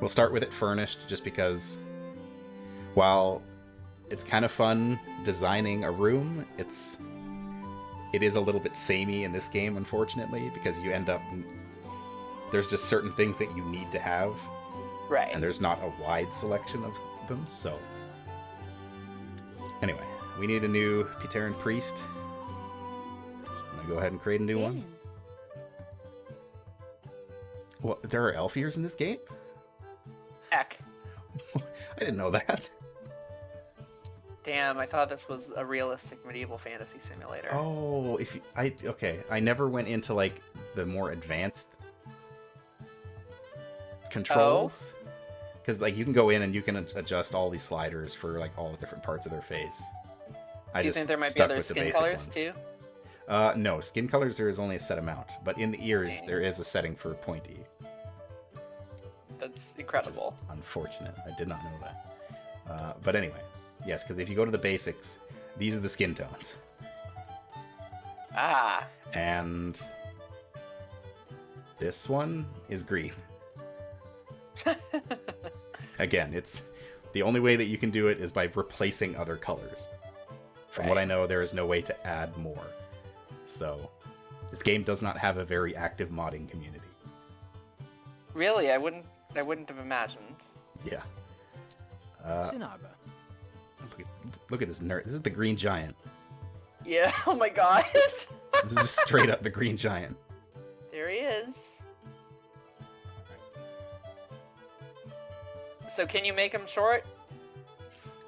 We'll start with it furnished, just because while it's kind of fun designing a room, it is a little bit samey in this game, unfortunately, because you end up... There's just certain things that you need to have,
Right.
and there's not a wide selection of them, so... Anyway, we need a new Pateran priest. I'm gonna go ahead and create a new one. Well, there are elf ears in this game?
Heck.
I didn't know that.
Damn, I thought this was a realistic medieval fantasy simulator.
Oh, okay. I never went into like the more advanced controls, because like you can go in and you can adjust all these sliders for like all the different parts of their face.
Do you think there might be other skin colors too?
No, skin colors there is only a set amount, but in the ears there is a setting for pointy.
That's incredible.
Which is unfortunate. I did not know that. But anyway, yes, because if you go to the basics, these are the skin tones.
Ah.
And this one is green. Again, it's the only way that you can do it is by replacing other colors. From what I know, there is no way to add more. So, this game does not have a very active modding community.
Really? I wouldn't have imagined.
Yeah. Look at this nerd. This is the Green Giant.
Yeah, oh my god.
This is straight up the Green Giant.
There he is. So can you make him short?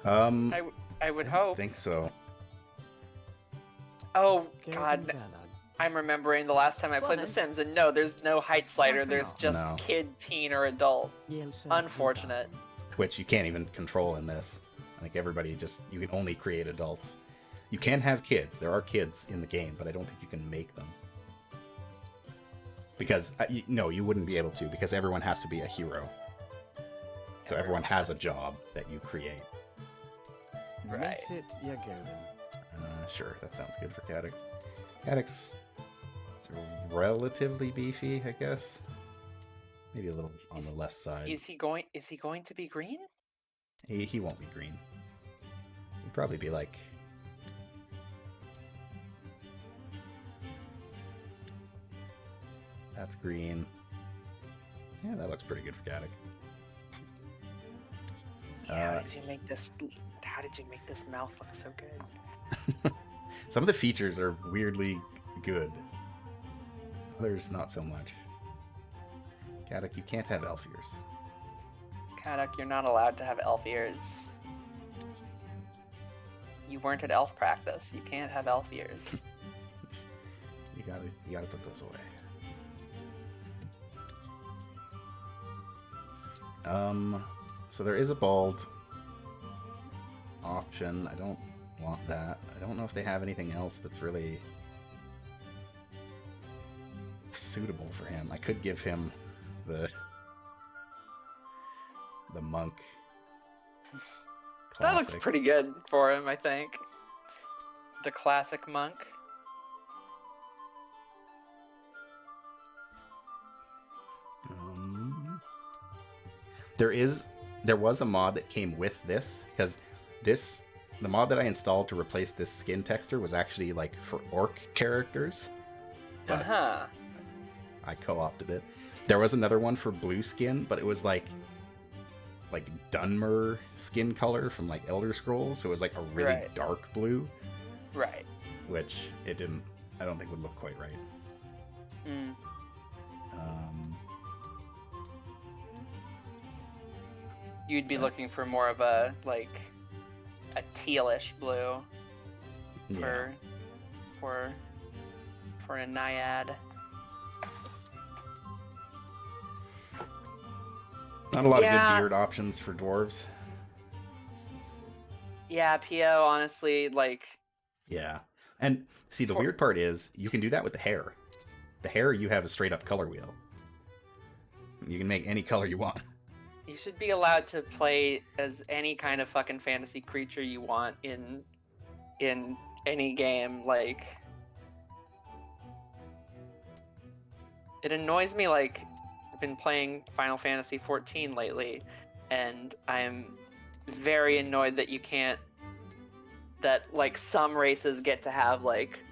I would hope.
I think so.
Oh god. I'm remembering the last time I played The Sims, and no, there's no height slider. There's just
No.
kid, teen, or adult. Unfortunate.
Which you can't even control in this. Like everybody you can only create adults. You can have kids. There are kids in the game, but I don't think you can make them. Because, no, you wouldn't be able to, because everyone has to be a hero. So everyone has a job that you create.
Right.
Method Yagoden.
Sure, that sounds good for Caddock. Caddock's relatively beefy, I guess. Maybe a little on the less side.
Is he going to be green?
He won't be green. He'd probably be like... That's green. Yeah, that looks pretty good for Caddock.
How did you make this? How did you make this mouth look so good?
Some of the features are weirdly good. Others not so much. Caddock, you can't have elf ears.
Caddock, you're not allowed to have elf ears. You weren't at elf practice. You can't have elf ears.
You gotta put those away. So there is a bald option. I don't want that. I don't know if they have anything else that's really suitable for him. I could give him the monk.
That looks
Classic.
pretty good for him, I think. The classic monk.
There was a mod that came with this, because the mod that I installed to replace this skin texture was actually like for orc characters. But I co-opted it. There was another one for blue skin, but it was like Dunmer skin color from like Elder Scrolls, so it was like a really dark blue.
Right.
Which I don't think would look quite right.
Mm. You'd be looking for more of a tealish blue for a naiad.
Not a lot of good beard options for dwarves.
Yeah, PO, honestly,
Yeah. And see, the weird part is you can do that with the hair. The hair, you have a straight up color wheel. You can make any color you want.
you should be allowed to play as any kind of fucking fantasy creature you want in any game. Like, it annoys me, I've been playing Final Fantasy 14 lately, and I'm very annoyed that some races get to have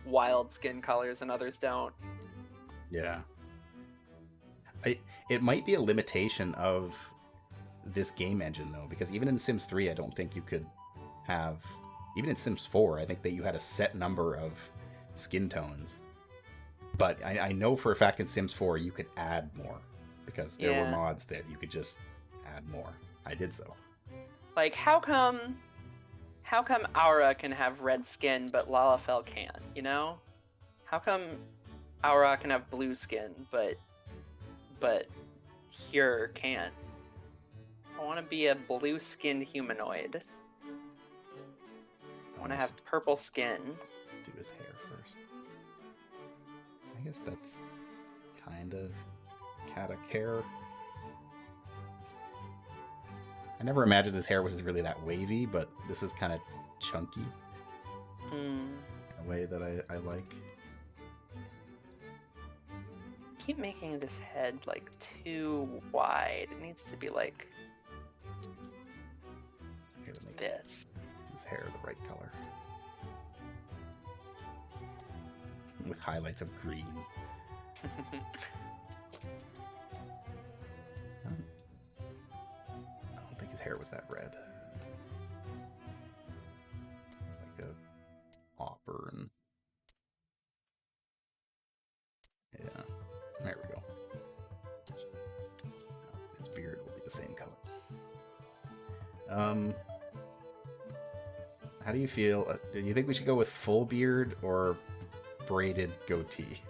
wild skin colors and others don't.
Yeah. It might be a limitation of this game engine, though, because even in Sims 3, I don't think you could have... Even in Sims 4, I think that you had a set number of skin tones. But I know for a fact in Sims 4, you could add more, because there were mods that you could just add more. I did so.
How come Aura can have red skin, but Lalafell can't, you know? How come Aura can have blue skin, but Hyur can't? I want to be a blue-skinned humanoid. I want to have purple skin.
Do his hair first. I guess that's kind of Caddock hair. I never imagined his hair was really that wavy, but this is kind of chunky. In a way that I like.
Keep making this head too wide. It needs to be
Here to make
this.
his hair the right color. With highlights of green. I don't think his hair was that red. Like a auburn. Yeah, there we go. His beard will be the same color. How do you feel? Do you think we should go with full beard or braided goatee?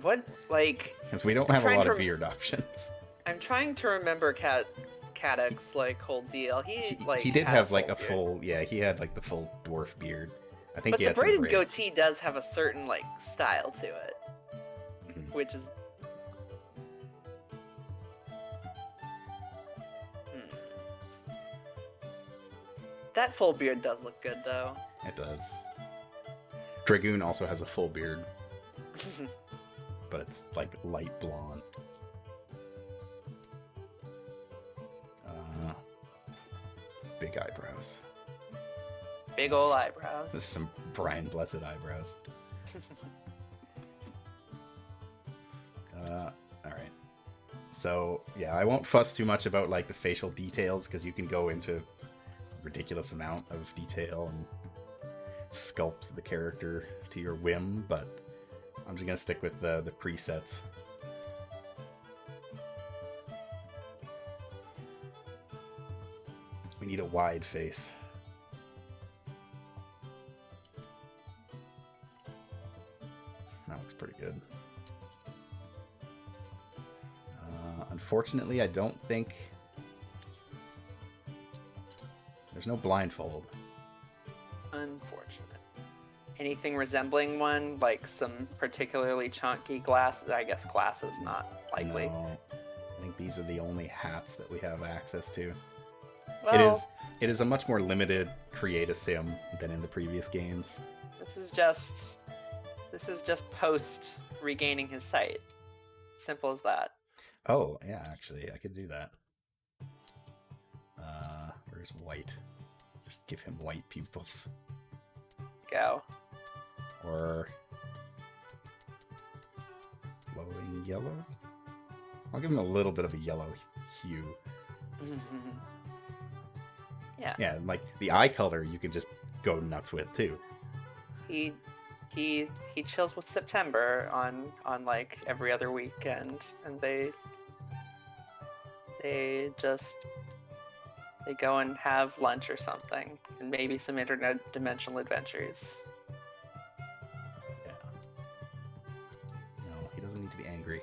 What?
Because we don't have a lot of beard options.
I'm trying to remember Caddock's whole deal.
He did have a full, he had the full dwarf beard. I think
But
he
the
had some
braided
braids.
goatee does have a certain style to it, which is That full beard does look good, though.
It does. Dragoon also has a full beard, but it's like light blonde. Big eyebrows.
Big ol' eyebrows.
This is some Brian Blessed eyebrows. Alright. So, yeah, I won't fuss too much about like the facial details because you can go into a ridiculous amount of detail and sculpt the character to your whim, but I'm just gonna stick with the presets. We need a wide face. That looks pretty good. Unfortunately, I don't think... There's no blindfold.
Unfortunate. Anything resembling one, like some particularly chunky glasses? I guess glasses, not likely.
No. I think these are the only hats that we have access to.
Well,
It is a much more limited create-a-sim than in the previous games.
This is just post regaining his sight. Simple as that.
Oh, yeah, actually, I could do that. Where's white? Just give him white pupils.
Go.
Or... glowing yellow? I'll give him a little bit of a yellow hue.
Yeah.
Yeah, like, the eye color you can just go nuts with, too.
He chills with September on like every other weekend, and they go and have lunch or something, and maybe some interdimensional adventures.
Yeah. No, he doesn't need to be angry.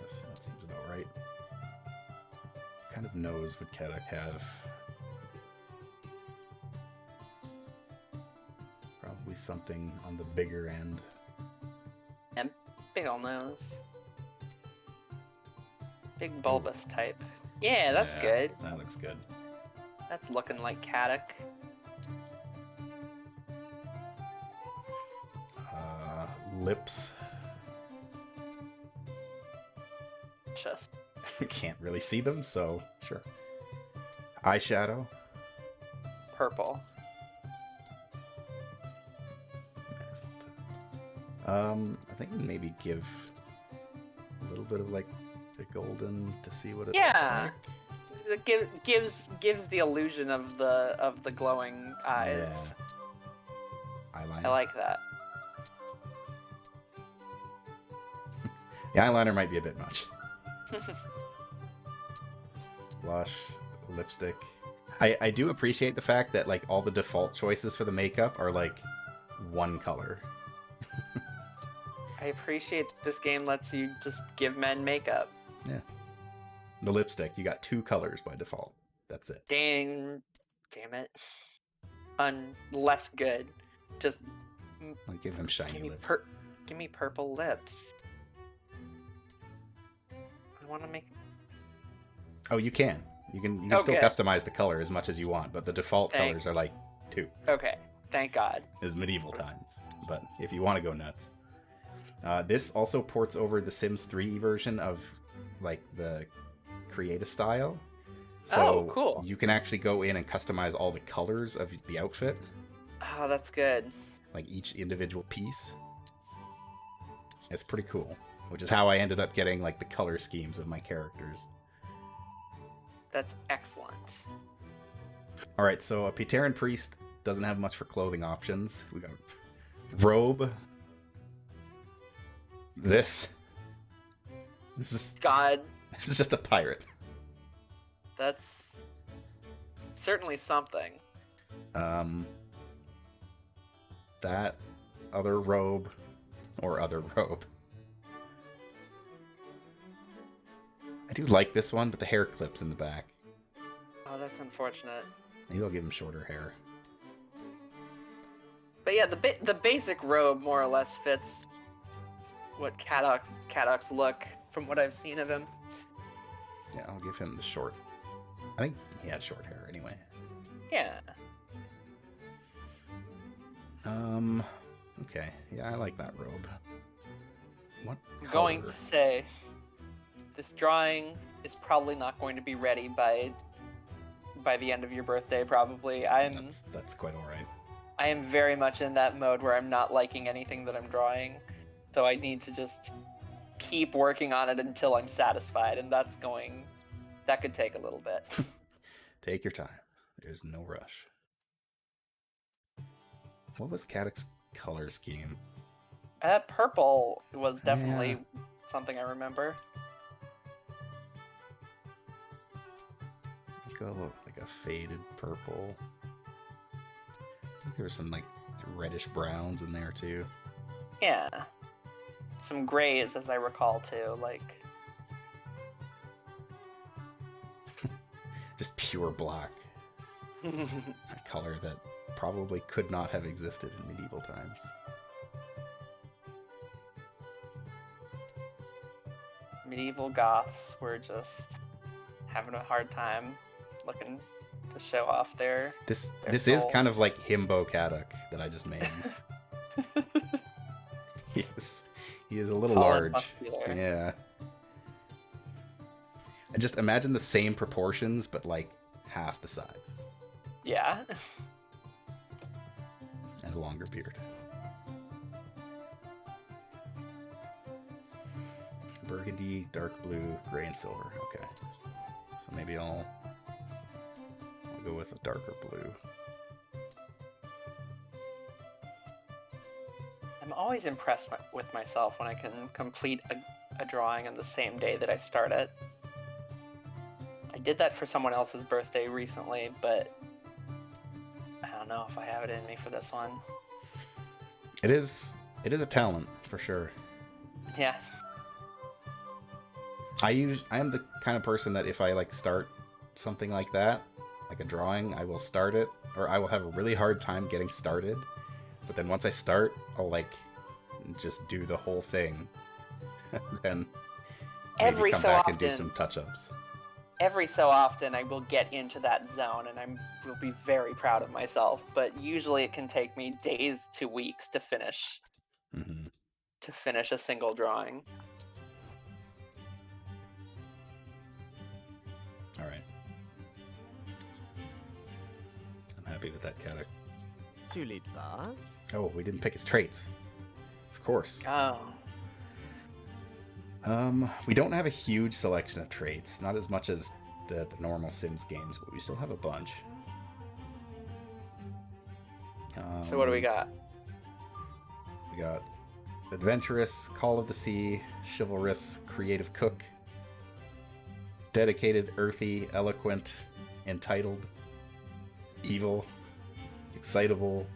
Yes, that seems about right. What kind of nose would Kadok have? Probably something on the bigger end.
And big ol' nose. Big bulbous type. Yeah, that's good.
That looks good.
That's looking like Kadok.
Lips.
Just
Can't really see them, so sure. Eyeshadow.
purple.
Excellent. I think maybe give a little bit of like the golden to see what it
Yeah.
looks
It gives the illusion of the glowing eyes.
like. Eyeliner.
I like that.
The eyeliner might be a bit much. Blush, lipstick. I do appreciate the fact that like all the default choices for the makeup are like one color.
I appreciate this game lets you just give men makeup.
Yeah. The lipstick, you got 2 colors by default. That's it.
Damn it. Less good. Just
I'll give him shiny
give me
lips.
give me purple lips. I want to make.
Oh, you can. You can still customize the color as much as you want, but the default colors are like 2.
Okay, thank God.
Is medieval times. But if you want to go nuts. This also ports over the Sims 3 version of like the create a style. So
cool.
You can actually go in and customize all the colors of the outfit.
Oh, that's good.
Like each individual piece. It's pretty cool. Which is how I ended up getting like the color schemes of my characters.
That's excellent.
Alright, so a Pteran priest doesn't have much for clothing options. We got robe. This is
God,
this is just a pirate.
that's certainly something.
That other robe or other robe. I do like this one, but the hair clips in the back.
Oh, that's unfortunate.
Maybe I'll give him shorter hair.
But yeah, the basic robe more or less fits what Kadok's look from what I've seen of him.
Yeah, I'll give him the short. I think he had short hair anyway.
Yeah.
Okay. Yeah, I like that robe. What
I'm going
color?
to say this drawing is probably not going to be ready by the end of your birthday, probably.
That's quite alright.
I am very much in that mode where I'm not liking anything that I'm drawing. So I need to just keep working on it until I'm satisfied, and that could take a little bit.
Take your time. There's no rush. What was Caddick's color scheme?
Purple was definitely something I remember.
Go like a faded purple. I think there was some like reddish browns in there too.
Yeah. Some grays, as I recall, too. Like,
just pure black. A color that probably could not have existed in medieval times.
medieval goths were just having a hard time looking to show off their
This
soul.
is kind of like Himbo Caddock that I just made. He is a little
Tall and
large.
muscular.
Yeah. I just imagine the same proportions, but like half the size
Yeah.
and a longer beard. Burgundy, dark blue, gray, and silver. Okay. So maybe I'll go with a darker blue.
I'm always impressed with myself when I can complete a drawing on the same day that I start it. I did that for someone else's birthday recently, but I don't know if I have it in me for this one.
It is a talent for sure.
Yeah.
I am the kind of person that if I like start something like that, like a drawing, I will start it, or I will have a really hard time getting started. But then once I start, I'll like just do the whole thing. Then maybe
Every
come
so
back
often,
and do some touch-ups.
every so often I will get into that zone and I will be very proud of myself, but usually it can take me days to weeks to finish a single drawing.
All right. I'm happy with that Caddock.
Tu les vas?
Oh, we didn't pick his traits. Of course.
Oh.
We don't have a huge selection of traits, not as much as the normal Sims games, but we still have a bunch.
So what do we got?
We got adventurous, call of the sea, chivalrous, creative cook, dedicated, earthy, eloquent, entitled, evil, excitable,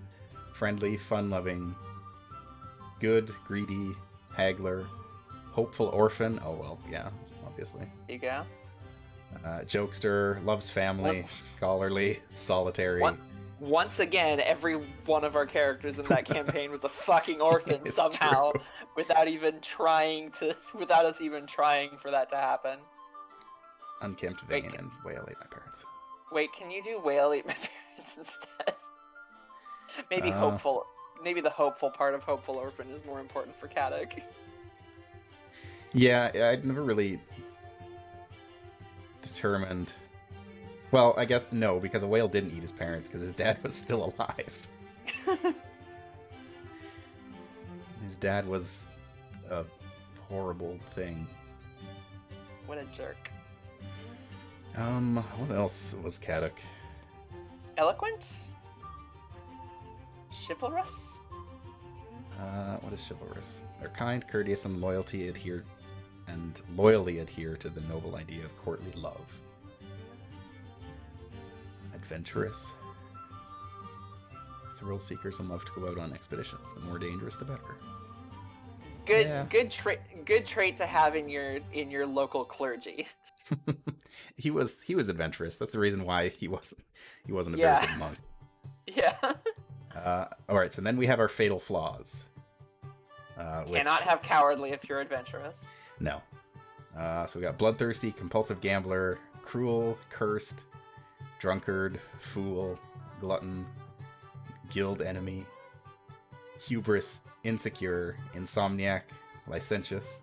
friendly, fun-loving, good, greedy, haggler, hopeful orphan. Oh well, yeah, obviously.
There you go.
Jokester, loves family, scholarly, solitary.
Once again, every one of our characters in that campaign was a fucking orphan
It's
somehow,
true.
without us even trying for that to happen.
Unkempt vein and wail ate my parents.
Wait, can you do whale eat my parents instead? Maybe hopeful. Maybe the hopeful part of hopeful orphan is more important for Caddock.
Yeah, I'd never really determined. Well, I guess no, because a whale didn't eat his parents because his dad was still alive. His dad was a horrible thing.
What a jerk.
What else was Caddock?
Eloquent? Chivalrous?
What is chivalrous? They're kind, courteous, and loyally adhere to the noble idea of courtly love. Adventurous. Thrill seekers and love to go out on expeditions. The more dangerous, the better.
Good trait to have in your local clergy.
He was adventurous. That's the reason why he wasn't a
Yeah.
very good monk.
Yeah.
All right, so then we have our fatal flaws.
Cannot have cowardly if you're adventurous.
No. So we got bloodthirsty, compulsive gambler, cruel, cursed, drunkard, fool, glutton, guild enemy, hubris, insecure, insomniac, licentious,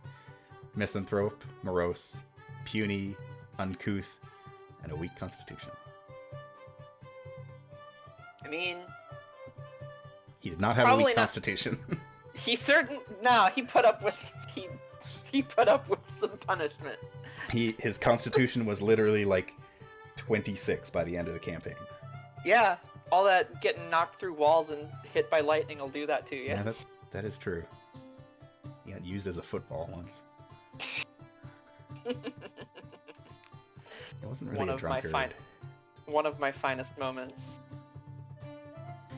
misanthrope, morose, puny, uncouth, and a weak constitution.
I mean,
he did not have a
probably
weak
not.
constitution.
He put up with he put up with some punishment.
His constitution was literally like 26 by the end of the campaign.
Yeah, all that getting knocked through walls and hit by lightning will do that too. Yeah,
that is true. He got used as a football once. It wasn't really a drunkard.
One of my finest moments.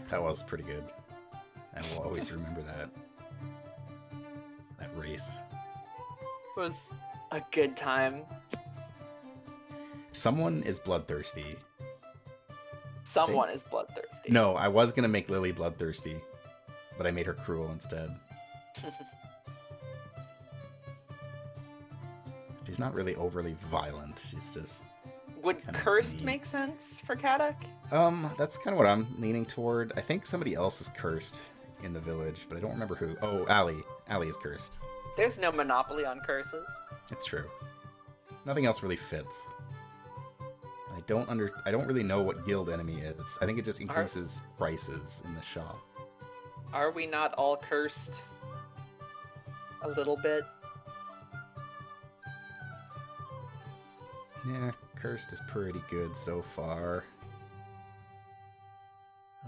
That was pretty good. I will always remember that. That race.
It was a good time.
Someone is bloodthirsty.
Someone is bloodthirsty.
No, I was gonna make Lily bloodthirsty, but I made her cruel instead. She's not really overly violent. She's just...
Would cursed make sense for Kadok?
That's kind of what I'm leaning toward. I think somebody else is cursed in the village, but I don't remember who. Oh, Allie. Allie is cursed.
There's no monopoly on curses.
It's true. Nothing else really fits. I don't really know what guild enemy is. I think it just increases prices in the shop.
Are we not all cursed? A little bit?
Yeah, cursed is pretty good so far.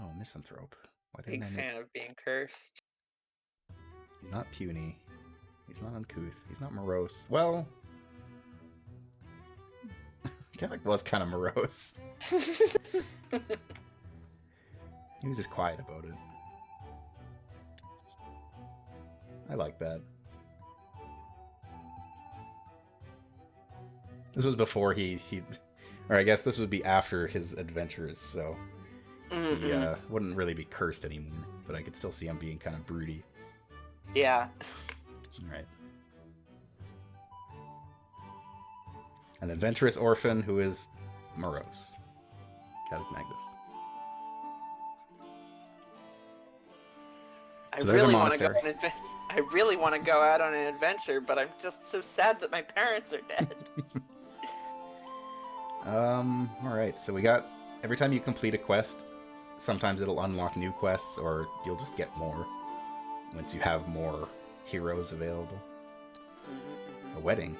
Oh, misanthrope. Why didn't
Big fan of being cursed.
He's not puny. He's not uncouth. He's not morose. Well, Kadok was kind of morose. He was just quiet about it. I like that. This was before he or I guess this would be after his adventures, so he wouldn't really be cursed anymore, but I could still see him being kind of broody.
Yeah.
Alright. An adventurous orphan who is morose. Kadok Magnus.
I
So there's a
really want to go
monastery.
I really want to go out on an adventure, but I'm just so sad that my parents are dead.
Alright, so we got... Every time you complete a quest, sometimes it'll unlock new quests, or you'll just get more once you have more heroes available. A wedding.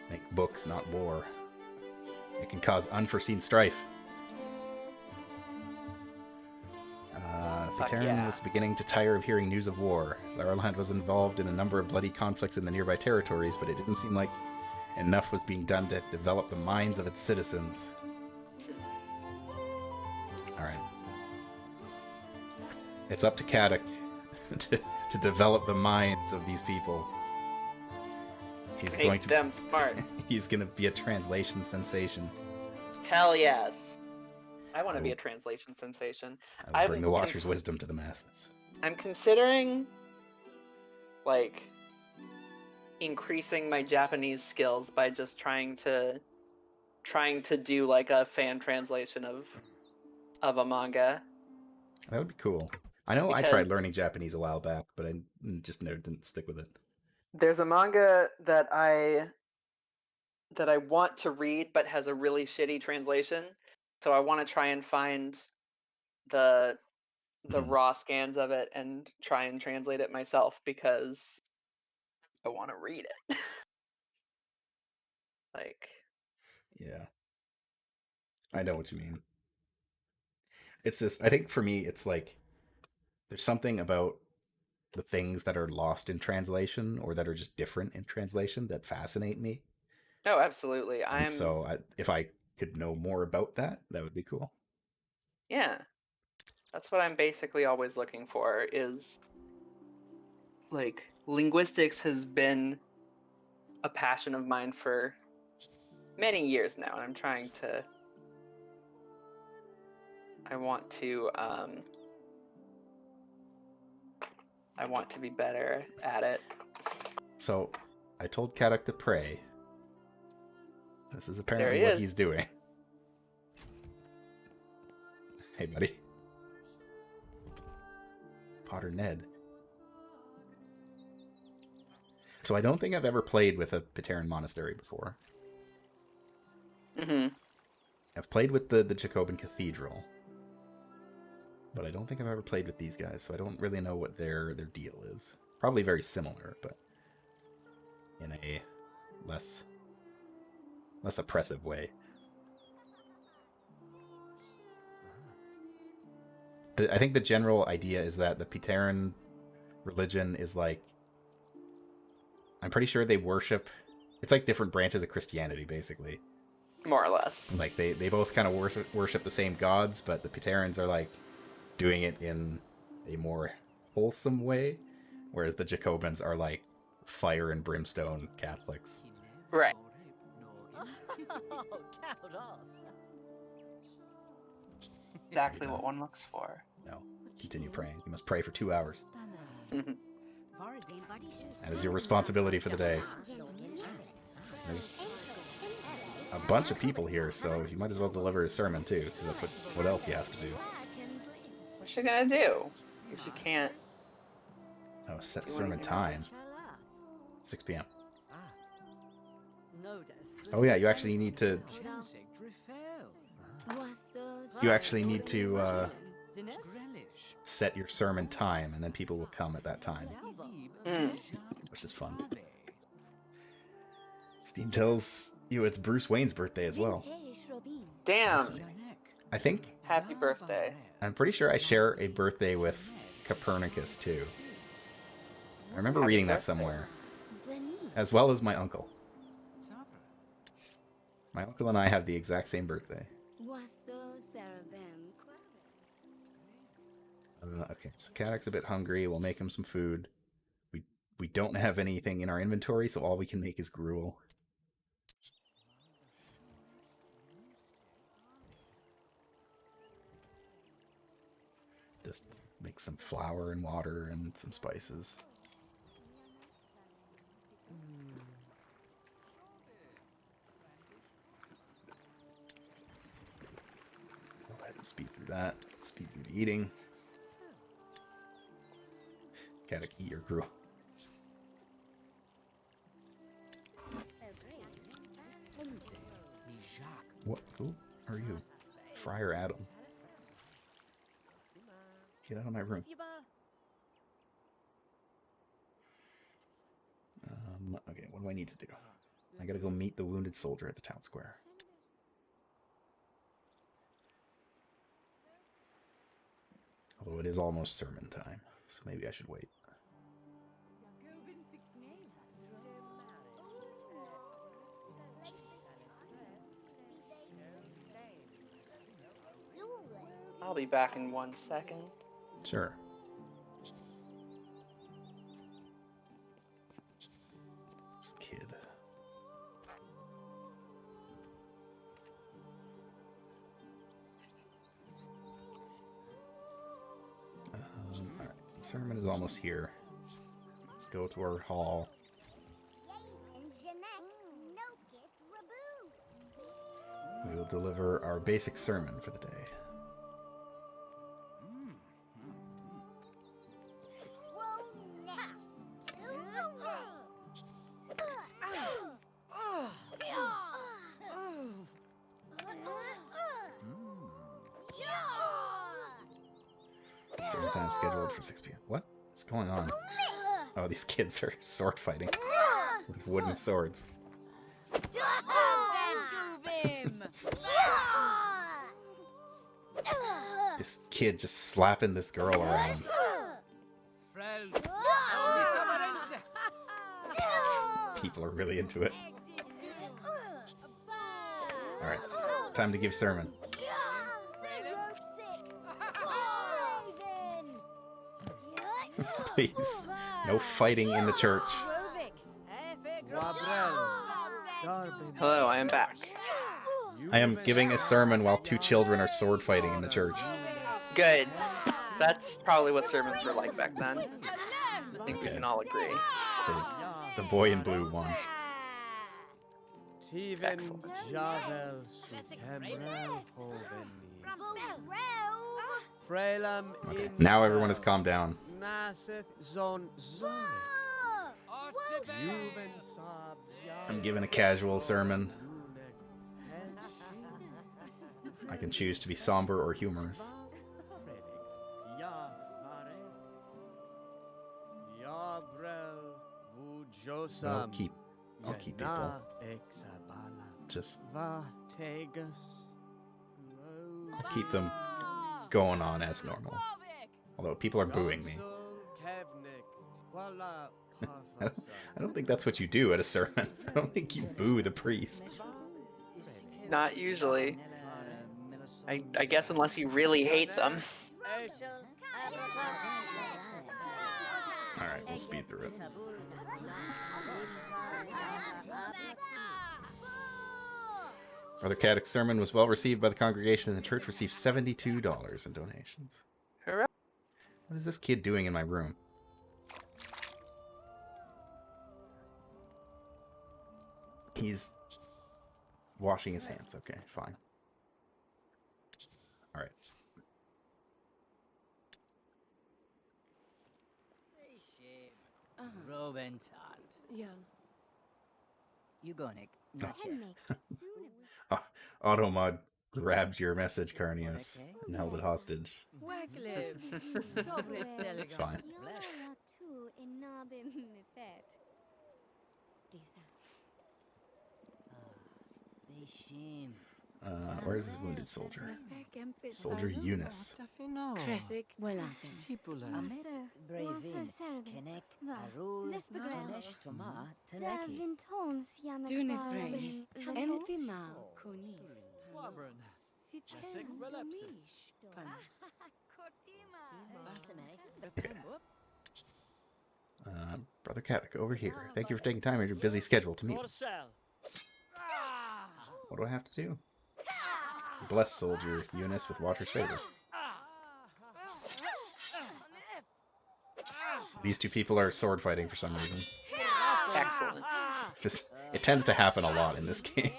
Make books, not war. It can cause unforeseen strife. Viteran
yeah.
was beginning to tire of hearing news of war. Zarland was involved in a number of bloody conflicts in the nearby territories, but it didn't seem like enough was being done to develop the minds of its citizens. Alright. It's up to Kadok to develop the minds of these people. He's
Make
going to
them smart.
He's going to be a translation sensation.
Hell yes. I want to be a translation sensation.
I will bring the Watcher's wisdom to the masses.
I'm considering, like, increasing my Japanese skills by just trying to do like a fan translation of a manga.
That would be cool. I know I
Because-
tried learning Japanese a while back, but I just never didn't stick with it.
There's a manga that I want to read but has a really shitty translation. So I want to try and find the raw scans of it and try and translate it myself because I want to read it. Like,
Yeah. I know what you mean. It's just, I think for me, it's like, there's something about the things that are lost in translation or that are just different in translation that fascinate me.
oh, absolutely.
And so if I could know more about that, that would be cool.
Yeah. That's what I'm basically always looking for is, like, linguistics has been a passion of mine for many years now, and I'm trying to... I want to be better at it.
So I told Kadok to pray, This is
There
apparently
he
what
is.
he's doing. Hey, buddy. Potter Ned. So I don't think I've ever played with a Pateran monastery before.
Mm-hmm.
I've played with the Jacobin Cathedral. But I don't think I've ever played with these guys, so I don't really know what their deal is. Probably very similar, but in a less oppressive way. I think the general idea is that the Pateran religion is like, I'm pretty sure they worship, it's like different branches of Christianity, basically.
More or less.
Like they both kind of worship the same gods, but the Paterans are like doing it in a more wholesome way, whereas the Jacobins are like fire and brimstone Catholics.
Right. Exactly what one looks for.
No, continue praying. You must pray for 2 hours.
Mhm.
That is your responsibility for the day. There's a bunch of people here, so you might as well deliver a sermon too, because that's what else you have to do.
What's she gonna do if you can't?
Oh, set
Do
sermon
anything
time. 6 p.m. Oh yeah, you actually need to set your sermon time, and then people will come at that time, which is fun. Steam tells you it's Bruce Wayne's birthday as well.
Damn.
I think,
Happy birthday.
I'm pretty sure I share a birthday with Copernicus too. I remember
Happy
reading that
birthday.
somewhere. As well as my uncle. My uncle and I have the exact same birthday. Okay, so Kadok's a bit hungry. We'll make him some food. We don't have anything in our inventory, so all we can make is gruel. Just make some flour and water and some spices. Go ahead and speed through that. Speed through the eating. Gotta eat your gruel. What? Who are you? Friar Adam. Get out of my room. Okay, what do I need to do? I gotta go meet the wounded soldier at the town square. Although it is almost sermon time, so maybe I should wait.
I'll be back in 1 second.
Sure. This kid. Alright, the sermon is almost here. Let's go to our hall. We will deliver our basic sermon for the day. Sermon time scheduled for 6 p.m. What is going on? Oh, these kids are sword fighting with wooden swords. This kid just slapping this girl around. People are really into it. Alright, time to give sermon. Please, no fighting in the church.
Hello, I am back.
I am giving a sermon while 2 children are sword fighting in the church.
Good. That's probably what sermons were like back then. I think we can all agree.
The boy in blue won.
Excellent.
Javel
Okay, now everyone has calmed down. I'm giving a casual sermon. I can choose to be somber or humorous. I'll keep people. Just keep them going on as normal. Although people are booing me. I don't think that's what you do at a sermon. I don't think you boo the priest.
Not usually. I guess unless you really hate them.
Alright, we'll speed through it. Brother Caddick's sermon was well received by the congregation, and the church received $72 in donations.
Hooray.
What is this kid doing in my room? He's washing his hands. Okay, fine. All right.
Ja.
Yugonik.
Automod grabbed your message, Carnius, and held it hostage. It's fine. Where's this wounded soldier? Soldier Eunice. Brother Caddick, over here. Thank you for taking time out of your busy schedule to meet. What do I have to do? Bless soldier Eunice with Watcher's favor. These two people are sword fighting for some reason.
Excellent.
It tends to happen a lot in this game.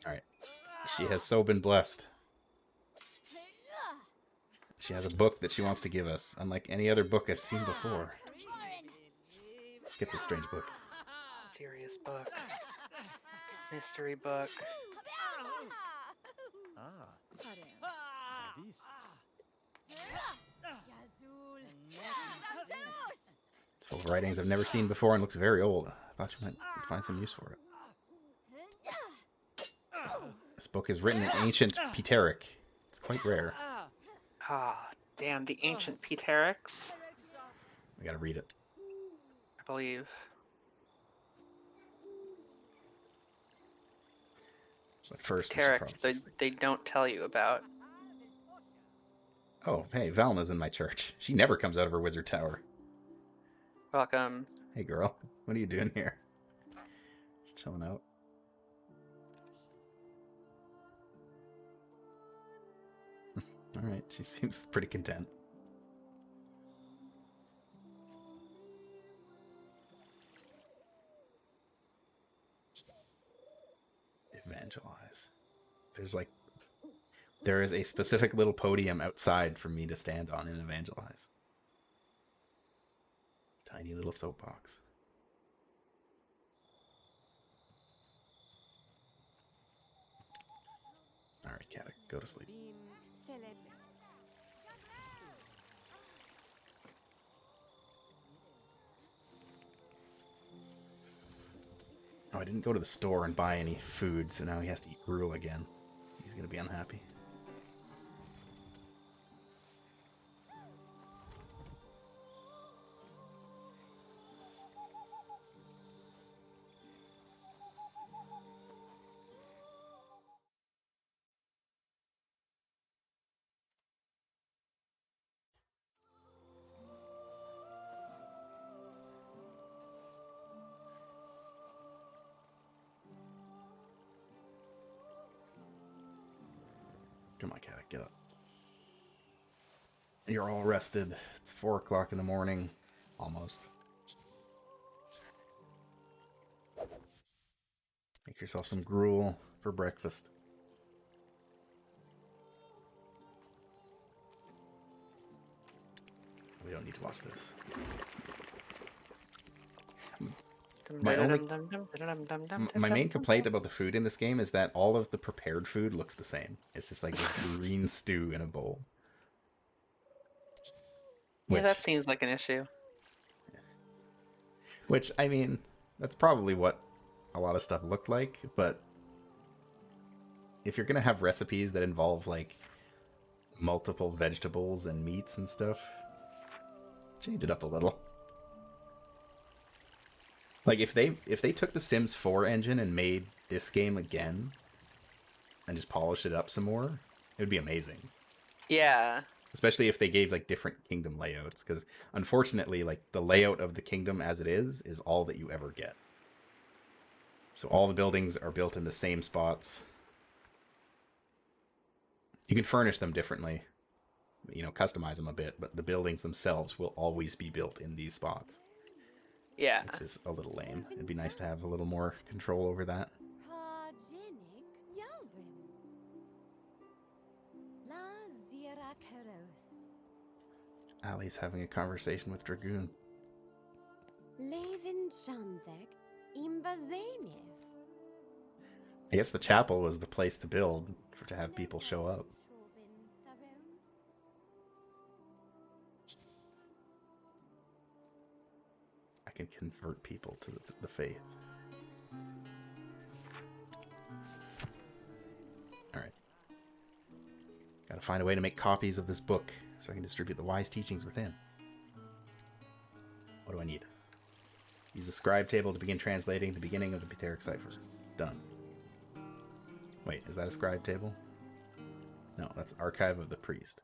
Alright. She has so been blessed. She has a book that she wants to give us, unlike any other book I've seen before. Let's get this strange book.
Mysterious book. Mystery book.
It's full of writings I've never seen before and looks very old. I thought you might find some use for it. This book is written in ancient Pteric. It's quite rare.
Ah, damn, the ancient Pterics.
We gotta read it.
I believe.
But first,
Pterics, they don't tell you about.
Oh, hey, Valna's in my church. She never comes out of her wizard tower.
Welcome.
Hey, girl. What are you doing here? Just chilling out. Alright, she seems pretty content. Evangelize. There is a specific little podium outside for me to stand on and evangelize. Tiny little soapbox. Alright, Caddick, go to sleep. Oh, I didn't go to the store and buy any food, so now he has to eat gruel again. He's gonna be unhappy. Come on, Caddick, get up. You're all rested. It's 4 o'clock in the morning. Almost. Make yourself some gruel for breakfast. We don't need to watch this. My main complaint about the food in this game is that all of the prepared food looks the same. It's just like this green stew in a bowl.
Yeah, that seems like an issue.
Which, I mean, that's probably what a lot of stuff looked like, but if you're gonna have recipes that involve, like, multiple vegetables and meats and stuff, change it up a little. Like, if they took the Sims 4 engine and made this game again and just polished it up some more, it would be amazing.
Yeah.
Especially if they gave, like, different kingdom layouts, because unfortunately, like, the layout of the kingdom as it is all that you ever get. So all the buildings are built in the same spots. You can furnish them differently, you know, customize them a bit, but the buildings themselves will always be built in these spots.
Yeah.
Which is a little lame. It'd be nice to have a little more control over that. Ali's having a conversation with Dragoon. I guess the chapel was the place to build to have people show up. I can convert people to the faith. Alright. Gotta find a way to make copies of this book so I can distribute the wise teachings within. What do I need? Use the scribe table to begin translating the beginning of the Pteric cipher. Done. Wait, is that a scribe table? No, that's Archive of the Priest.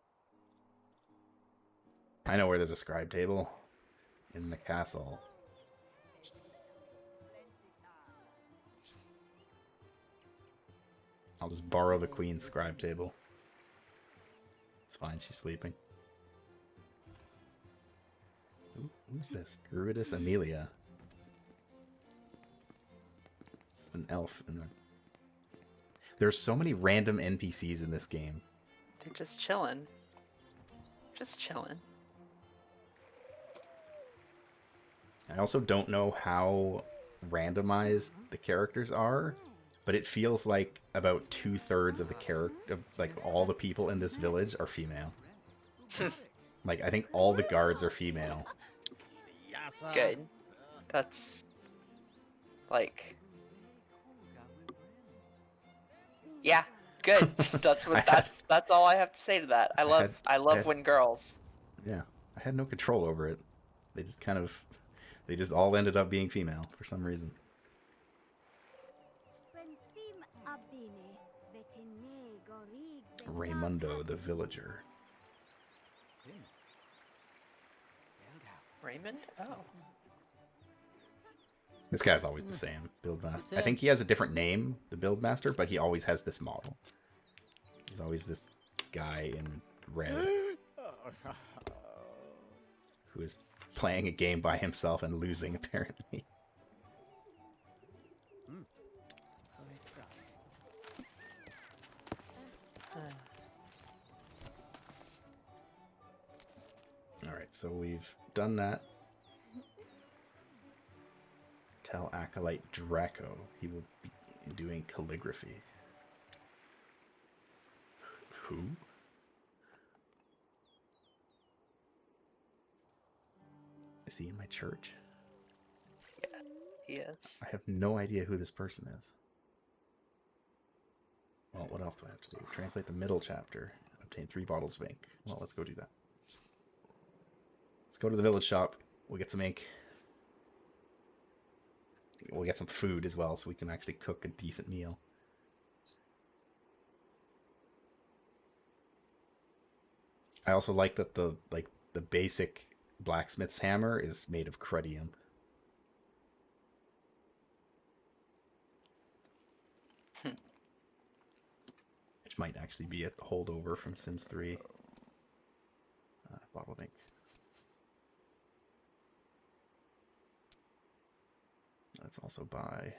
I know where there's a scribe table. In the castle. I'll just borrow the queen's scribe table. It's fine, she's sleeping. Ooh, who's this? Druidess Amelia. Just an elf in there. There's so many random NPCs in this game.
They're just chilling. Just chilling.
I also don't know how randomized the characters are, but it feels like about 2/3 of the character, like all the people in this village are female. Like, I think all the guards are female.
Good. That's like, yeah, good. That's what that's all I have to say to that. I love when girls.
Yeah, I had no control over it. They just all ended up being female for some reason. Raimundo the villager.
Raymond? Oh.
This guy's always the same, Buildmaster. I think he has a different name, the Buildmaster, but he always has this model. He's always this guy in red who is playing a game by himself and losing, apparently. Alright, so we've done that. Tell Acolyte Draco he will be doing calligraphy. Who? Is he in my church?
Yeah, he is.
I have no idea who this person is. Well, what else do I have to do? Translate the middle chapter. Obtain 3 bottles of ink. Well, let's go do that. Let's go to the village shop. We'll get some ink. We'll get some food as well, so we can actually cook a decent meal. I also like that the basic blacksmith's hammer is made of cruddium. Which might actually be a holdover from Sims 3. Bottle of ink. Let's also buy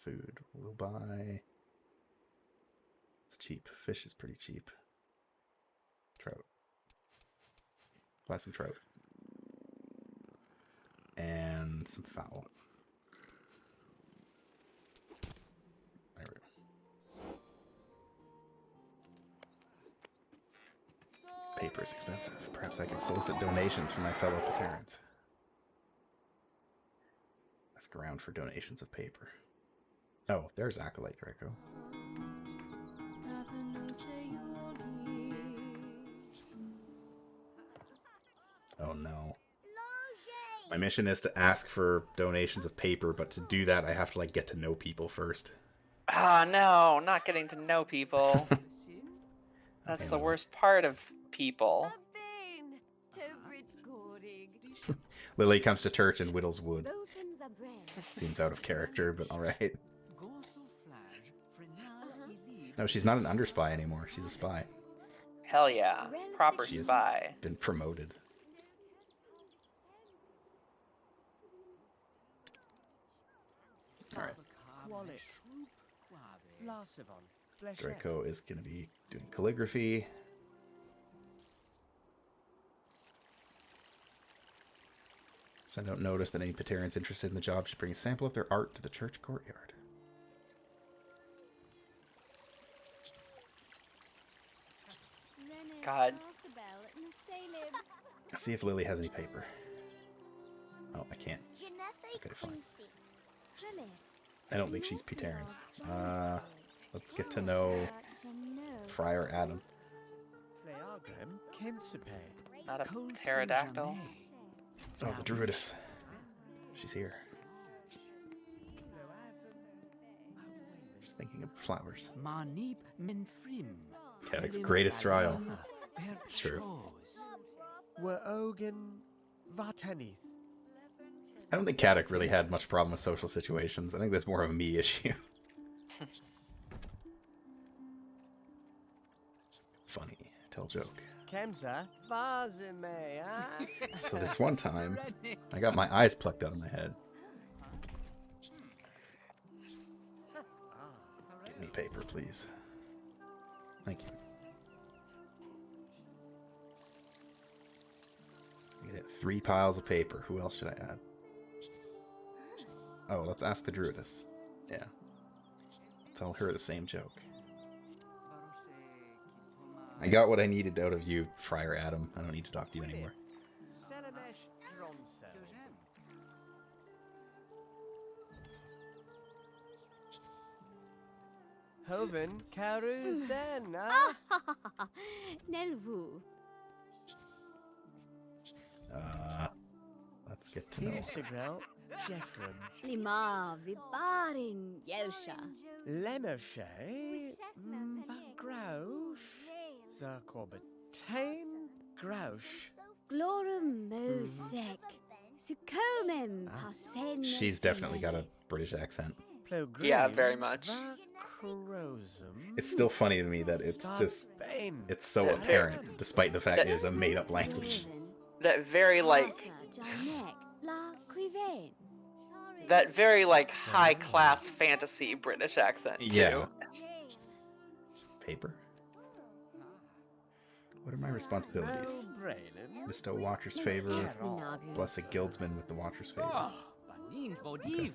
Food. We'll buy... It's cheap. Fish is pretty cheap. Trout. Buy some trout. And some fowl. There we go. Paper is expensive. Perhaps I can solicit donations from my fellow Paterans. Ask around for donations of paper. Oh, there's Acolyte Draco. Oh no. My mission is to ask for donations of paper, but to do that I have to like get to know people first.
Ah, no, not getting to know people. That's
Okay,
the
well.
worst part of people.
Lily comes to church and whittles wood. Seems out of character, but alright. No, she's not an underspy anymore. She's a spy.
Hell yeah. Proper
She's
spy.
been promoted. Alright. Draco is going to be doing calligraphy. Send out notice that any Paterans interested in the job should bring a sample of their art to the church courtyard.
God.
Let's see if Lily has any paper. Oh, I can't. Okay, fine. I don't think she's Pateran. Let's get to know Friar Adam.
Not a pterodactyl.
Oh, the Druidess. She's here. Just thinking of flowers. Caddock's greatest trial. It's true. I don't think Caddock really had much problem with social situations. I think that's more of a me issue. Funny. Tell joke. So this one time, I got my eyes plucked out of my head. Give me paper, please. Thank you. I get 3 piles of paper. Who else should I add? Oh, let's ask the Druidess. Yeah. Tell her the same joke. I got what I needed out of you, Friar Adam. I don't need to talk to you anymore.
Hoven, Karu, then,
Nelvu.
Let's get to know.
Hilsegrel, Jeffrem,
Lima Vibarin Yelsha.
Lemershay, Grouch, Zarkorbitane, Grouch.
Glorum Mosek. Sukomem Pasen.
She's definitely got a British accent.
Yeah, very much.
It's still funny to me that it's just, it's so apparent, despite the fact it is a made-up language.
That very, like, that very, like, high-class fantasy British accent, too.
Yeah. Paper? What are my responsibilities? Bestow Watcher's favor. Bless a guildsman with the Watcher's favor. Okay.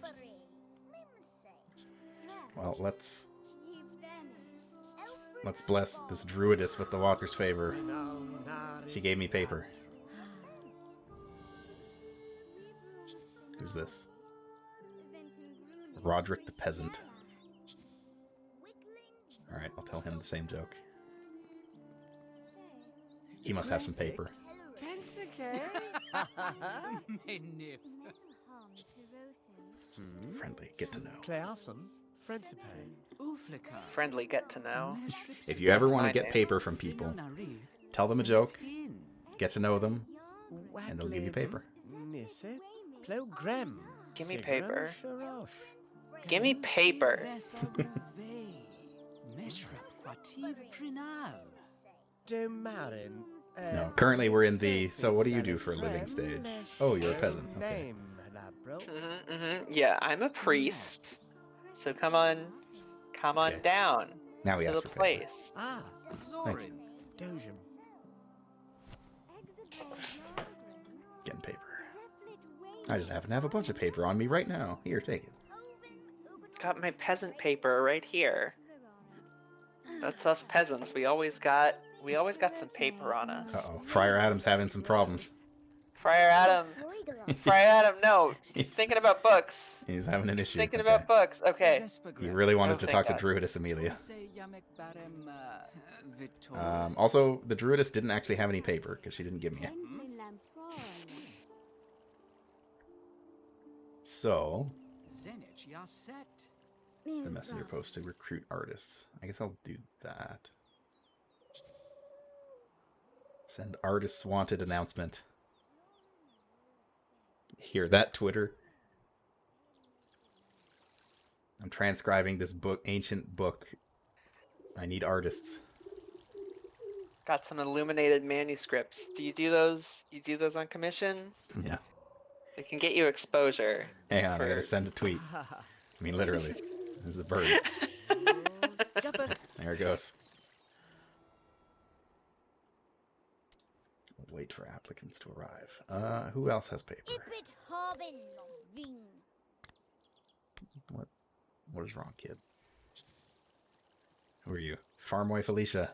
Well, let's bless this Druidess with the Watcher's favor. She gave me paper. Who's this? Roderick the Peasant. Alright, I'll tell him the same joke. He must have some paper. Friendly, get to know.
Friendly get to know.
If you ever
That's
want
my
to get
name.
paper from people, tell them a joke, get to know them, and they'll give you paper.
Give me paper. Give me paper.
No, currently we're in the, so what do you do for a living stage? Oh, you're a peasant. Okay.
Yeah, I'm a priest. So come on
Okay.
down
Now we
to
ask
the
for paper.
place.
Ah,
Thank you.
Dojum.
Getting paper. I just happen to have a bunch of paper on me right now. Here, take it.
Got my peasant paper right here. That's us peasants. We always got some paper on us.
Uh-oh. Friar Adam's having some problems.
Friar Adam, no, he's thinking about books.
He's having an
He's
issue.
thinking
Okay.
about books. Okay.
He really wanted
Oh,
to
thank
talk to
God.
Druidess Amelia. Also, the Druidess didn't actually have any paper because she didn't give me it. So, it's the messenger post to recruit artists. I guess I'll do that. Send artists wanted announcement. Hear that, Twitter? I'm transcribing this book, ancient book. I need artists.
Got some illuminated manuscripts. Do you do those? You do those on commission?
Yeah.
It can get you exposure.
Hang on, I
for-
gotta send a tweet. I mean, literally. This is a bird.
Jumpers.
There it goes. Wait for applicants to arrive. Who else has paper? What is wrong, kid? Who are you? Farm wife Alicia.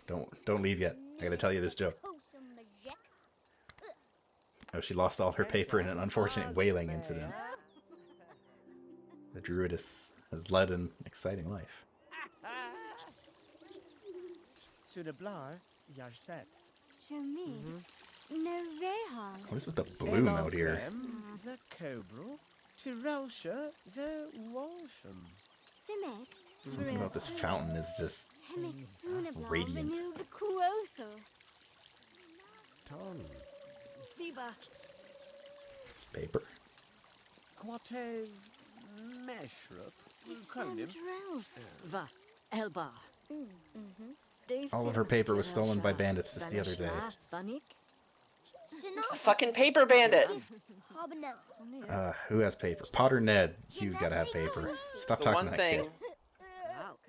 Don't leave yet. I gotta tell you this joke. Oh, she lost all her paper in an unfortunate whaling incident. The Druidess has led an exciting life.
Sudablar, Yarset.
What is with the bloom out here?
The Cobra. Tirelsha, the Walsham.
Something about this fountain is just radiant.
Ton.
Paper.
Quatev Meshrup. Conim.
All of her paper was stolen by bandits just the other day.
Fucking paper bandits.
Who has paper? Potter Ned. You gotta have paper. Stop
The
talking
one
to that
thing,
kid.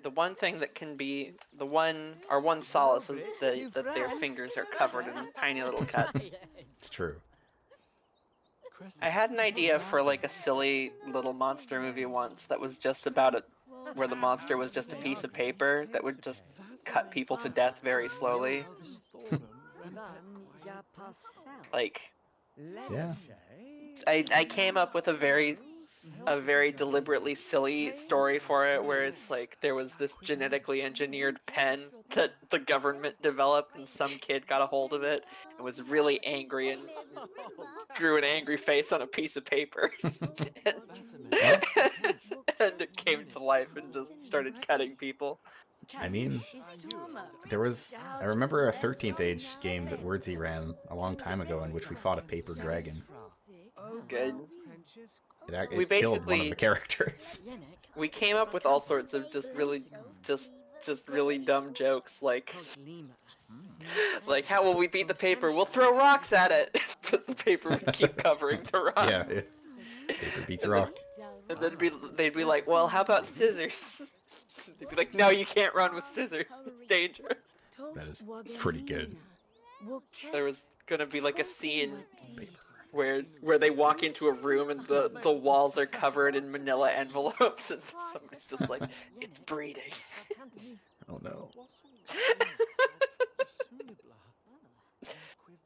the one thing that can be our one solace is that their fingers are covered in tiny little cuts.
It's true.
I had an idea for like a silly little monster movie once that was just about it, where the monster was just a piece of paper that would just cut people to death very slowly. Like,
Yeah.
I came up with a very deliberately silly story for it, where it's like there was this genetically engineered pen that the government developed, and some kid got a hold of it and was really angry and drew an angry face on a piece of paper, and it came to life and just started cutting people.
I mean, I remember a 13th Age game that Wordsy ran a long time ago in which we fought a paper dragon.
Good.
It
We
killed one of
basically-
the characters.
We came up with all sorts of just really dumb jokes, like how will we beat the paper? We'll throw rocks at it. But the paper would keep covering the rock.
Yeah. Paper beats rock.
And then they'd be like, well, how about scissors? They'd be like, no, you can't run with scissors. It's dangerous.
That is pretty good.
There was gonna be like a scene where they walk into a room and the walls are covered in manila envelopes and somebody's just like, it's breeding.
Oh no.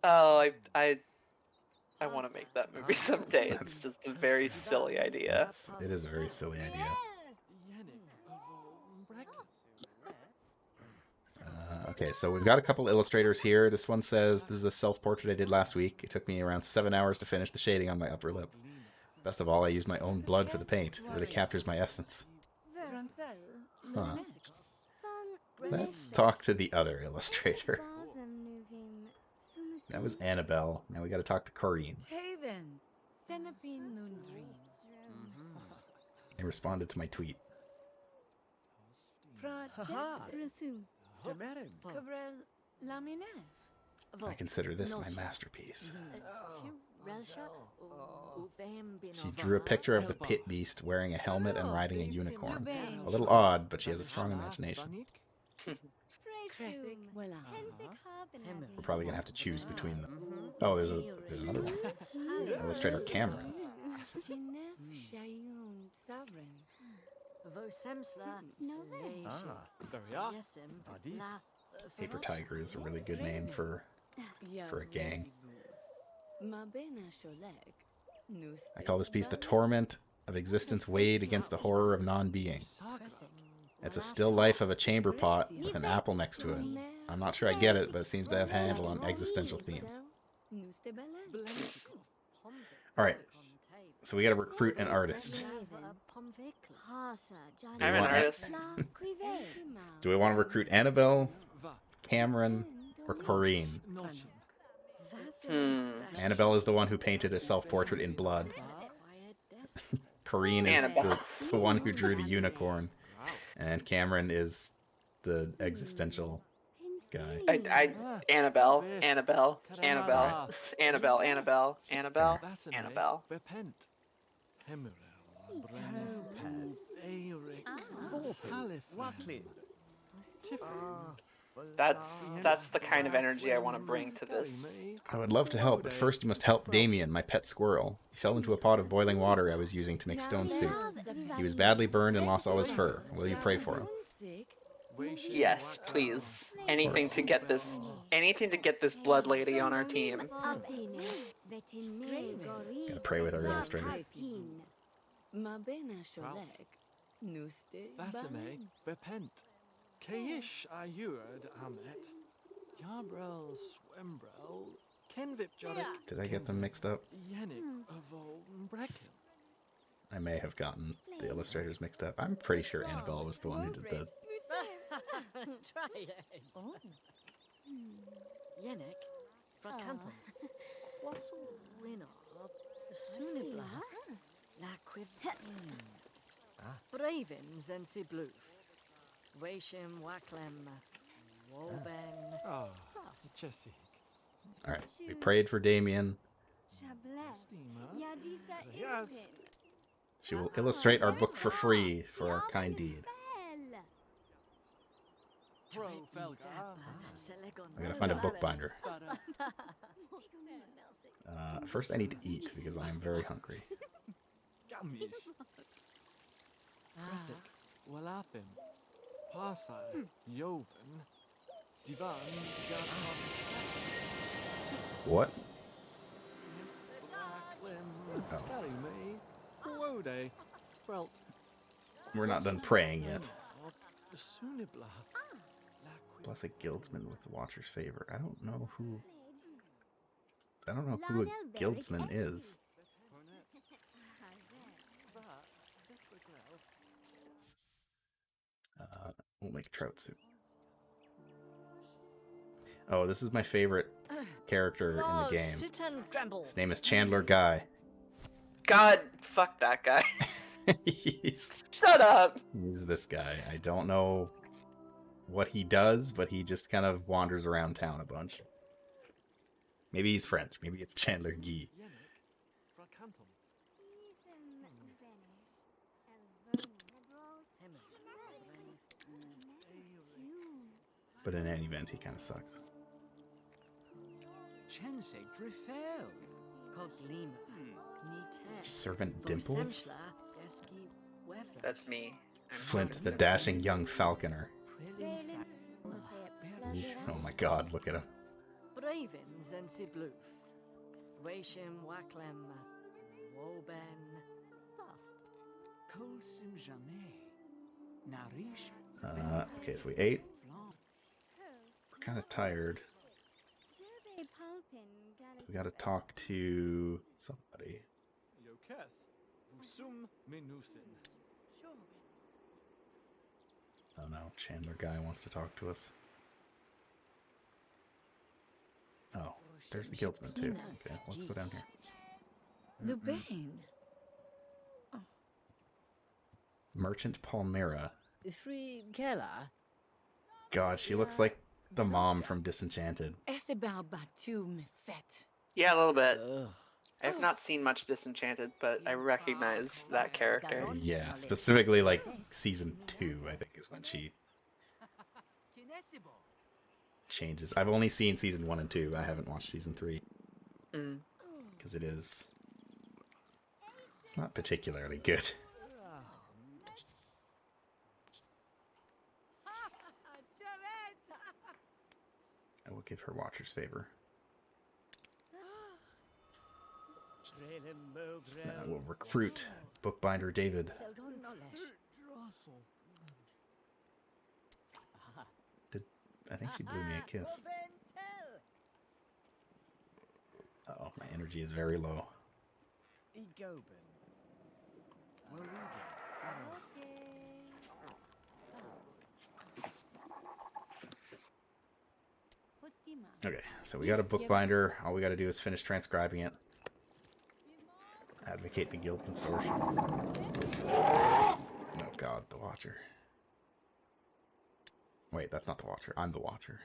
Oh, I want to make that movie someday. It's just a very silly idea.
It is a very silly idea. Okay, so we've got a couple illustrators here. This one says, this is a self-portrait I did last week. It took me around 7 hours to finish the shading on my upper lip. Best of all, I used my own blood for the paint. It really captures my essence. Huh. Let's talk to the other illustrator. That was Annabelle. Now we gotta talk to Corrine. They responded to my tweet. I consider this my masterpiece. She drew a picture of the pit beast wearing a helmet and riding a unicorn. A little odd, but she has a strong imagination. We're probably gonna have to choose between them. Oh, there's another one. Illustrator Cameron. Paper Tiger is a really good name for a gang. I call this piece The Torment of Existence Weighed Against the Horror of Non-Being. It's a still life of a chamber pot with an apple next to it. I'm not sure I get it, but it seems to have a handle on existential themes. Alright, so we gotta recruit an artist.
I'm an artist.
Do we want to recruit Annabelle, Cameron, or Corrine? Annabelle is the one who painted a self-portrait in blood. Corrine is the one who drew the unicorn. And Cameron is the existential guy.
Annabelle. That's the kind of energy I want to bring to this.
I would love to help, but first you must help Damien, my pet squirrel. He fell into a pot of boiling water I was using to make stone soup. He was badly burned and lost all his fur. Will you pray for him?
Yes, please. Anything to get this blood lady on our team.
Gotta pray with our illustrator.
Keish ayurd amet. Yabrel swembrel. Kenvip jodik.
Did I get them mixed up?
Yenik avol brecken.
I may have gotten the illustrators mixed up. I'm pretty sure Annabelle was the one who did that.
Try it. Yenik fracantum. Wassel rina. Sunibla. La quiv. Bravins and Sibloof. Washim Waklem. Woben.
Ah, Jesse.
Alright, we prayed for Damien. She will illustrate our book for free for our kind deed. I gotta find a bookbinder. First I need to eat because I am very hungry.
Walafim. Pasa. Yoven. Divan.
What?
Oh.
We're not done praying yet. Blessed guildsman with the Watcher's favor. I don't know who a guildsman is. We'll make trout soup. Oh, this is my favorite character in the game. His name is Chandler Guy.
God, fuck that guy. Shut up.
He's this guy. I don't know what he does, but he just kind of wanders around town a bunch. Maybe he's French. Maybe it's Chandler Guy. But in any event, he kind of sucks. Servant Dimples?
That's me.
Flint, the dashing young falconer. Oh my god, look at him.
Bravins and Sibloof. Washim Waklem. Woben.
Okay, so we ate. We're kind of tired. We gotta talk to somebody. Oh no, Chandler Guy wants to talk to us. Oh, there's the guildsman too. Okay, let's go down here.
The Bane.
Merchant Palmyra.
Free Kella.
God, she looks like the mom from Disenchanted.
Yeah, a little bit. I've not seen much Disenchanted, but I recognize that character.
Yeah, specifically like season 2, I think, is when she changes. I've only seen season 1 and 2. I haven't watched season 3 because it's not particularly good. I will give her Watcher's favor. I will recruit Bookbinder David. I think she blew me a kiss. Uh-oh, my energy is very low. Okay, so we got a bookbinder. All we got to do is finish transcribing it. Advocate the Guild Consortium. Oh god, the Watcher. Wait, that's not the Watcher. I'm the Watcher.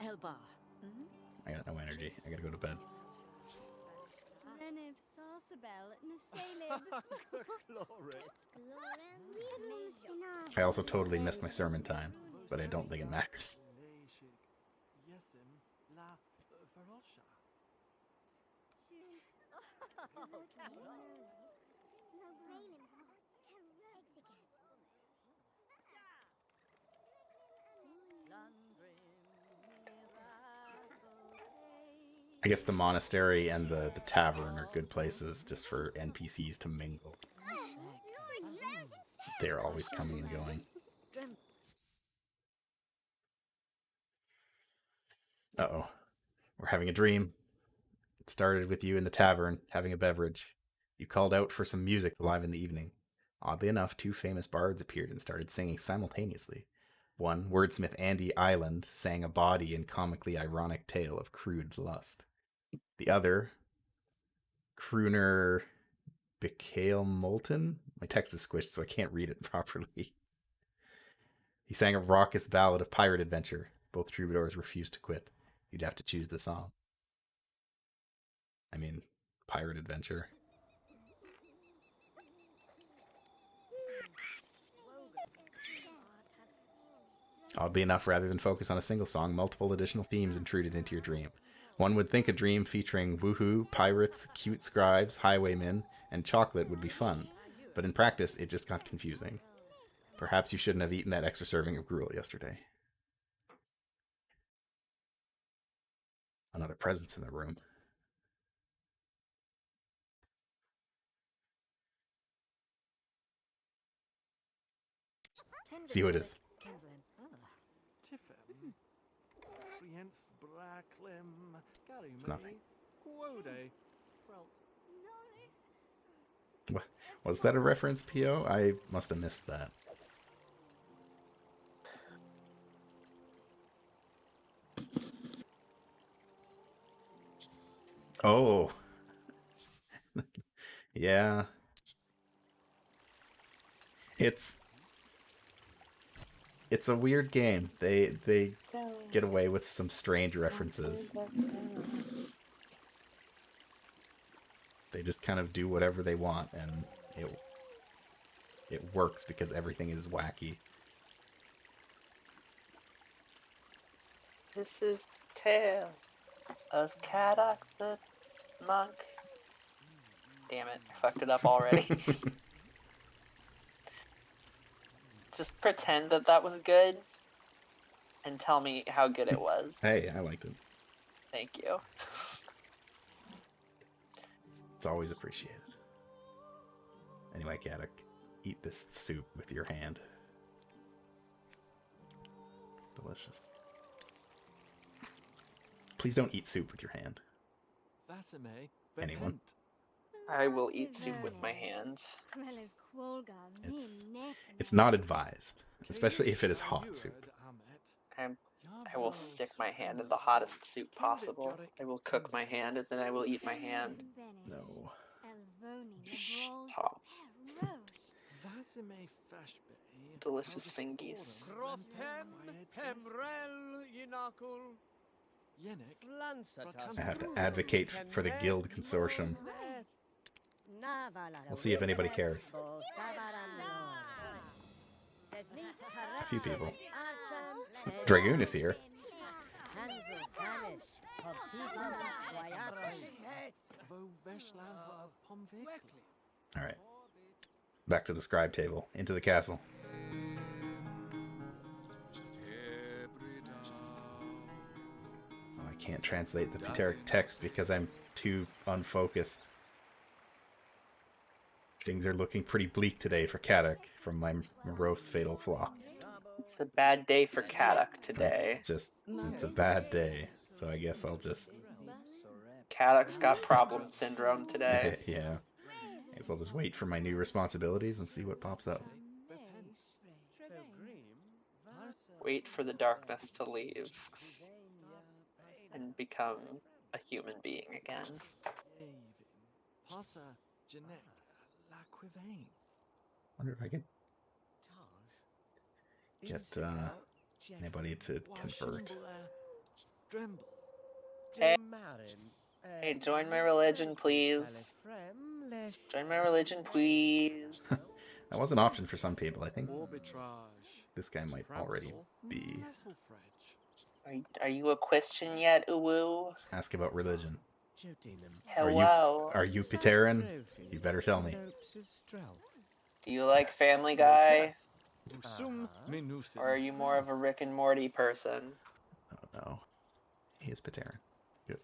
Elba.
I got no energy. I gotta go to bed. I also totally missed my sermon time, but I don't think it matters. I guess the monastery and the tavern are good places just for NPCs to mingle. They're always coming and going. Uh-oh. We're having a dream. It started with you in the tavern, having a beverage. You called out for some music to liven the evening. Oddly enough, 2 famous bards appeared and started singing simultaneously. One, wordsmith Andy Island, sang a bawdy and comically ironic tale of crude lust. The other, crooner Bicale Moulton? My text is squished, so I can't read it properly. He sang a raucous ballad of pirate adventure. Both troubadours refused to quit. You'd have to choose the song. I mean, pirate adventure. Oddly enough, rather than focus on a single song, multiple additional themes intruded into your dream. One would think a dream featuring woohoo, pirates, cute scribes, highwaymen, and chocolate would be fun, but in practice, it just got confusing. Perhaps you shouldn't have eaten that extra serving of gruel yesterday. Another presence in the room. See who it is. It's nothing. What? Was that a reference, P.O.? I must have missed that. Oh. Yeah. It's a weird game. They get away with some strange references. They just kind of do whatever they want, and it works because everything is wacky.
This is the tale of Kadak the monk. Damn it, I fucked it up already. Just pretend that was good and tell me how good it was.
Hey, I liked it.
Thank you.
It's always appreciated. Anyway, Kadak, eat this soup with your hand. Delicious. Please don't eat soup with your hand. Anyone?
I will eat soup with my hand.
It's not advised, especially if it is hot soup.
I will stick my hand in the hottest soup possible. I will cook my hand and then I will eat my hand.
No.
Stop.
Vasime Fashbe.
Delicious fingies.
I have to advocate for the guild consortium. We'll see if anybody cares. A few people. Dragoon is here. Alright. Back to the scribe table. Into the castle. Oh, I can't translate the Pteric text because I'm too unfocused. Things are looking pretty bleak today for Kadak from my morose fatal flaw.
It's a bad day for Kadak today.
It's a bad day. So I guess I'll just...
Kadak's got problem syndrome today.
Yeah. I guess I'll just wait for my new responsibilities and see what pops up.
Wait for the darkness to leave. And become a human being again.
Wonder if I could get anybody to convert.
Hey, join my religion, please. Join my religion, please.
That was an option for some people, I think. This guy might already be.
Are you a Christian yet, Uwu?
Ask about religion.
Hello.
Are you Pteran? You better tell me.
Do you like Family Guy? Or are you more of a Rick and Morty person?
Oh no. He is Pteran. Good.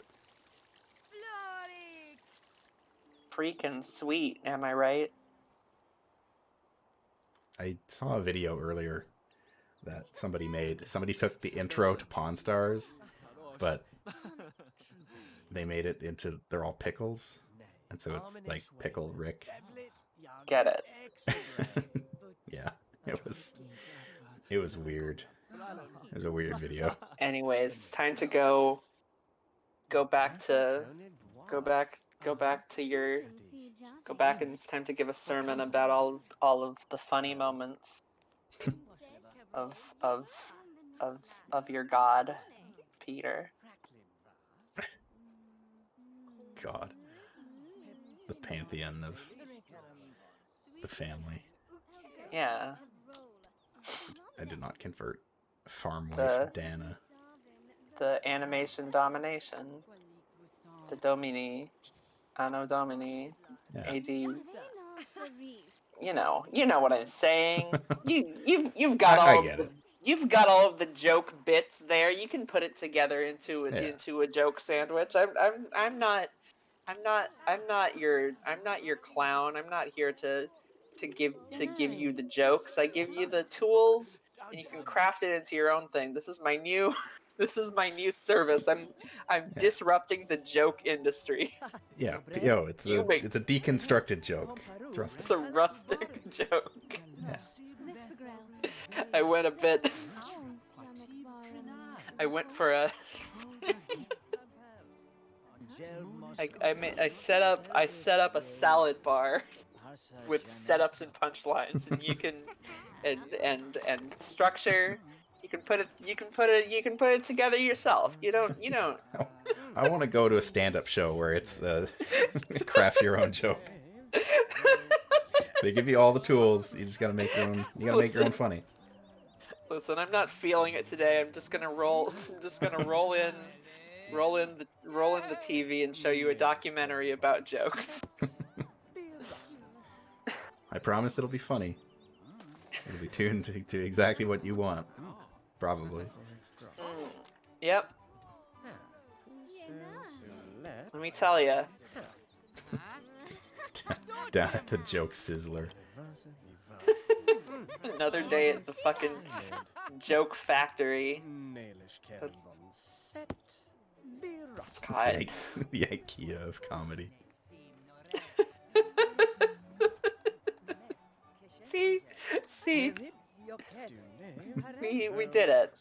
Freaking sweet, am I right?
I saw a video earlier that somebody made. Somebody took the intro to Pawn Stars, but they made it into, they're all pickles. And so it's like Pickle Rick.
Get it.
Yeah, it was weird. It was a weird video.
Anyways, it's time to go back and it's time to give a sermon about all of the funny moments of your God, Peter.
God. The pantheon of the family.
Yeah.
I did not convert. Farm wife Dana.
The animation domination. The Domini. Anno Domini.
Yeah.
AD. You know what I'm saying. You've got all of the joke bits there. You can put it together into a joke sandwich. I'm not your clown. I'm not here to give you the jokes. I give you the tools and you can craft it into your own thing. This is my new service. I'm disrupting the joke industry.
Yeah, yo, it's a deconstructed joke.
It's a rustic joke.
Yeah.
I went for a I set up a salad bar with setups and punchlines, and you can and structure. You can put it together yourself. You don't.
I want to go to a stand-up show where it's craft your own joke. They give you all the tools. You just gotta make your own. You gotta make your own funny.
Listen, I'm not feeling it today. I'm just gonna roll. I'm just gonna roll in the TV and show you a documentary about jokes.
I promise it'll be funny. It'll be tuned to exactly what you want. Probably.
Yep. Let me tell you.
Down at the joke sizzler.
Another day at the fucking joke factory. God.
The IKEA of comedy.
See, we did it.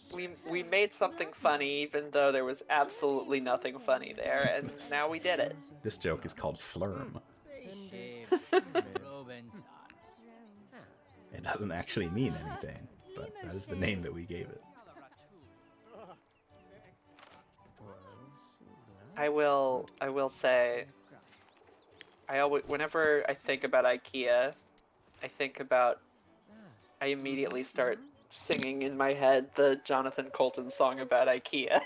We made something funny, even though there was absolutely nothing funny there, and now we did it.
This joke is called Flurm. It doesn't actually mean anything, but that is the name that we gave it.
I will say, whenever I think about IKEA, I immediately start singing in my head the Jonathan Colton song about IKEA.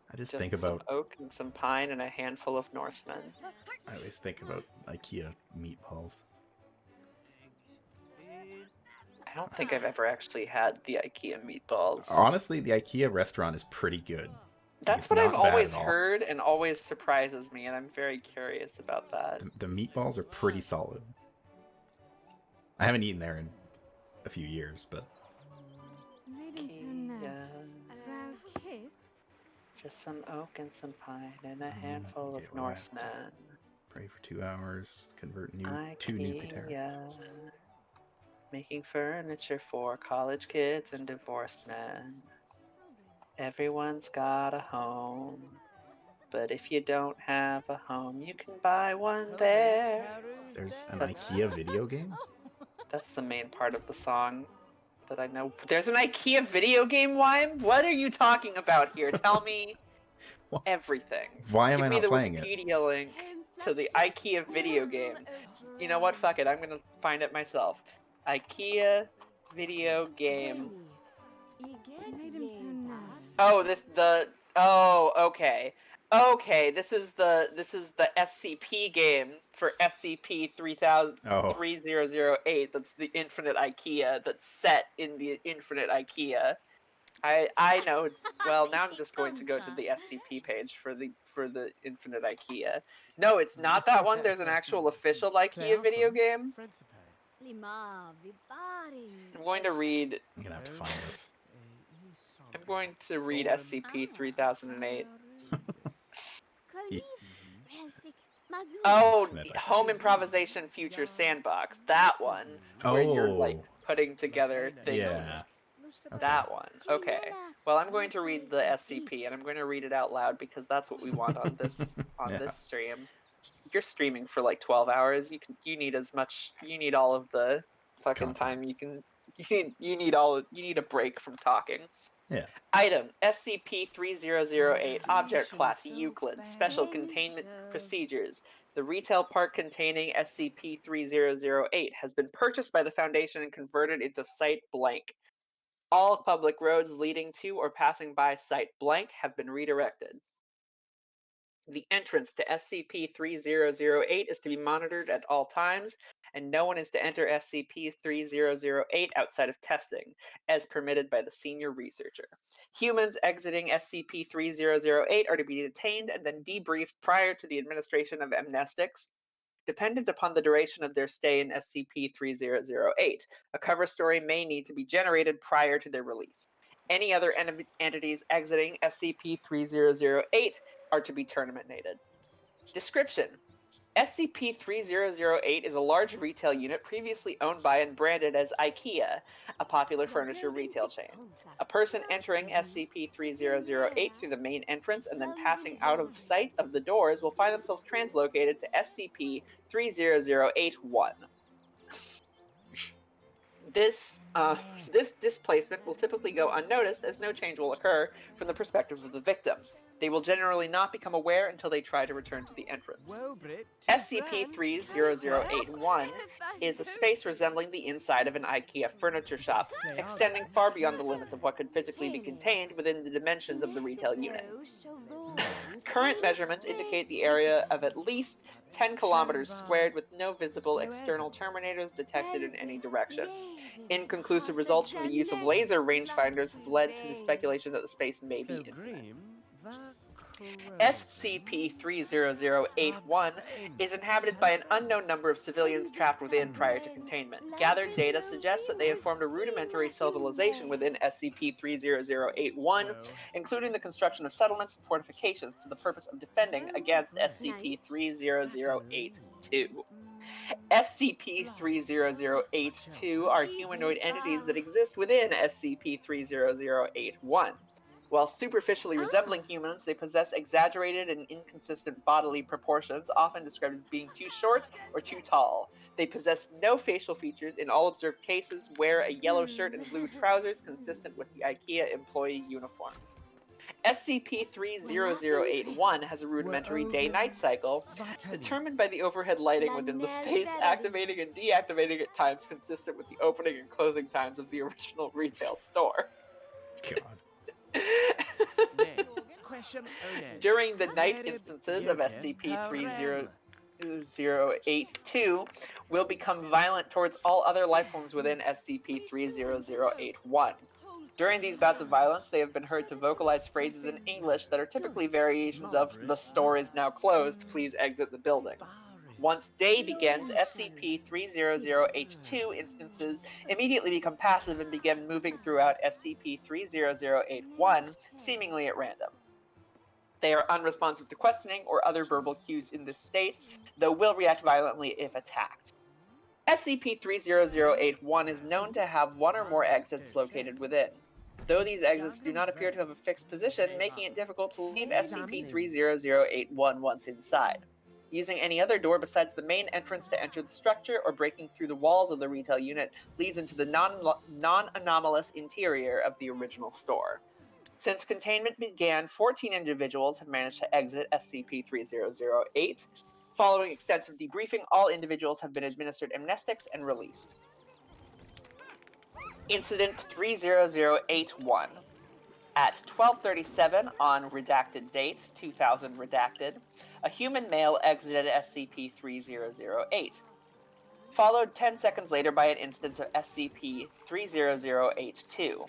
I just
Just
think about
some oak and some pine and a handful of Norsemen.
I always think about IKEA meatballs.
I don't think I've ever actually had the IKEA meatballs.
Honestly, the IKEA restaurant is pretty good.
That's
It's
what I've
not bad
always
at all.
heard and always surprises me, and I'm very curious about that.
The meatballs are pretty solid. I haven't eaten there in a few years, but
Just some oak and some pine and a handful
okay,
of
we're at-
Norsemen.
pray for 2 hours, convert two new veterans.
IKEA, making furniture for college kids and divorced men. Everyone's got a home, but if you don't have a home, you can buy one there.
There's an
That's-
IKEA video game?
That's the main part of the song that I know. There's an IKEA video game, Wime? What are you talking about here? Tell me
What?
everything.
Why am
Give
I
me
not
the
playing it?
Wikipedia link to the IKEA video game. You know what? Fuck it. I'm gonna find it myself. IKEA video game. Oh, okay. Okay, this is the SCP game for SCP 3008. That's the Infinite IKEA that's set in the Infinite IKEA. I know. Well, now I'm just going to go to the SCP page for the Infinite IKEA. No, it's not that one. There's an actual official IKEA video game. I'm going to read.
I'm gonna have to find this.
I'm going to read SCP 3008. Oh, Home Improvisation Future Sandbox. That one. Where you're like putting together things.
Yeah.
That one. Okay. Well, I'm going to read the SCP and I'm going to read it out loud because that's what we want on this this stream. You're streaming for like 12 hours. You need all of the fucking time you can. You need a break from talking.
Yeah.
Item SCP-3008 Object Class Euclid Special Containment Procedures. The retail park containing SCP-3008 has been purchased by the Foundation and converted into Site Blank. All public roads leading to or passing by Site Blank have been redirected. The entrance to SCP-3008 is to be monitored at all times, and no one is to enter SCP-3008 outside of testing, as permitted by the senior researcher. Humans exiting SCP-3008 are to be detained and then debriefed prior to the administration of amnestics, dependent upon the duration of their stay in SCP-3008. A cover story may need to be generated prior to their release. Any other entities exiting SCP-3008 are to be terminated. Description: SCP-3008 is a large retail unit previously owned by and branded as IKEA, a popular furniture retail chain. A person entering SCP-3008 through the main entrance and then passing out of sight of the doors will find themselves translocated to SCP-30081. This displacement will typically go unnoticed as no change will occur from the perspective of the victim. They will generally not become aware until they try to return to the entrance. SCP-30081 is a space resembling the inside of an IKEA furniture shop, extending far beyond the limits of what could physically be contained within the dimensions of the retail unit. Current measurements indicate the area of at least 10 kilometers squared with no visible external terminators detected in any direction. Inconclusive results from the use of laser rangefinders have led to the speculation that the space may be infinite. SCP-30081 is inhabited by an unknown number of civilians trapped within prior to containment. Gathered data suggests that they have formed a rudimentary civilization within SCP-30081, including the construction of settlements and fortifications to the purpose of defending against SCP-30082. SCP-30082 are humanoid entities that exist within SCP-30081. While superficially resembling humans, they possess exaggerated and inconsistent bodily proportions, often described as being too short or too tall. They possess no facial features. In all observed cases, wear a yellow shirt and blue trousers consistent with the IKEA employee uniform. SCP-30081 has a rudimentary day-night cycle determined by the overhead lighting within the space, activating and deactivating at times consistent with the opening and closing times of the original retail store.
God.
During the night instances of SCP-3082 will become violent towards all other life forms within SCP-30081. During these bouts of violence, they have been heard to vocalize phrases in English that are typically variations of "the store is now closed, please exit the building." Once day begins, SCP-30082 instances immediately become passive and begin moving throughout SCP-30081, seemingly at random. They are unresponsive to questioning or other verbal cues in this state, though will react violently if attacked. SCP-30081 is known to have one or more exits located within, though these exits do not appear to have a fixed position, making it difficult to leave SCP-30081 once inside. Using any other door besides the main entrance to enter the structure or breaking through the walls of the retail unit leads into the non-anomalous interior of the original store. Since containment began, 14 individuals have managed to exit SCP-3008. Following extensive debriefing, all individuals have been administered amnestics and released. Incident 30081. At 12:37 on redacted date, 2000 redacted, a human male exited SCP-3008, followed 10 seconds later by an instance of SCP-30082.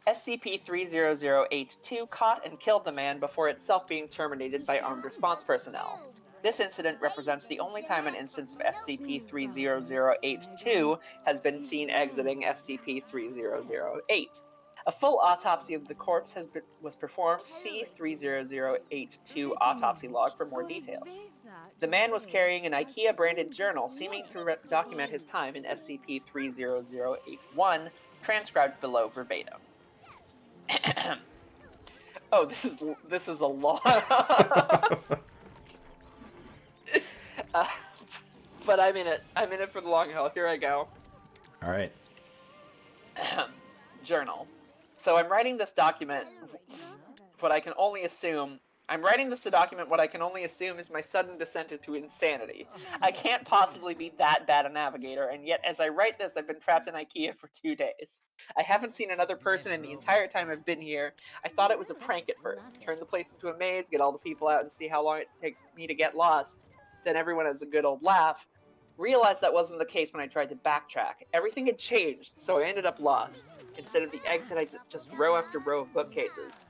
SCP-30082 caught and killed the man before itself being terminated by armed response personnel. This incident represents the only time an instance of SCP-30082 has been seen exiting SCP-3008. A full autopsy of the corpse was performed. See 30082 autopsy log for more details. The man was carrying an IKEA-branded journal, seeming to document his time in SCP-30081, transcribed below verbatim. Oh, this is a lot. But I'm in it. I'm in it for the long haul. Here I go.
All right.
Journal. So I'm writing this document. What I can only assume. I'm writing this to document what I can only assume is my sudden descent into insanity. I can't possibly be that bad a navigator, and yet as I write this, I've been trapped in IKEA for 2 days. I haven't seen another person in the entire time I've been here. I thought it was a prank at first. Turn the place into a maze, get all the people out, and see how long it takes me to get lost. Then everyone has a good old laugh. Realized that wasn't the case when I tried to backtrack. Everything had changed, so I ended up lost. Instead of the exit, I just row after row of bookcases.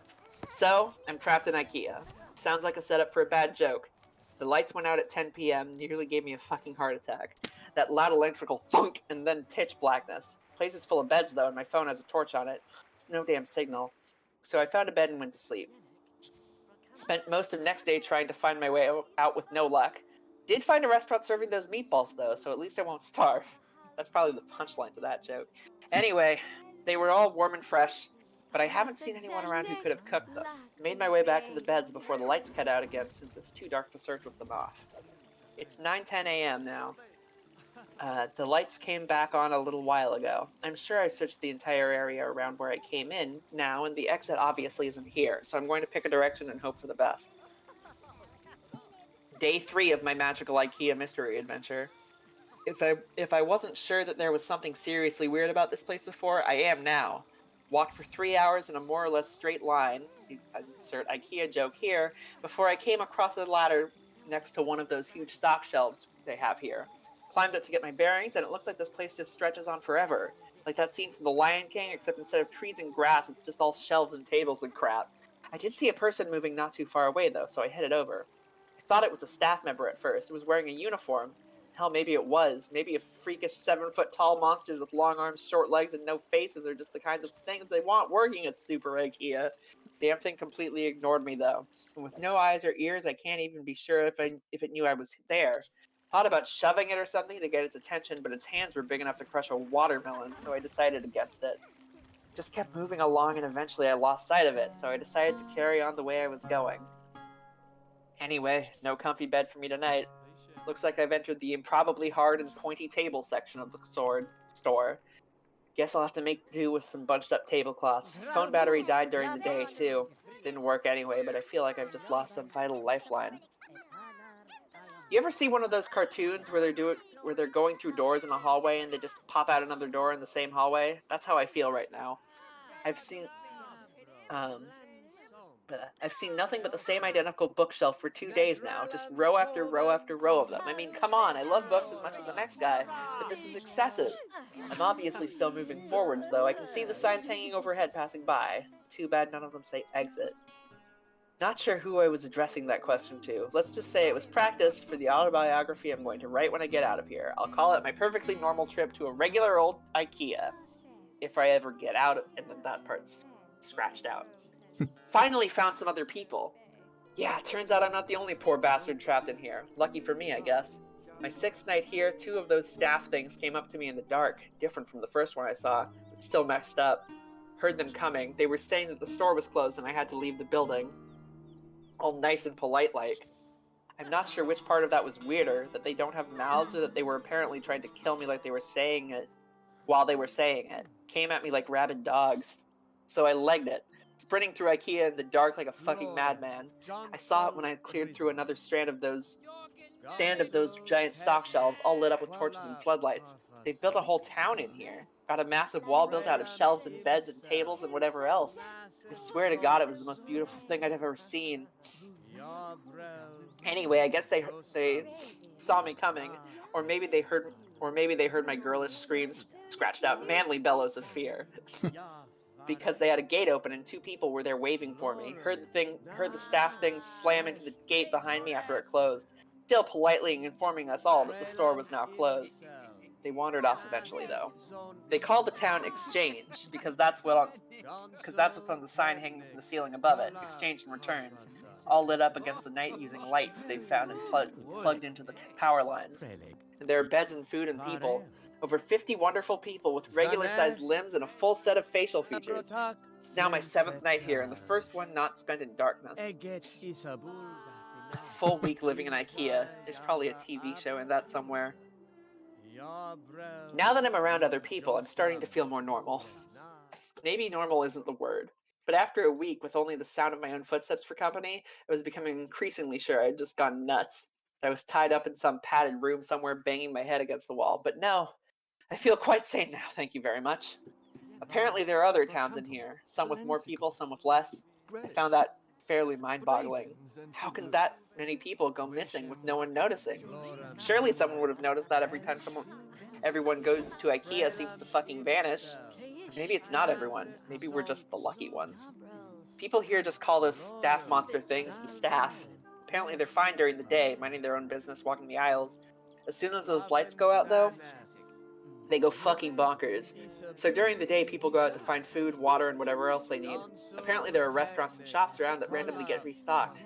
So, I'm trapped in IKEA. Sounds like a setup for a bad joke. The lights went out at 10 p.m., nearly gave me a fucking heart attack. That loud electrical thunk and then pitch blackness. Place is full of beds though, and my phone has a torch on it. It's no damn signal. So I found a bed and went to sleep. Spent most of next day trying to find my way out with no luck. Did find a restaurant serving those meatballs though, so at least I won't starve. That's probably the punchline to that joke. Anyway, they were all warm and fresh, but I haven't seen anyone around who could have cooked them. Made my way back to the beds before the lights cut out again since it's too dark to search with them off. It's 9:10 a.m. now. The lights came back on a little while ago. I'm sure I've searched the entire area around where I came in now, and the exit obviously isn't here, so I'm going to pick a direction and hope for the best. Day 3 of my magical IKEA mystery adventure. If I wasn't sure that there was something seriously weird about this place before, I am now. Walked for 3 hours in a more or less straight line, insert IKEA joke here, before I came across a ladder next to one of those huge stock shelves they have here. Climbed up to get my bearings, and it looks like this place just stretches on forever. Like that scene from The Lion King, except instead of trees and grass, it's just all shelves and tables and crap. I did see a person moving not too far away, though, so I headed over. I thought it was a staff member at first. It was wearing a uniform. Hell, maybe it was. Maybe a freakish 7-foot-tall monsters with long arms, short legs, and no faces are just the kinds of things they want working at Super IKEA. Damn thing completely ignored me, though. And with no eyes or ears, I can't even be sure if it knew I was there. Thought about shoving it or something to get its attention, but its hands were big enough to crush a watermelon, so I decided against it. just kept moving along and eventually I lost sight of it, so I decided to carry on the way I was going. Anyway, no comfy bed for me tonight. Looks like I've entered the improbably hard and pointy table section of the store. Guess I'll have to make do with some bunched up tablecloths. Phone battery died during the day, too. Didn't work anyway, but I feel like I've just lost some vital lifeline. You ever see one of those cartoons where they're going through doors in a hallway and they just pop out another door in the same hallway? That's how I feel right now. I've seen nothing but the same identical bookshelf for 2 days now, just row after row after row of them. I mean, come on, I love books as much as the next guy, but this is excessive. I'm obviously still moving forwards, though. I can see the signs hanging overhead passing by. Too bad none of them say exit. Not sure who I was addressing that question to. Let's just say it was practice for the autobiography I'm going to write when I get out of here. I'll call it my perfectly normal trip to a regular old IKEA. If I ever get out, and then that part's scratched out. Finally found some other people. Yeah, turns out I'm not the only poor bastard trapped in here. Lucky for me, I guess. My 6th night here, 2 of those staff things came up to me in the dark, different from the first one I saw, but still messed up. Heard them coming. They were saying that the store was closed and I had to leave the building. All nice and polite like. I'm not sure which part of that was weirder, that they don't have mouths or that they were apparently trying to kill me like they were saying it while they were saying it. Came at me like rabid dogs. So I legged it, sprinting through IKEA in the dark like a fucking madman. I saw it when I cleared through another stand of those giant stock shelves all lit up with torches and floodlights. They've built a whole town in here. Got a massive wall built out of shelves and beds and tables and whatever else. I swear to God, it was the most beautiful thing I'd ever seen. Anyway, I guess they saw me coming, or maybe they heard my girlish screams, scratched out manly bellows of fear. Because they had a gate open and 2 people were there waving for me. Heard the staff things slam into the gate behind me after it closed, still politely informing us all that the store was now closed. They wandered off eventually, though. They call the town Exchange because that's what's on the sign hanging from the ceiling above it. Exchange and returns, all lit up against the night using lights they've found and plugged into the power lines. And there are beds and food and people. Over 50 wonderful people with regular-sized limbs and a full set of facial features. It's now my 7th night here, and the first one not spent in darkness. A full week living in IKEA. There's probably a TV show in that somewhere. Now that I'm around other people, I'm starting to feel more normal. Maybe normal isn't the word, but after a week with only the sound of my own footsteps for company, I was becoming increasingly sure I'd just gone nuts. I was tied up in some padded room somewhere banging my head against the wall, but no, I feel quite sane now, thank you very much. Apparently there are other towns in here, some with more people, some with less. I found that fairly mind-boggling. How can that many people go missing with no one noticing? Surely someone would have noticed that everyone goes to IKEA seems to fucking vanish. Maybe it's not everyone. Maybe we're just the lucky ones. People here just call those staff monster things the staff. Apparently they're fine during the day, minding their own business, walking the aisles. As soon as those lights go out, though, they go fucking bonkers. So during the day, people go out to find food, water, and whatever else they need. Apparently there are restaurants and shops around that randomly get restocked.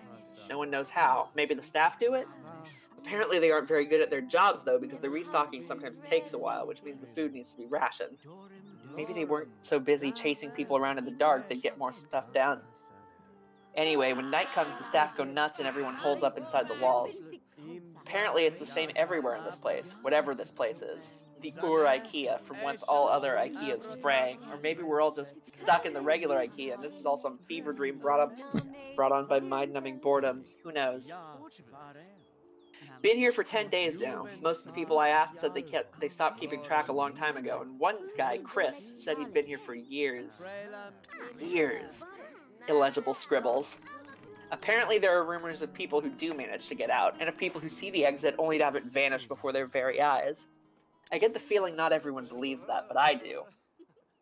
No one knows how. Maybe the staff do it? Apparently they aren't very good at their jobs, though, because the restocking sometimes takes a while, which means the food needs to be rationed. Maybe they weren't so busy chasing people around in the dark, they'd get more stuff done. Anyway, when night comes, the staff go nuts and everyone holds up inside the walls. Apparently it's the same everywhere in this place, whatever this place is. The IKEA, from whence all other IKEAs sprang. Or maybe we're all just stuck in the regular IKEA, and this is all some fever dream brought on by mind-numbing boredom. Who knows? Been here for 10 days now. Most of the people I asked said they stopped keeping track a long time ago, and one guy, Chris, said he'd been here for years. Years. Illegible scribbles. Apparently there are rumors of people who do manage to get out, and of people who see the exit only to have it vanish before their very eyes. I get the feeling not everyone believes that, but I do.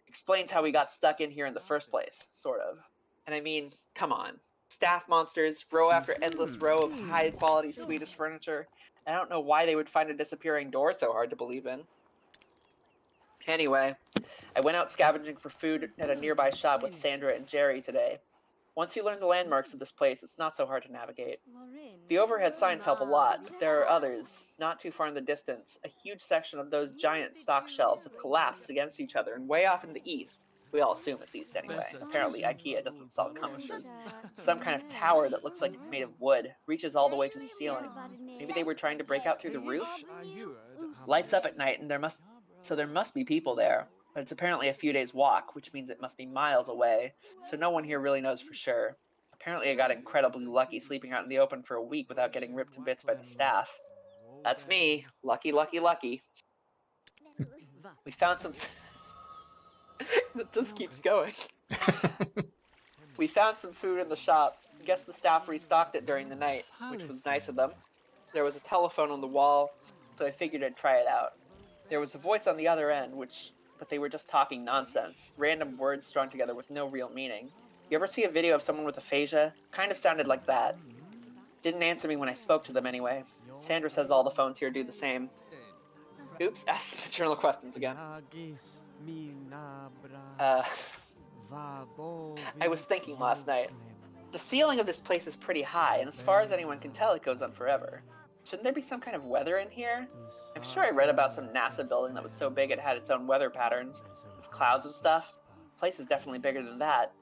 Explains how we got stuck in here in the first place, sort of. And I mean, come on. Staff monsters, row after endless row of high-quality Swedish furniture. I don't know why they would find a disappearing door so hard to believe in. Anyway, I went out scavenging for food at a nearby shop with Sandra and Jerry today. Once you learn the landmarks of this place, it's not so hard to navigate. The overhead signs help a lot, but there are others, not too far in the distance. A huge section of those giant stock shelves have collapsed against each other, and way off in the east, We all assume it's east anyway. Apparently, IKEA doesn't sell compasses. Some kind of tower that looks like it's made of wood reaches all the way to the ceiling. Maybe they were trying to break out through the roof? Lights up at night, and there must be people there. But it's apparently a few days' walk, which means it must be miles away. So no one here really knows for sure. Apparently, I got incredibly lucky sleeping out in the open for a week without getting ripped to bits by the staff. That's me. Lucky, lucky, lucky. We found some... It just keeps going. We found some food in the shop. Guess the staff restocked it during the night, which was nice of them. There was a telephone on the wall, so I figured I'd try it out. There was a voice on the other end, but they were just talking nonsense. Random words strung together with no real meaning. You ever see a video of someone with aphasia? Kind of sounded like that. Didn't answer me when I spoke to them anyway. Sandra says all the phones here do the same. Oops, asking maternal questions again. I was thinking last night. The ceiling of this place is pretty high, and as far as anyone can tell, it goes on forever. Shouldn't there be some kind of weather in here? I'm sure I read about some NASA building that was so big it had its own weather patterns, with clouds and stuff. The place is definitely bigger than that.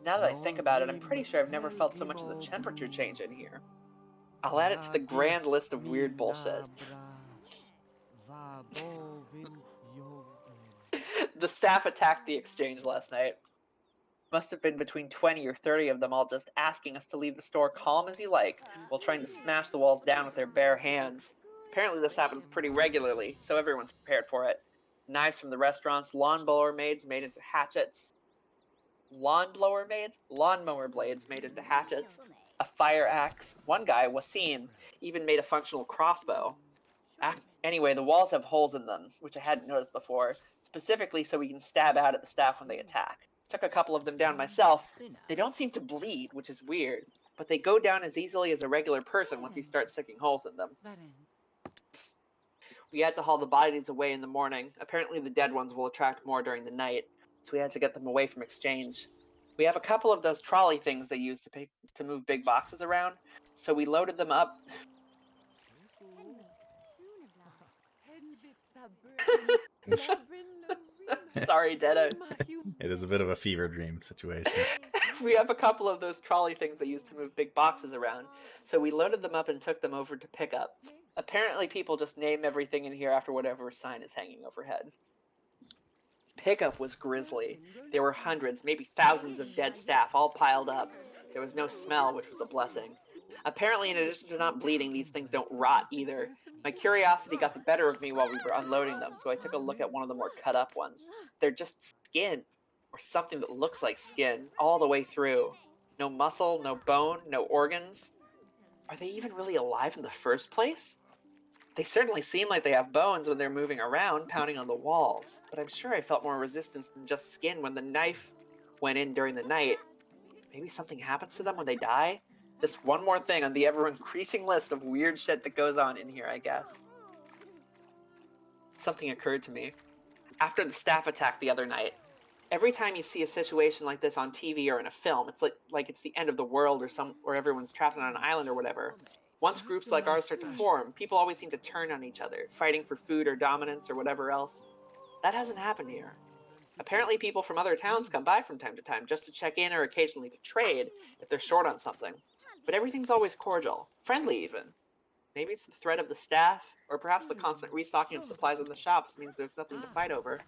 Now that I think about it, I'm pretty sure I've never felt so much as a temperature change in here. I'll add it to the grand list of weird bullshit. The staff attacked the exchange last night. Must have been between 20 or 30 of them all just asking us to leave the store calm as you like, while trying to smash the walls down with their bare hands. Apparently this happens pretty regularly, so everyone's prepared for it. Knives from the restaurants, lawnmower blades made into hatchets. Lawnmower blades made into hatchets. A fire axe. One guy, Wasim, even made a functional crossbow. Anyway, the walls have holes in them, which I hadn't noticed before, specifically so we can stab out at the staff when they attack. Took a couple of them down myself. They don't seem to bleed, which is weird, but they go down as easily as a regular person once you start sticking holes in them. We had to haul the bodies away in the morning. Apparently the dead ones will attract more during the night, so we had to get them away from exchange. We have a couple of those trolley things they use to move big boxes around, so we loaded them up. Sorry, Dedo.
It is a bit of a fever dream situation.
We have a couple of those trolley things they use to move big boxes around, so we loaded them up and took them over to pickup. Apparently people just name everything in here after whatever sign is hanging overhead. Pickup was grisly. There were hundreds, maybe thousands of dead staff all piled up. There was no smell, which was a blessing. Apparently, in addition to not bleeding, these things don't rot either. My curiosity got the better of me while we were unloading them, so I took a look at one of the more cut up ones. They're just skin, or something that looks like skin, all the way through. No muscle, no bone, no organs. Are they even really alive in the first place? They certainly seem like they have bones when they're moving around, pounding on the walls, but I'm sure I felt more resistance than just skin when the knife went in during the night. Maybe something happens to them when they die? Just one more thing on the ever-increasing list of weird shit that goes on in here, I guess. Something occurred to me. After the staff attack the other night, every time you see a situation like this on TV or in a film, it's like it's the end of the world or everyone's trapped on an island or whatever. Once groups like ours start to form, people always seem to turn on each other, fighting for food or dominance or whatever else. That hasn't happened here. Apparently people from other towns come by from time to time just to check in or occasionally to trade if they're short on something. But everything's always cordial, friendly even. Maybe it's the threat of the staff, or perhaps the constant restocking of supplies in the shops means there's nothing to fight over.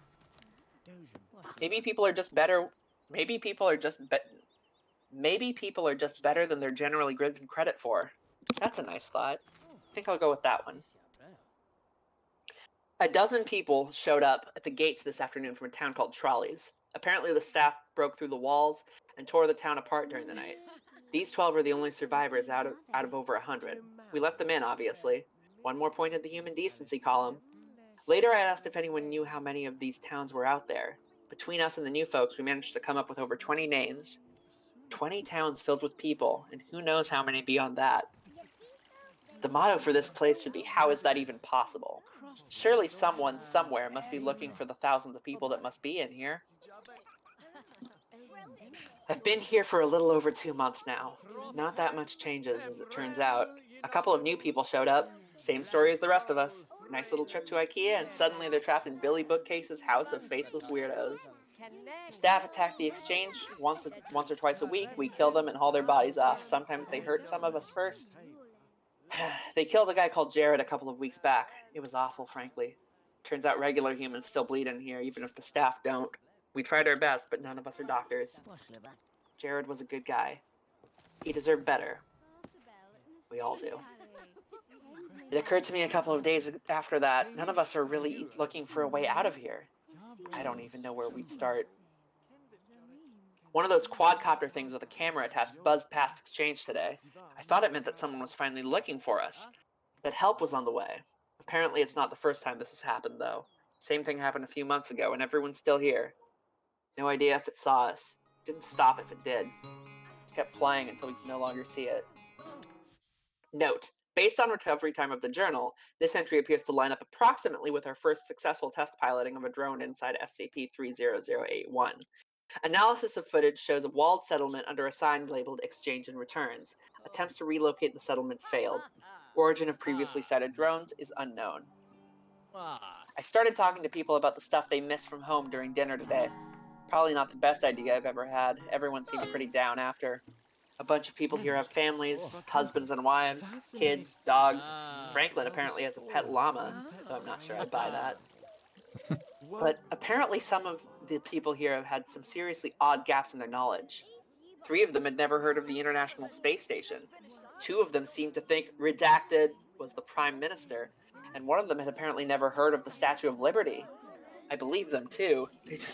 Maybe people are just better. Maybe people are just better than they're generally given credit for. That's a nice thought. I think I'll go with that one. A dozen people showed up at the gates this afternoon from a town called Trolleys. Apparently the staff broke through the walls and tore the town apart during the night. These 12 are the only survivors out of over 100. We let them in, obviously. One more point in the human decency column. Later I asked if anyone knew how many of these towns were out there. Between us and the new folks, we managed to come up with over 20 names. 20 towns filled with people, and who knows how many beyond that. The motto for this place should be, how is that even possible? Surely someone, somewhere, must be looking for the thousands of people that must be in here. I've been here for a little over 2 months now. Not that much changes, as it turns out. A couple of new people showed up. Same story as the rest of us. Nice little trip to IKEA, and suddenly they're trapped in Billy Bookcase's house of faceless weirdos. Staff attack the exchange once or twice a week. We kill them and haul their bodies off. Sometimes they hurt some of us first. They killed a guy called Jared a couple of weeks back. It was awful, frankly. Turns out regular humans still bleed in here, even if the staff don't. We tried our best, but none of us are doctors. Jared was a good guy. He deserved better. We all do. It occurred to me a couple of days after that, none of us are really looking for a way out of here. I don't even know where we'd start. One of those quadcopter things with a camera attached buzzed past exchange today. I thought it meant that someone was finally looking for us, that help was on the way. Apparently it's not the first time this has happened, though. Same thing happened a few months ago, and everyone's still here. No idea if it saw us. Didn't stop if it did. It kept flying until we could no longer see it. Note, based on recovery time of the journal, this entry appears to line up approximately with our first successful test piloting of a drone inside SCP-30081. Analysis of footage shows a walled settlement under a sign labeled Exchange and Returns. Attempts to relocate the settlement failed. Origin of previously sighted drones is unknown. I started talking to people about the stuff they missed from home during dinner today. Probably not the best idea I've ever had. Everyone seemed pretty down after. A bunch of people here have families, husbands and wives, kids, dogs. Franklin apparently has a pet llama, though I'm not sure I buy that. But apparently some of the people here have had some seriously odd gaps in their knowledge. 3 of them had never heard of the International Space Station. 2 of them seemed to think Redacted was the Prime Minister, and one of them had apparently never heard of the Statue of Liberty. I believe them too.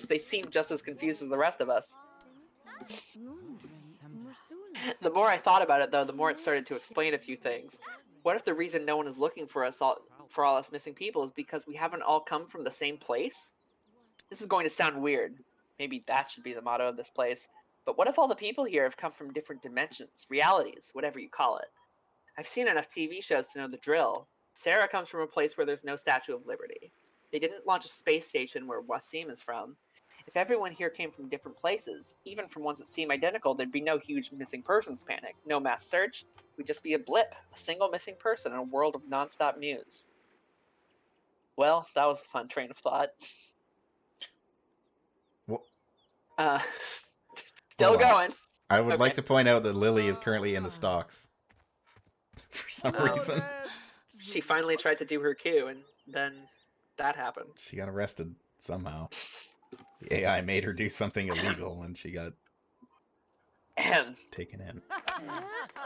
They seemed just as confused as the rest of us. The more I thought about it, though, the more it started to explain a few things. What if the reason no one is looking for us for all us missing people is because we haven't all come from the same place? This is going to sound weird. Maybe that should be the motto of this place. But what if all the people here have come from different dimensions, realities, whatever you call it? I've seen enough TV shows to know the drill. Sarah comes from a place where there's no Statue of Liberty. They didn't launch a space station where Wasim is from. If everyone here came from different places, even from ones that seem identical, there'd be no huge missing persons panic, no mass search. We'd just be a blip, a single missing person in a world of nonstop news. Well, that was a fun train of thought. Still going.
I would like to point out that Lily is currently in the stocks. For some reason.
She finally tried to do her cue, and then that happened.
She got arrested somehow. The AI made her do something illegal, and she got taken in.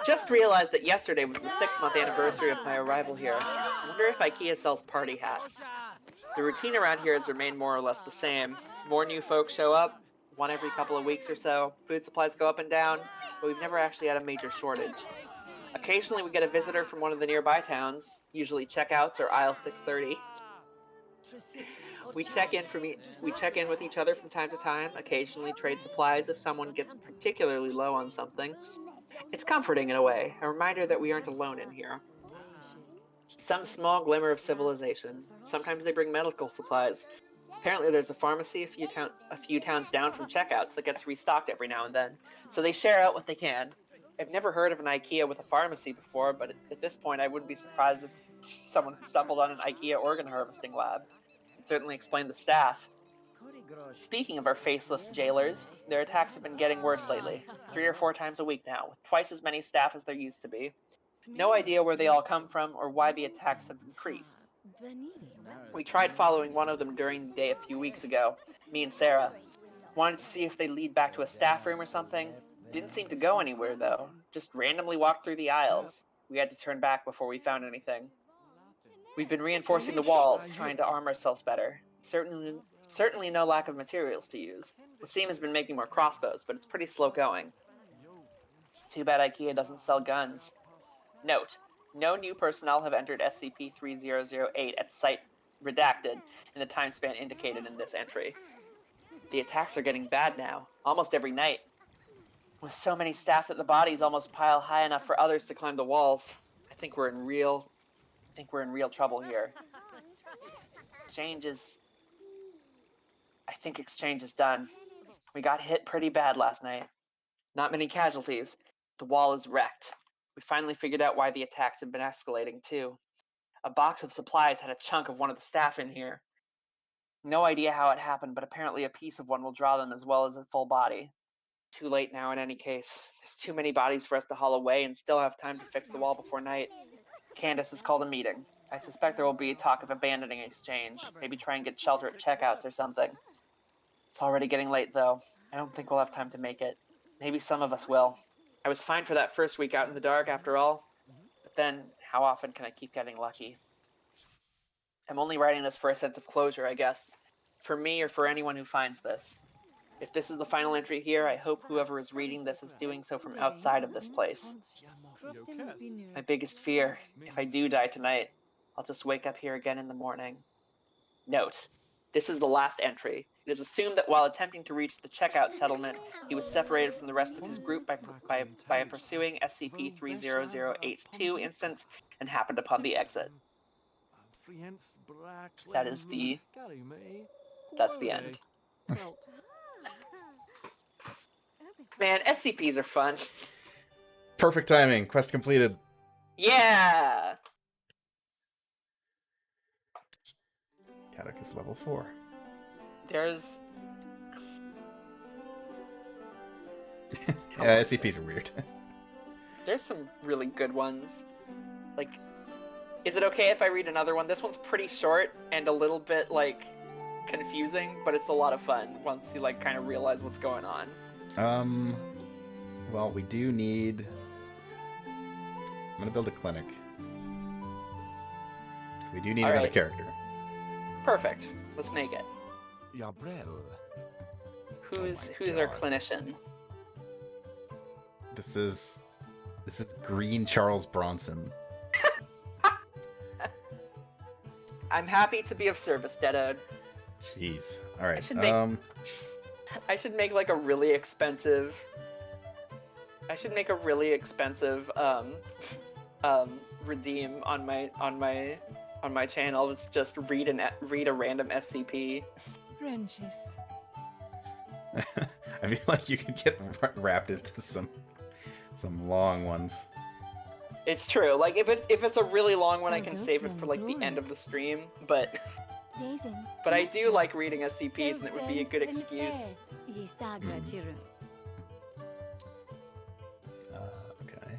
Just realized that yesterday was the 6-month anniversary of my arrival here. I wonder if IKEA sells party hats. The routine around here has remained more or less the same. More new folks show up, one every couple of weeks or so. Food supplies go up and down, but we've never actually had a major shortage. Occasionally we get a visitor from one of the nearby towns, usually checkouts or aisle 630. We check in with each other from time to time, occasionally trade supplies if someone gets particularly low on something. It's comforting in a way, a reminder that we aren't alone in here. Some small glimmer of civilization. Sometimes they bring medical supplies. Apparently there's a pharmacy a few towns down from checkouts that gets restocked every now and then, so they share out what they can. I've never heard of an IKEA with a pharmacy before, but at this point I wouldn't be surprised if someone stumbled on an IKEA organ harvesting lab. It'd certainly explain the staff. Speaking of our faceless jailers, their attacks have been getting worse lately. 3 or 4 times a week now, with twice as many staff as there used to be. No idea where they all come from or why the attacks have increased. We tried following one of them during the day a few weeks ago, me and Sarah. Wanted to see if they lead back to a staff room or something. Didn't seem to go anywhere, though. Just randomly walked through the aisles. We had to turn back before we found anything. We've been reinforcing the walls, trying to arm ourselves better. Certainly no lack of materials to use. Wasim has been making more crossbows, but it's pretty slow going. Too bad IKEA doesn't sell guns. Note, no new personnel have entered SCP-3008 at Site Redacted in the time span indicated in this entry. The attacks are getting bad now, almost every night. With so many staff that the bodies almost pile high enough for others to climb the walls, I think we're in real trouble here. I think exchange is done. We got hit pretty bad last night. Not many casualties. The wall is wrecked. We finally figured out why the attacks have been escalating too. A box of supplies had a chunk of one of the staff in here. No idea how it happened, but apparently a piece of one will draw them as well as a full body. Too late now in any case. There's too many bodies for us to haul away and still have time to fix the wall before night. Candace has called a meeting. I suspect there will be talk of abandoning exchange. Maybe try and get shelter at checkouts or something. It's already getting late, though. I don't think we'll have time to make it. Maybe some of us will. I was fine for that first week out in the dark, after all. But then, how often can I keep getting lucky? I'm only writing this for a sense of closure, I guess. For me or for anyone who finds this. If this is the final entry here, I hope whoever is reading this is doing so from outside of this place. My biggest fear, if I do die tonight, I'll just wake up here again in the morning. Note, this is the last entry. It is assumed that while attempting to reach the checkout settlement, he was separated from the rest of his group by pursuing SCP-30082 instance and happened upon the exit. That's the end. Man, SCPs are fun.
Perfect timing. Quest completed.
Yeah!
Catechus level 4.
There's...
Yeah, SCPs are weird.
There's some really good ones. Like, is it okay if I read another one? This one's pretty short and a little bit, like, confusing, but it's a lot of fun once you, like, kind of realize what's going on.
Well, we do need... I'm gonna build a clinic. So we do need another character.
Perfect. Let's make it. Who's our clinician?
This is Green Charles Bronson.
I'm happy to be of service, Deadode.
Jeez. All right.
I should make like a really expensive. I should make a really expensive redeem on my channel. It's just read a random SCP.
Wrenches.
I feel like you could get wrapped into some long ones.
It's true. Like if it's a really long one, I can save it for like the end of the stream. But I do like reading SCPs, and it would be a good excuse.
Okay.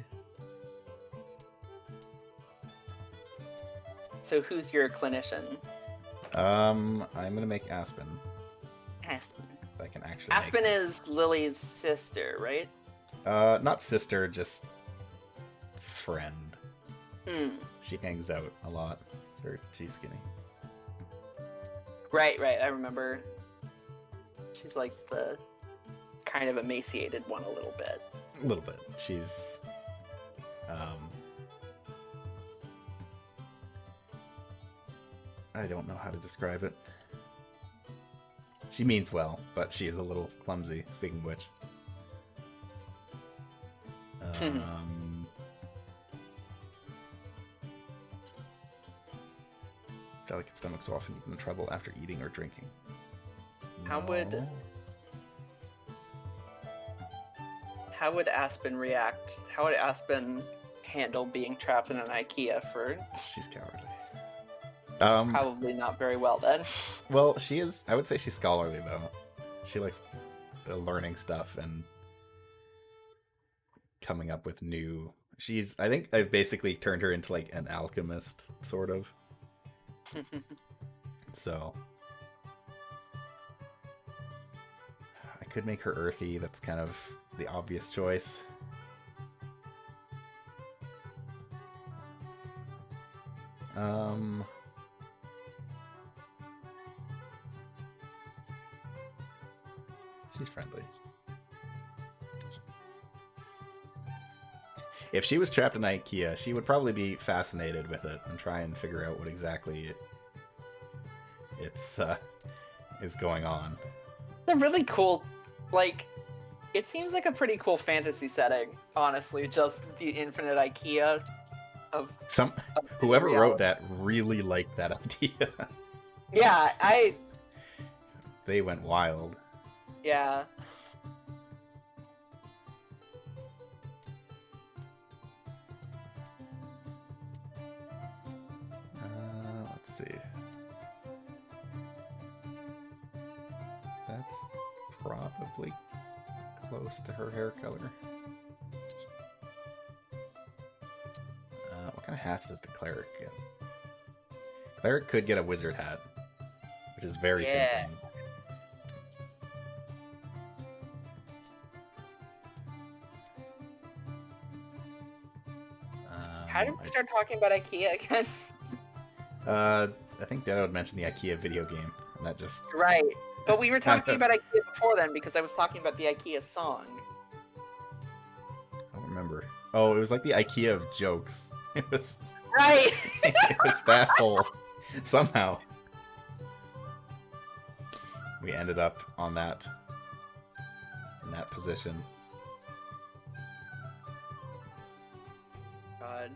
So who's your clinician?
I'm gonna make Aspen.
Aspen.
If I can actually.
Aspen is Lily's sister, right?
Not sister, just friend. She hangs out a lot. She's skinny.
Right. I remember. She's like the kind of emaciated one a little bit.
A little bit. She's I don't know how to describe it. She means well, but she is a little clumsy, speaking of which. Delicate stomachs will often get into trouble after eating or drinking.
How would Aspen react? How would Aspen handle being trapped in an IKEA for...
She's cowardly.
Probably not very well, then.
Well, she is... I would say she's scholarly, though. She likes learning stuff and coming up with new... I think I've basically turned her into, like, an alchemist, sort of. So... I could make her earthy. That's kind of the obvious choice. She's friendly. If she was trapped in IKEA, she would probably be fascinated with it and try and figure out what exactly is going on.
It's a really cool, like, it seems like a pretty cool fantasy setting, honestly, just the infinite IKEA of...
Whoever wrote that really liked that idea.
Yeah,
They went wild.
Yeah.
Let's see. probably close to her hair color. What kind of hats does the cleric get? Cleric could get a wizard hat, which is very tempting.
How did we start talking about IKEA again?
I think Dad would mention the IKEA video game, and that just...
Right. But we were talking about IKEA before then, because I was talking about the IKEA song.
I don't remember. Oh, it was like the IKEA of jokes. It was...
Right!
It was that whole... Somehow. We ended up on that... in that position.
God.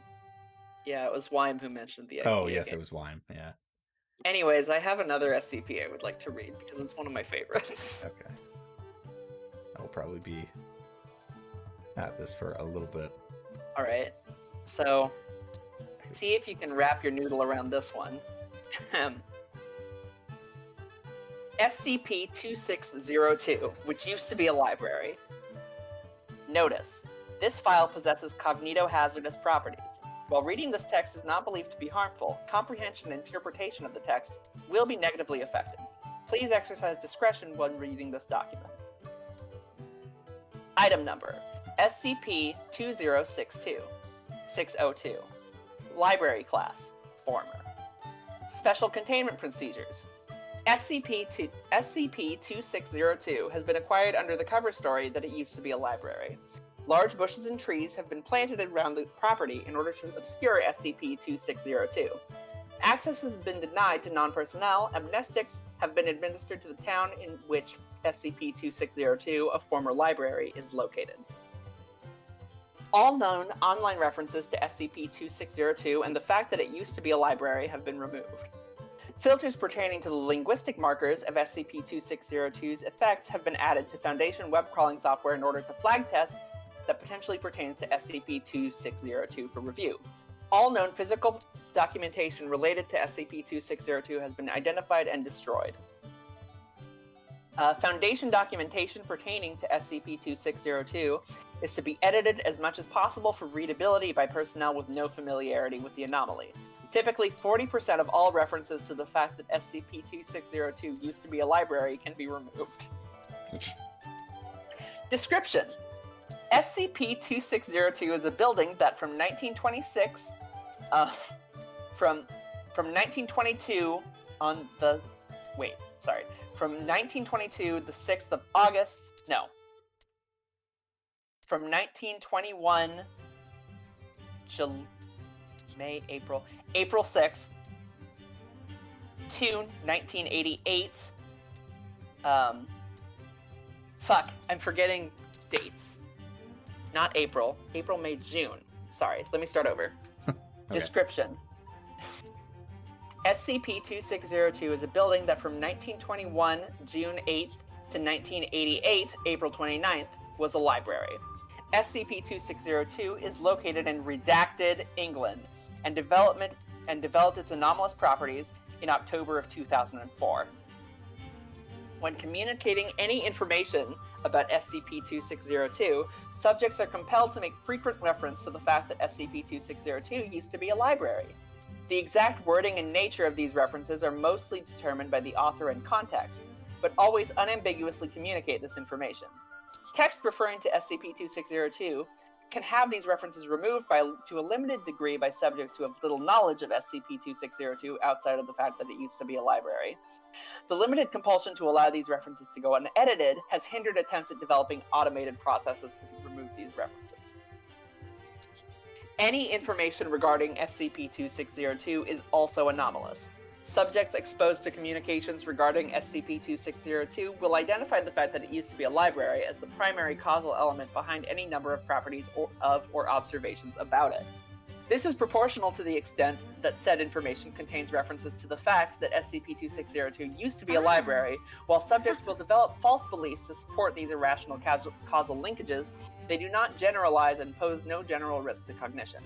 Yeah, it was Wyme who mentioned the IKEA
Oh, yes,
game.
it was Wyme, yeah.
Anyways, I have another SCP I would like to read, because it's one of my favorites.
Okay. I will probably be at this for a little bit.
Alright. So, see if you can wrap your noodle around this one. SCP-2602, which used to be a library. Notice, this file possesses cognitohazardous properties. While reading this text is not believed to be harmful, comprehension and interpretation of the text will be negatively affected. Please exercise discretion when reading this document. Item number, SCP-2062, 602. Library class, former. Special containment procedures. SCP-2602 has been acquired under the cover story that it used to be a library. Large bushes and trees have been planted around the property in order to obscure SCP-2602. Access has been denied to non-personnel. Amnestics have been administered to the town in which SCP-2602, a former library, is located. All known online references to SCP-2602 and the fact that it used to be a library have been removed. Filters pertaining to the linguistic markers of SCP-2602's effects have been added to Foundation web crawling software in order to flag test that potentially pertains to SCP-2602 for review. All known physical documentation related to SCP-2602 has been identified and destroyed. Foundation documentation pertaining to SCP-2602 is to be edited as much as possible for readability by personnel with no familiarity with the anomaly. Typically, 40% of all references to the fact that SCP-2602 used to be a library can be removed. Description: SCP-2602 is a building that from 1926, from 1922 on the, from 1922, the 6th of August, no. From 1921, April 6th to 1988. I'm forgetting dates. Not April. April, May, June. Sorry, let me start over. Okay. Description. SCP-2602 is a building that from 1921, June 8th to 1988, April 29th, was a library. SCP-2602 is located in Redacted, England, and developed its anomalous properties in October of 2004. When communicating any information about SCP-2602, subjects are compelled to make frequent reference to the fact that SCP-2602 used to be a library. The exact wording and nature of these references are mostly determined by the author and context, but always unambiguously communicate this information. Text referring to SCP-2602 can have these references removed to a limited degree by subjects who have little knowledge of SCP-2602 outside of the fact that it used to be a library. The limited compulsion to allow these references to go unedited has hindered attempts at developing automated processes to remove these references. Any information regarding SCP-2602 is also anomalous. Subjects exposed to communications regarding SCP-2602 will identify the fact that it used to be a library as the primary causal element behind any number of properties or observations about it. This is proportional to the extent that said information contains references to the fact that SCP-2602 used to be a library. While subjects will develop false beliefs to support these irrational causal linkages, they do not generalize and pose no general risk to cognition.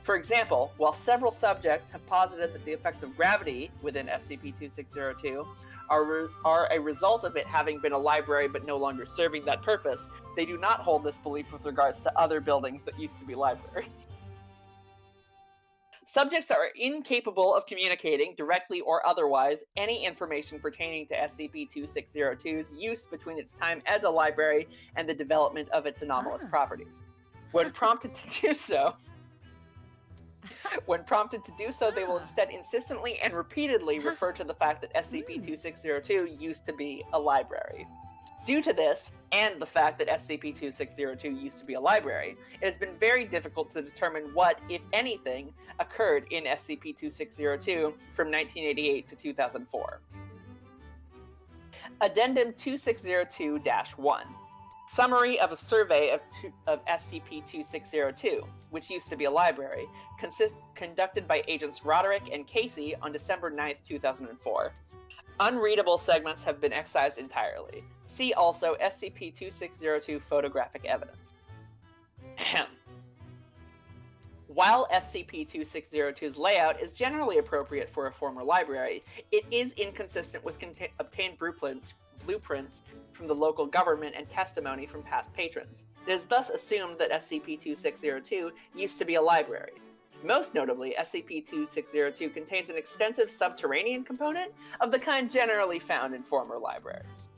For example, while several subjects have posited that the effects of gravity within SCP-2602 are a result of it having been a library but no longer serving that purpose, they do not hold this belief with regards to other buildings that used to be libraries. Subjects are incapable of communicating, directly or otherwise, any information pertaining to SCP-2602's use between its time as a library and the development of its anomalous properties. When prompted to do so, they will instead insistently and repeatedly refer to the fact that SCP-2602 used to be a library. Due to this, and the fact that SCP-2602 used to be a library, it has been very difficult to determine what, if anything, occurred in SCP-2602 from 1988 to 2004. Addendum 2602-1. Summary of a survey of SCP-2602, which used to be a library, conducted by Agents Roderick and Casey on December 9th, 2004. Unreadable segments have been excised entirely. See also SCP-2602 photographic evidence. While SCP-2602's layout is generally appropriate for a former library, it is inconsistent with obtained blueprints from the local government and testimony from past patrons. It is thus assumed that SCP-2602 used to be a library. Most notably, SCP-2602 contains an extensive subterranean component of the kind generally found in former libraries.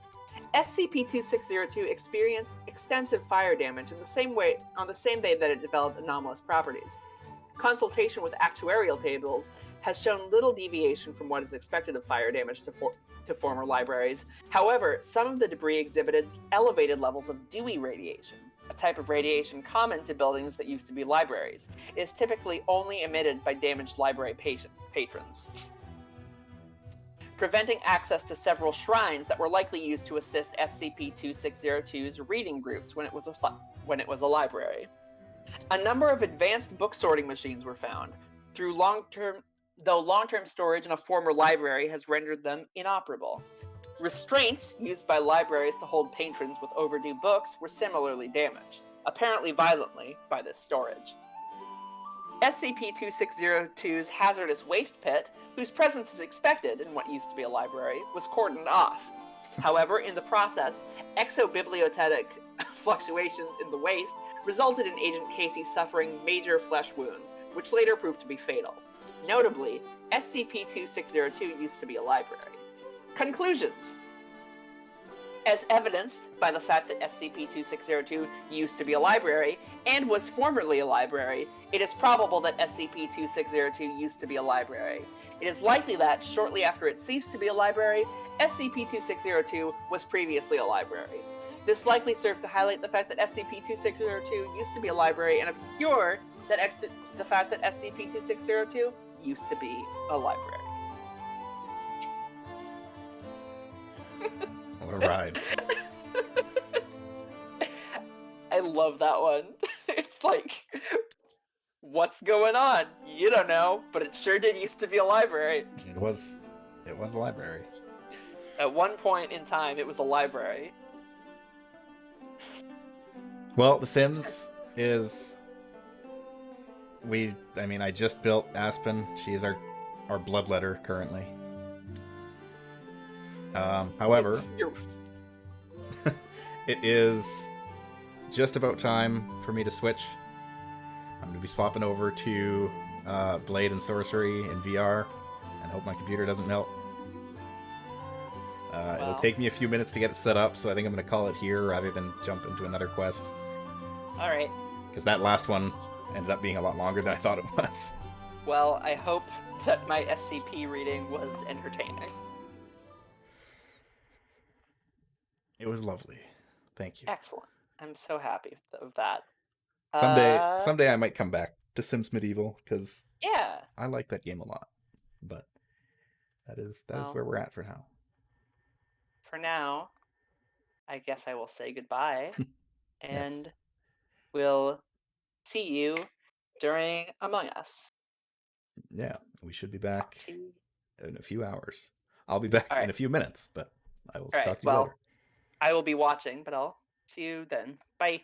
SCP-2602 experienced extensive fire damage on the same day that it developed anomalous properties. Consultation with actuarial tables has shown little deviation from what is expected of fire damage to former libraries. However, some of the debris exhibited elevated levels of Dewey radiation, a type of radiation common to buildings that used to be libraries. It is typically only emitted by damaged library patrons, preventing access to several shrines that were likely used to assist SCP-2602's reading groups when it was a library. A number of advanced book sorting machines were found, though long-term storage in a former library has rendered them inoperable. Restraints used by libraries to hold patrons with overdue books were similarly damaged, apparently violently, by this storage. SCP-2602's hazardous waste pit, whose presence is expected in what used to be a library, was cordoned off. However, in the process, exobibliothetic fluctuations in the waste resulted in Agent Casey suffering major flesh wounds, which later proved to be fatal. Notably, SCP-2602 used to be a library. Conclusions. As evidenced by the fact that SCP-2602 used to be a library, and was formerly a library, it is probable that SCP-2602 used to be a library. It is likely that, shortly after it ceased to be a library, SCP-2602 was previously a library. This likely served to highlight the fact that SCP-2602 used to be a library and obscure the fact that SCP-2602 used to be a library.
What a ride.
I love that one. It's like, what's going on? You don't know, but it sure did used to be a library.
It was a library.
At one point in time, it was a library.
Well, The Sims is... I just built Aspen. She is our bloodletter currently. However, it is just about time for me to switch. I'm going to be swapping over to Blade and Sorcery in VR, and hope my computer doesn't melt. It'll take me a few minutes to get it set up, so I think I'm going to call it here rather than jump into another quest.
Alright.
Because that last one ended up being a lot longer than I thought it was.
Well, I hope that my SCP reading was entertaining.
It was lovely. Thank you.
Excellent. I'm so happy of that.
Someday I might come back to Sims Medieval, because
yeah,
I like that game a lot. But that is where we're at for now.
For now, I guess I will say goodbye, and
Yes.
we'll see you during Among Us.
Yeah, we should be back in a few hours. I'll be back in a few minutes, but I will talk to you later.
I will be watching, but I'll see you then. Bye.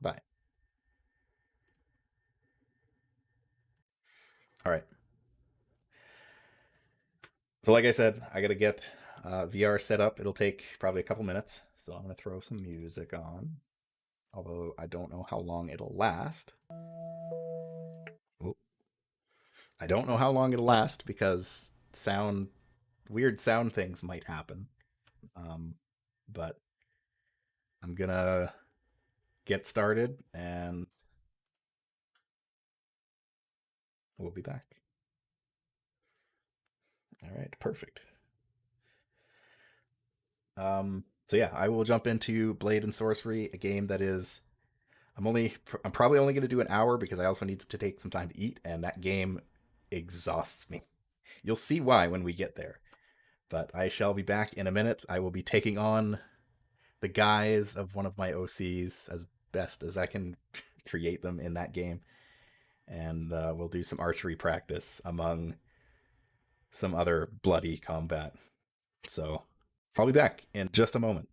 Bye. All right. So like I said, I got to get VR setup, it'll take probably a couple minutes. So I'm going to throw some music on. Although I don't know how long it'll last. Oh. I don't know how long it'll last because weird sound things might happen. But I'm going to get started and we'll be back. All right, perfect. So yeah, I will jump into Blade and Sorcery, a game that is I'm probably only going to do an hour because I also need to take some time to eat, and that game exhausts me. You'll see why when we get there. But I shall be back in a minute. I will be taking on the guise of one of my OCs as best as I can create them in that game. And we'll do some archery practice among some other bloody combat. So I'll be back in just a moment.